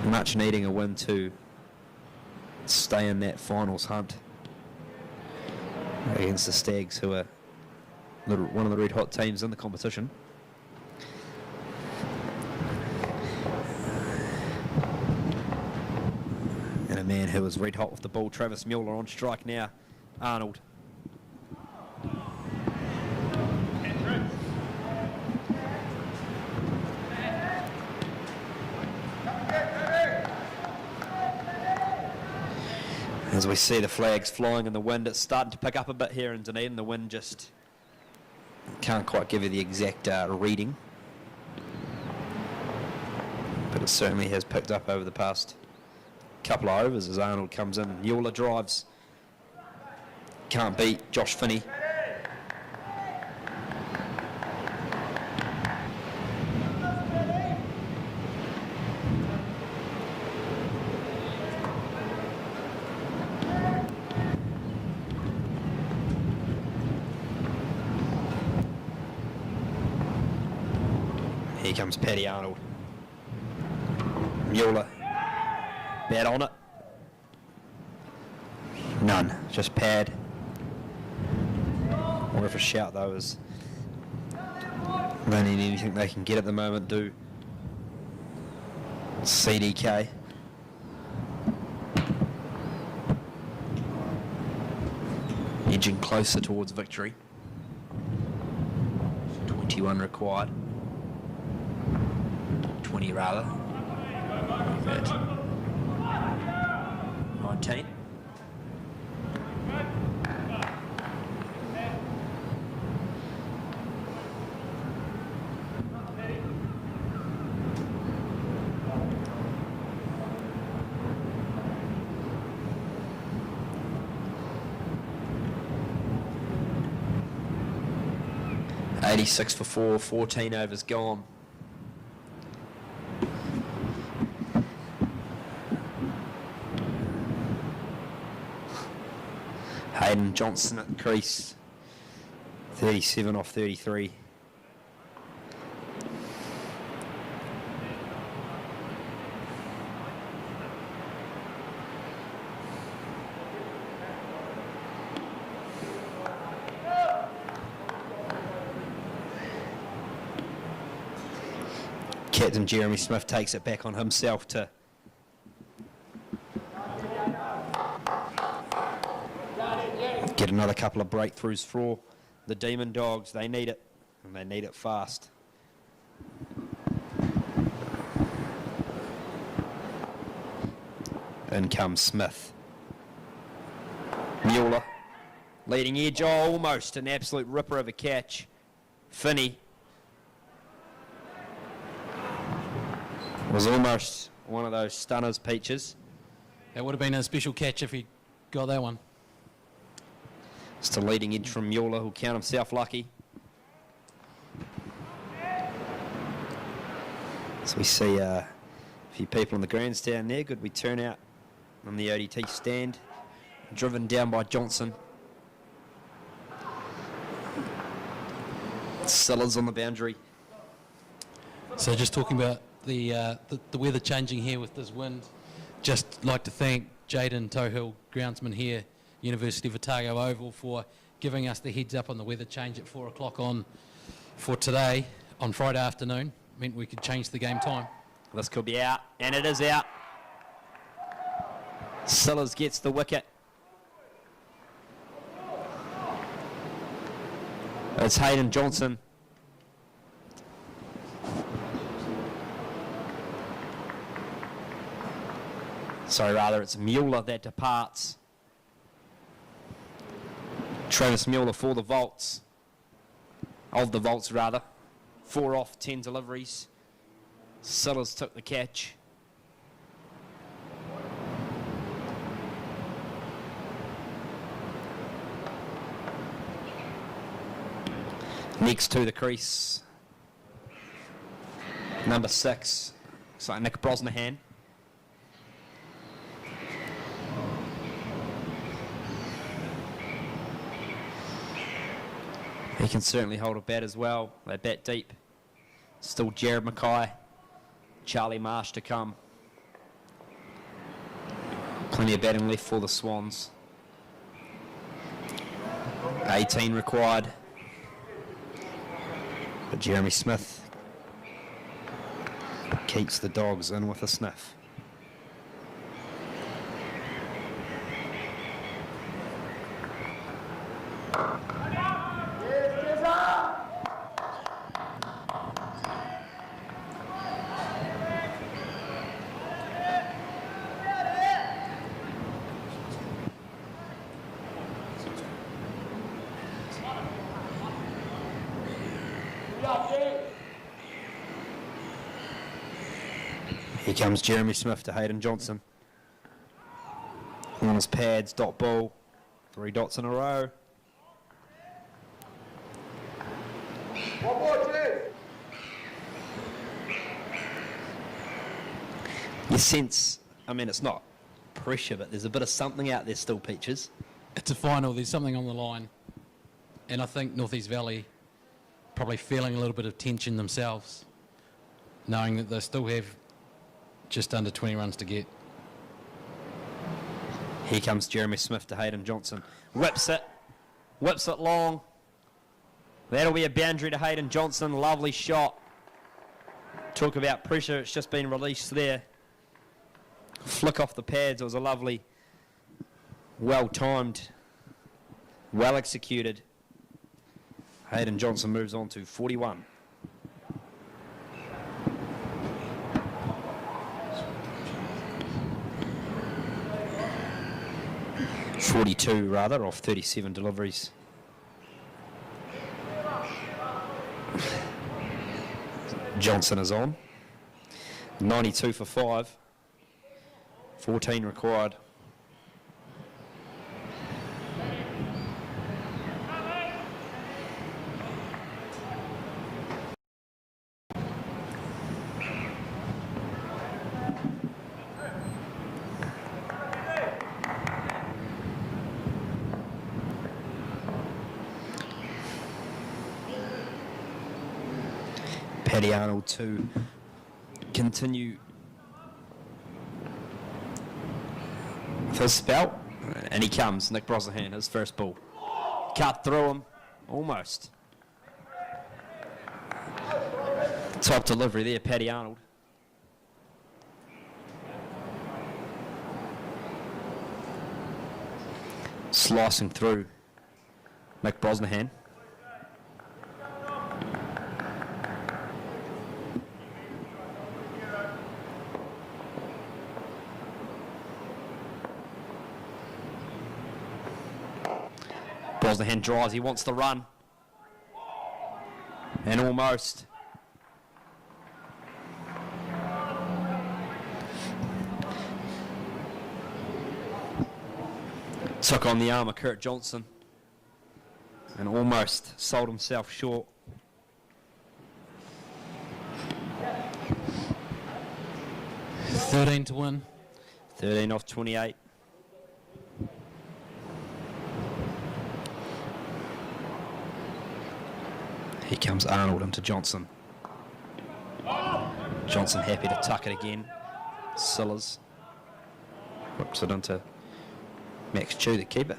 Much needing a win to stay in that finals hunt against the Stags, who are one of the red hot teams in the competition. And a man who was red hot with the ball, Travis Mueller, on strike now. Arnold. As we see the flags flying in the wind, it's starting to pick up a bit here in Dunedin. The wind just can't quite give you the exact reading, but it certainly has picked up over the past couple of overs as Arnold comes in. Mueller drives. Can't beat Josh Finney. Here comes Paddy Arnold. Mueller. Bat on it. None. Just pad. Wonder if a shout though is they need anything they can get at the moment. Do CDK. Edging closer towards victory. 21 required. 20 rather. 19. $86 for 4, 14 overs gone. Hayden Johnston at the crease, 37 off 33. Captain Jeremy Smith takes it back on himself to get another couple of breakthroughs for the Demon Dogs. They need it, and they need it fast. In comes Smith. Mueller, leading edge, oh, almost an absolute ripper of a catch. Finney was almost one of those stunners, Peaches. That would have been a special catch if he got that one. Just a leading edge from Mueller, who'll count himself lucky. So we see a few people in the grandstand there. Good we turn out on the ODT stand. Driven down by Johnston. Sellers on the boundary. So just talking about the weather changing here with this wind, just like to thank Jaden Tohill, groundsman here, University of Otago Oval, for giving us the heads up on the weather change at 4 o'clock for today, on Friday afternoon. Meant we could change the game time. This could be out, and it is out. Sellers gets the wicket. It's Hayden Johnston. Sorry, rather, it's Mueller that departs. Travis Mueller for the Volts. Of the Volts, rather. 4 off, 10 deliveries. Sellers took the catch. Next to the crease, number 6, looks like Nick Brosnahan. He can certainly hold a bat as well. They bat deep. Still Jared Mackay, Charlie Marsh to come. Plenty of batting left for the Swans. 18 required. But Jeremy Smith keeps the Dogs in with a sniff. Here comes Jeremy Smith to Hayden Johnston. On his pads, dot ball. 3 dots in a row. One more, Jay. You sense, I mean, it's not pressure, but there's a bit of something out there still, Peaches. It's a final, there's something on the line. And I think North East Valley probably feeling a little bit of tension themselves, knowing that they still have just under 20 runs to get. Here comes Jeremy Smith to Hayden Johnston. Whips it long. That'll be a boundary to Hayden Johnston. Lovely shot. Talk about pressure, it's just been released there. Flick off the pads, it was a lovely, well-timed, well-executed. Hayden Johnston moves on to 41. .42 rather, off 37 deliveries. Johnston is on. 92 for 5. 14 required. Paddy Arnold to continue with his spell, and he comes, Nick Brosnahan, his first ball. Cut through him, almost. Top delivery there, Paddy Arnold. Slicing through Mick Brosnahan. Brosnahan drives, he wants the run. And almost. Took on the arm of Kurt Johnston and almost sold himself short. $13 to win. 13 off 28. Here comes Arnold into Johnson. Johnson happy to tuck it again. Sillars whips it into Max Chew, the keeper.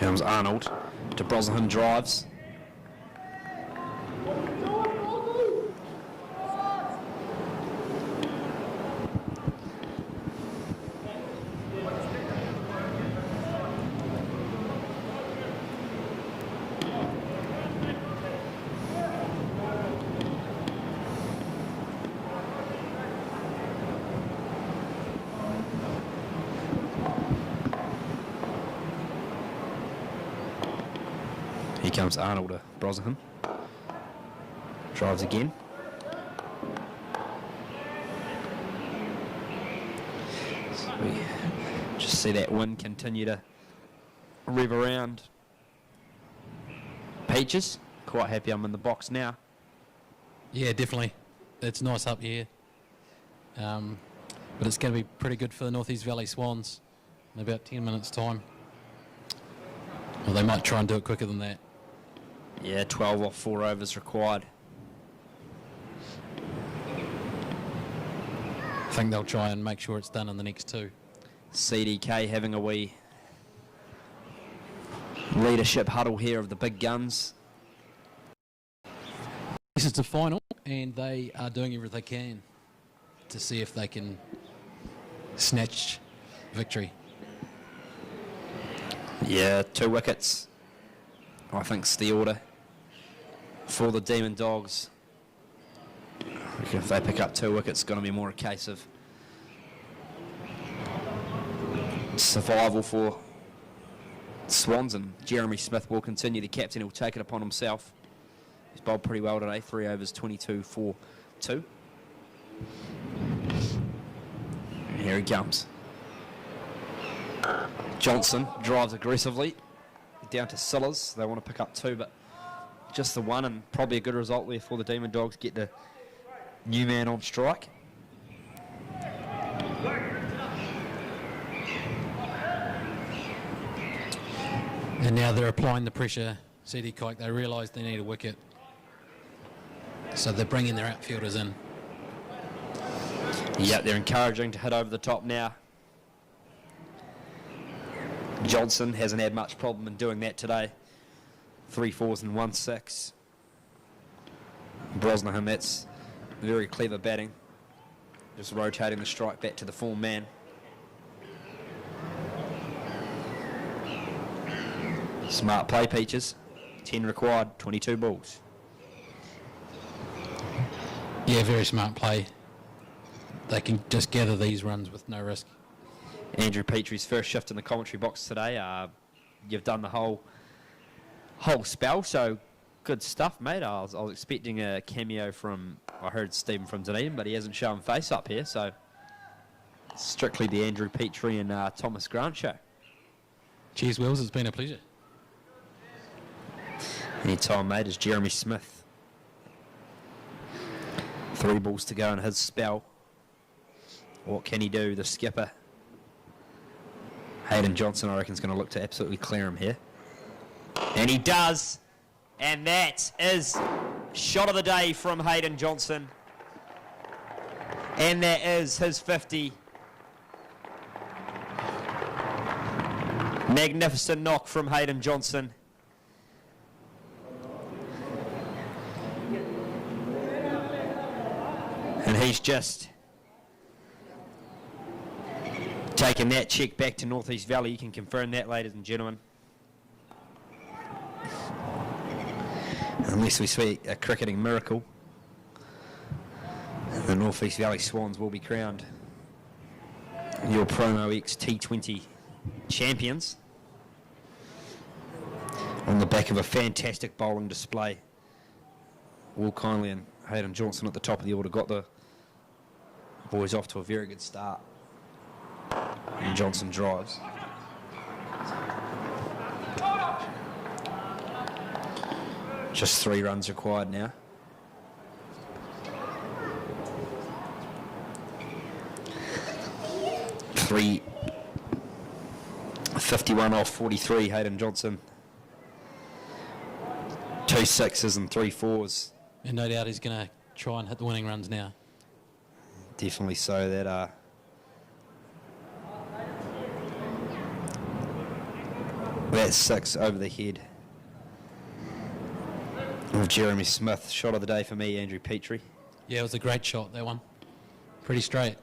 Comes Arnold to Brosnahan, drives. Here comes Arnold to Brosnahan. Drives again. So we just see that wind continue to rev around. Peaches, quite happy I'm in the box now. Yeah, definitely. It's nice up here. But it's going to be pretty good for the North East Valley Swans in about 10 minutes' time. Well, they might try and do it quicker than that. Yeah, 12 off 4 overs required. I think they'll try and make sure it's done in the next 2. CDK having a wee leadership huddle here of the big guns. This is the final, and they are doing everything they can to see if they can snatch victory. Yeah, 2 wickets. I think's the order for the Demon Dogs. I reckon if they pick up 2 wickets, it's going to be more a case of survival for Swans, and Jeremy Smith will continue. The captain will take it upon himself. He's bowled pretty well today, 3 overs, 22 for 2. And here he comes. Johnson drives aggressively. Down to Sillars. They want to pick up 2, but just the 1, and probably a good result there for the Demon Dogs. Get the new man on strike. And now they're applying the pressure. CD Kike, they realise they need a wicket. So they're bringing their outfielders in. Yeah, they're encouraging to hit over the top now. Johnson hasn't had much problem in doing that today. 3 4s and 1 6. Brosnahan, that's very clever batting. Just rotating the strike back to the form man. Smart play, Peaches. 10 required, 22 balls. Yeah, very smart play. They can just gather these runs with no risk. Andrew Petrie's first shift in the commentary box today. You've done the whole spell, so good stuff, mate. I was expecting a cameo from, I heard Stephen from Dunedin, but he hasn't shown face up here, so Strictly the Andrew Petrie and Thomas Grant show. Cheers, Wills. It's been a pleasure. Anytime, mate, is Jeremy Smith. 3 balls to go in his spell. What can he do, the skipper? Hayden Johnston, I reckon, is going to look to absolutely clear him here. And he does. And that is shot of the day from Hayden Johnston. And that is his 50. Magnificent knock from Hayden Johnston. And he's just taken that check back to North East Valley. You can confirm that, ladies and gentlemen. Unless we see a cricketing miracle, the North East Valley Swans will be crowned your Promo X T20 champions on the back of a fantastic bowling display. Will Kindly and Hayden Johnston at the top of the order got the boys off to a very good start. And Johnson drives. Just 3 runs required now. Three 51 off 43, Hayden Johnston. 2 6s and 3 4s. And no doubt he's going to try and hit the winning runs now. Definitely so. That's 6 over the head of Jeremy Smith. Shot of the day for me, Andrew Petrie. Yeah, it was a great shot, that one. Pretty straight.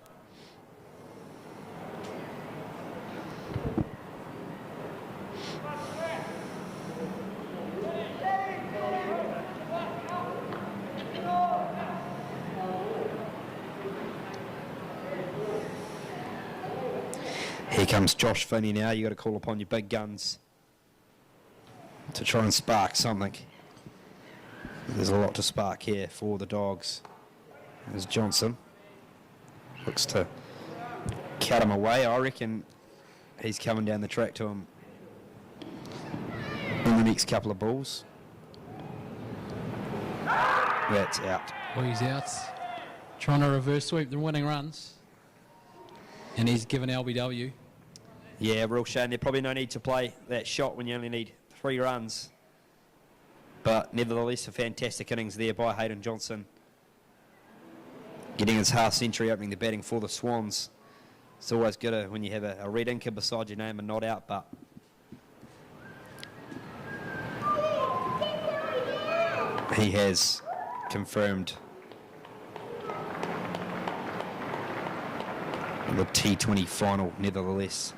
Here comes Josh Finney now. You got to call upon your big guns to try and spark something. There's a lot to spark here for the Dogs. There's Johnson. Looks to cut him away. I reckon he's coming down the track to him in the next couple of balls. That's out. Well, he's out. Trying to reverse sweep the winning runs. And he's given LBW. Yeah, real shame. There's probably no need to play that shot when you only need 3 runs. But nevertheless, a fantastic innings there by Hayden Johnston. Getting his half century, opening the batting for the Swans. It's always good when you have a red inker beside your name and not out, but he has confirmed the T20 final nevertheless.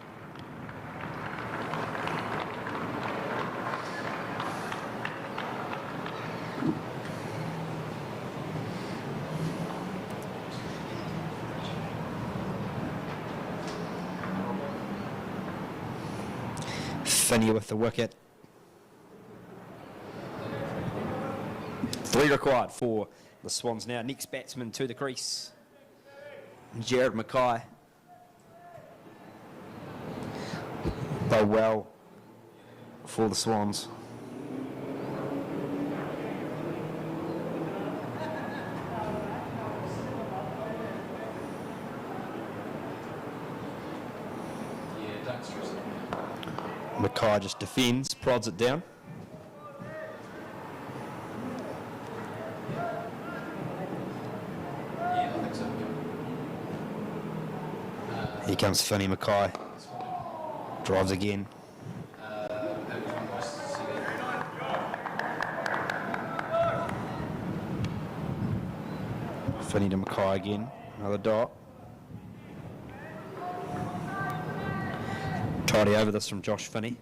Finney with the wicket. 3 required for the Swans now. Next batsman to the crease, Jared Mackay. Though well for the Swans. Mackay just defends, prods it down. Here comes Finney Mackay. Drives again. Finney to Mackay again. Another dot. Tidy over this from Josh Finney.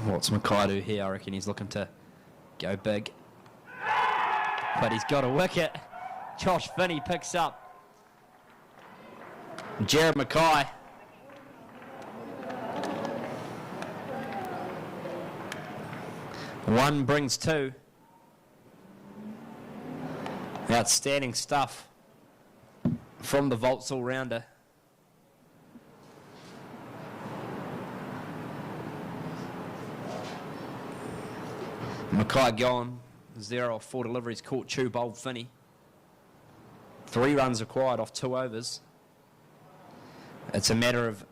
What's Mackay do here? I reckon he's looking to go big. But he's got a wicket. Josh Finney picks up Jared Mackay. One brings 2. Outstanding stuff from the Volts all-rounder. Mackay gone, 0 off 4 deliveries, caught Chew, bowled Finney. 3 runs required off 2 overs. It's a matter of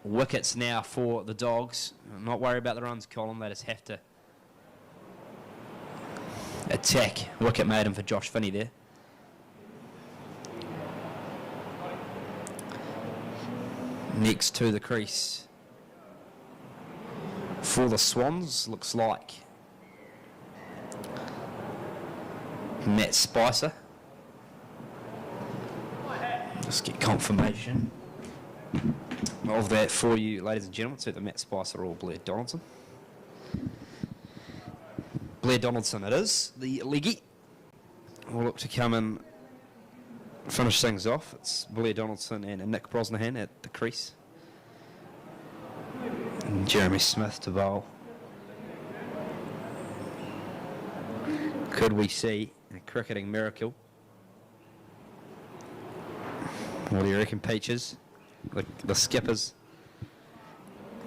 wickets now for the Dogs. I'm not worried about the runs, Colin. They just have to attack. Wicket maiden for Josh Finney there. Next to the crease for the Swans, looks like Matt Spicer. Just get confirmation of that for you, ladies and gentlemen. So the Matt Spicer or Blair Donaldson. Blair Donaldson it is, the leggy. Will look to come and finish things off. It's Blair Donaldson and Nick Brosnahan at the crease. And Jeremy Smith to bowl. Could we see a cricketing miracle? What do you reckon, Peaches? The skippers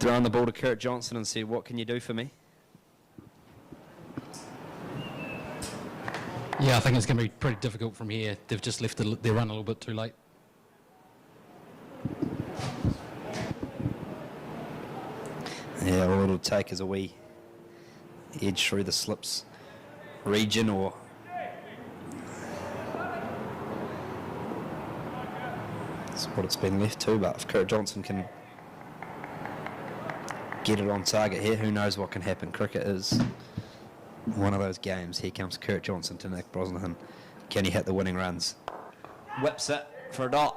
throwing the ball to Kurt Johnston and said, what can you do for me? Yeah, I think it's going to be pretty difficult from here. They've just left their run a little bit too late. Yeah, all it'll take is a wee edge through the slips region, or that's what it's been left to. But if Kurt Johnston can get it on target here, who knows what can happen. Cricket is one of those games. Here comes Kurt Johnston to Nick Brosnahan. Can he hit the winning runs? Whips it for a dot.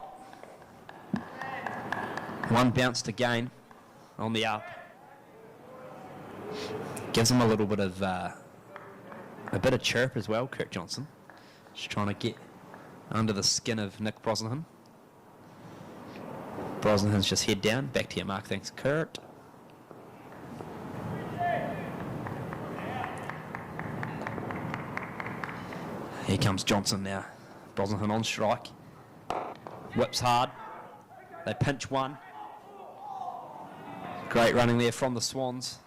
1 bounce to gain on the up. Gives him a little bit of chirp as well, Kurt Johnston. Just trying to get under the skin of Nick Brosnahan. Brosnahan's just head down. Back to your mark, thanks, Kurt. Here comes Johnson now. Brosnahan on strike. Whips hard. They pinch 1. Great running there from the Swans.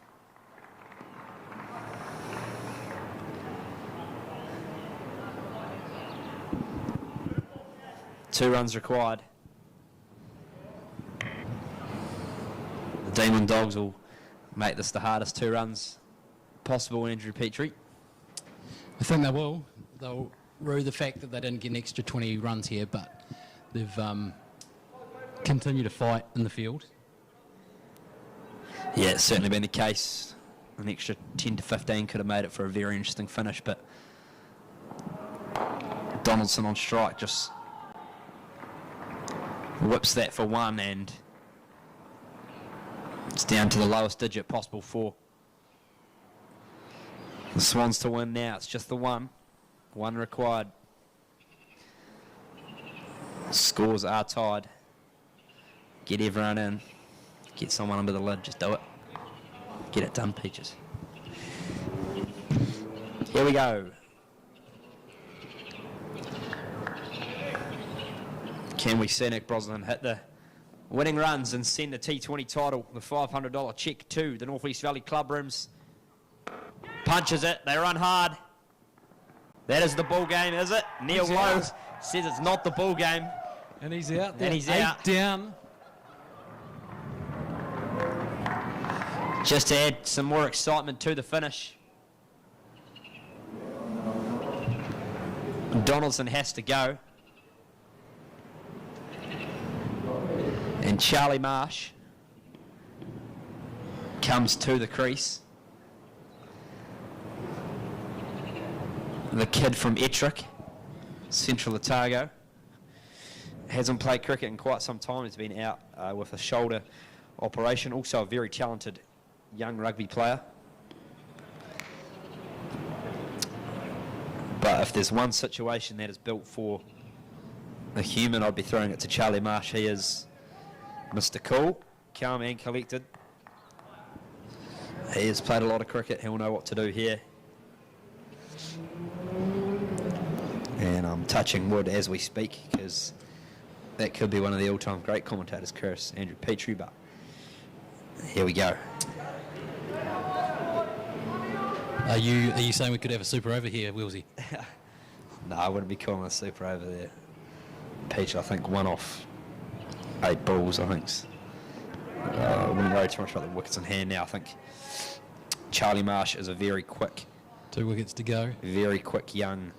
Two runs required. The Demon Dogs will make this the hardest 2 runs possible in Andrew Petrie. I think they will. They'll rue the fact that they didn't get an extra 20 runs here, but they've continued to fight in the field. Yeah, it's certainly been the case. An extra 10 to 15 could have made it for a very interesting finish, but Donaldson on strike just whips that for 1, and it's down to the lowest digit possible for the Swans to win now. It's just the 1 required. Scores are tied. Get everyone in. Get someone under the lid. Just do it. Get it done, Peaches. Here we go. Can we see Nick Brosnahan hit the winning runs and send the T20 title, the $500 cheque to the North East Valley Club Rooms? Punches it. They run hard. That is the ball game, is it? Neil Lowe says it's not the ball game. And he's out there. And he's 8 out. down. Just to add some more excitement to the finish. Donaldson has to go. And Charlie Marsh comes to the crease. The kid from Ettrick, Central Otago. Hasn't played cricket in quite some time. He's been out with a shoulder operation. Also a very talented young rugby player. But if there's one situation that is built for a human, I'd be throwing it to Charlie Marsh. He is Mr. Cool, calm and collected. He has played a lot of cricket. He'll know what to do here. And I'm touching wood as we speak because that could be one of the all-time great commentators, Chris, Andrew Petrie, but here we go. Are you saying we could have a super over here, Willsy? No, I wouldn't be calling a super over there. Peach, I think, 1 off 8 balls, I think. I wouldn't worry too much about the wickets in hand now. I think Charlie Marsh is a very quick, 2 wickets to go. very quick young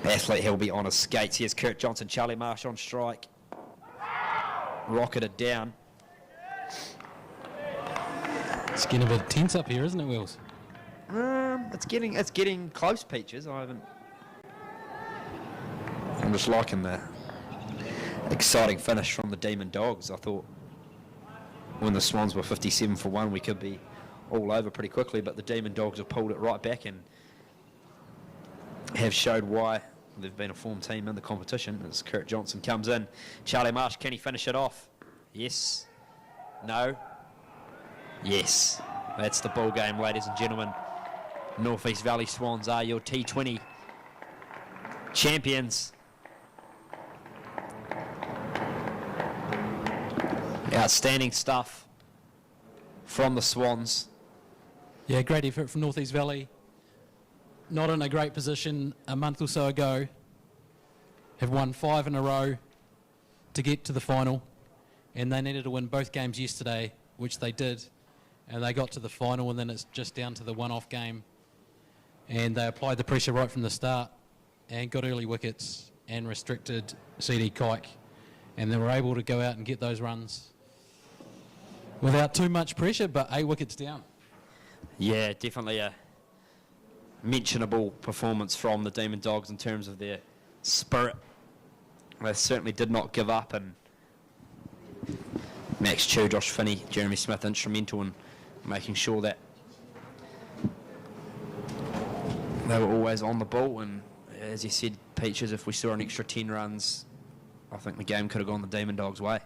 athlete. He'll be on his skates. Here's Kurt Johnston, Charlie Marsh on strike. Rocketed down. It's getting a bit tense up here, isn't it, Wills? It's getting close, Peaches. I'm just liking the exciting finish from the Demon Dogs. I thought when the Swans were 57 for 1, we could be all over pretty quickly, but the Demon Dogs have pulled it right back and have showed why they've been a form team in the competition. As Kurt Johnston comes in, Charlie Marsh, can he finish it off? Yes. No. Yes. That's the ball game, ladies and gentlemen. North East Valley Swans are your T20 champions. Outstanding stuff from the Swans. Yeah, great effort from North East Valley. Not in a great position a month or so ago. Have won 5 in a row to get to the final. And they needed to win both games yesterday, which they did. And they got to the final, and then it's just down to the one-off game. And they applied the pressure right from the start and got early wickets and restricted CD Kike. And they were able to go out and get those runs without too much pressure, but 8 wickets down. Yeah, definitely a mentionable performance from the Demon Dogs in terms of their spirit. They certainly did not give up, and Max Chew, Josh Finney, Jeremy Smith instrumental in making sure that they were always on the ball. And as you said, Peaches, if we saw an extra 10 runs, I think the game could have gone the Demon Dogs' way.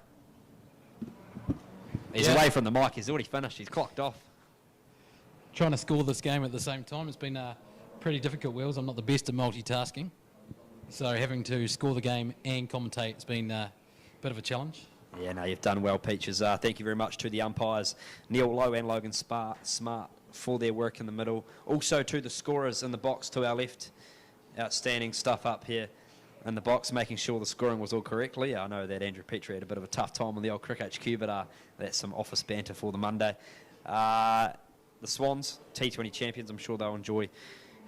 He's away from the mic. He's already finished. He's clocked off. Trying to score this game at the same time has been pretty difficult, Wills. I'm not the best at multitasking. So having to score the game and commentate has been a bit of a challenge. Yeah, no, you've done well, Peaches. Thank you very much to the umpires, Neil Lowe and Logan Smart, for their work in the middle. Also to the scorers in the box to our left. Outstanding stuff up here in the box, making sure the scoring was all correctly. I know that Andrew Petrie had a bit of a tough time on the old Crick HQ, but that's some office banter for the Monday. The Swans, T20 champions, I'm sure they'll enjoy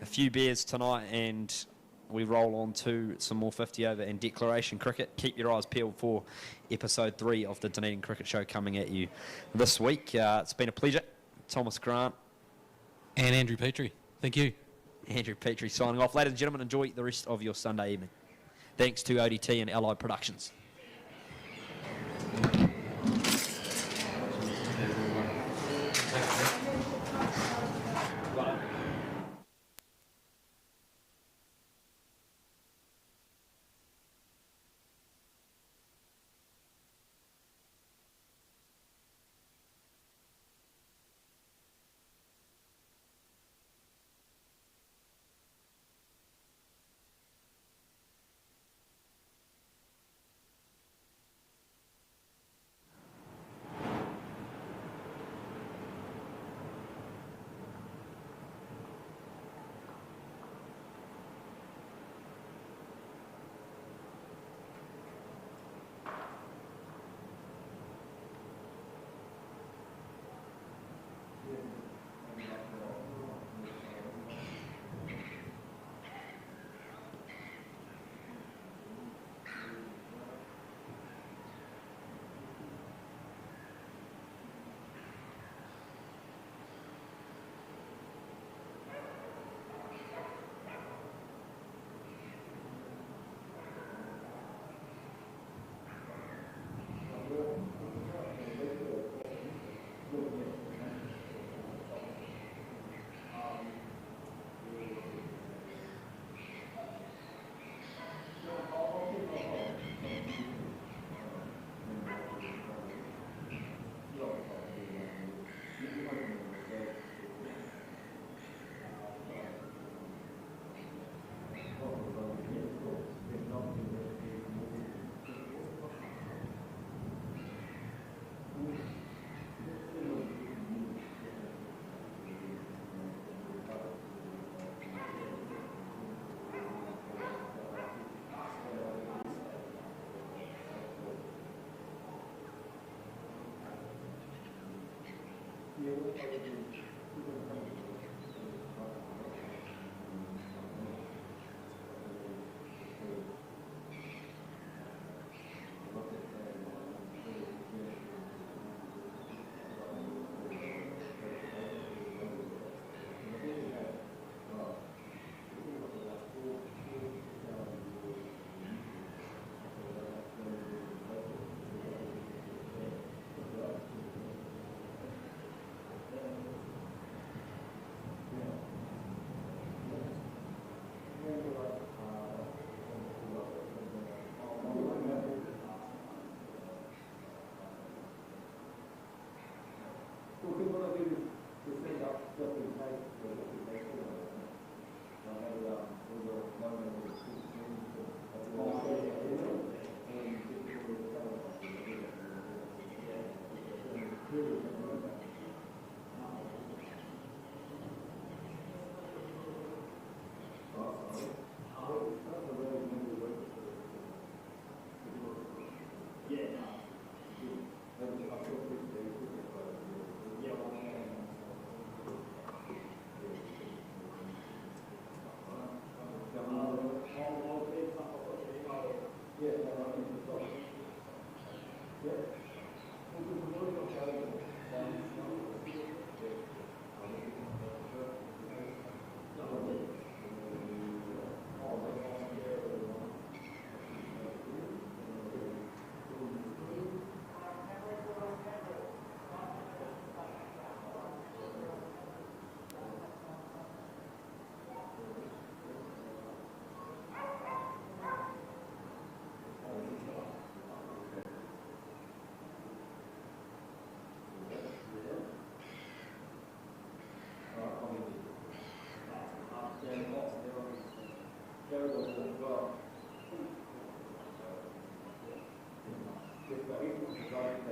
a few beers tonight, and we roll on to some more 50 over and declaration cricket. Keep your eyes peeled for episode 3 of the Dunedin Cricket Show coming at you this week. It's been a pleasure. Thomas Grant. And Andrew Petrie. Thank you. Andrew Petrie signing off. Ladies and gentlemen, enjoy the rest of your Sunday evening. Thanks to ODT and Allied Productions. Well,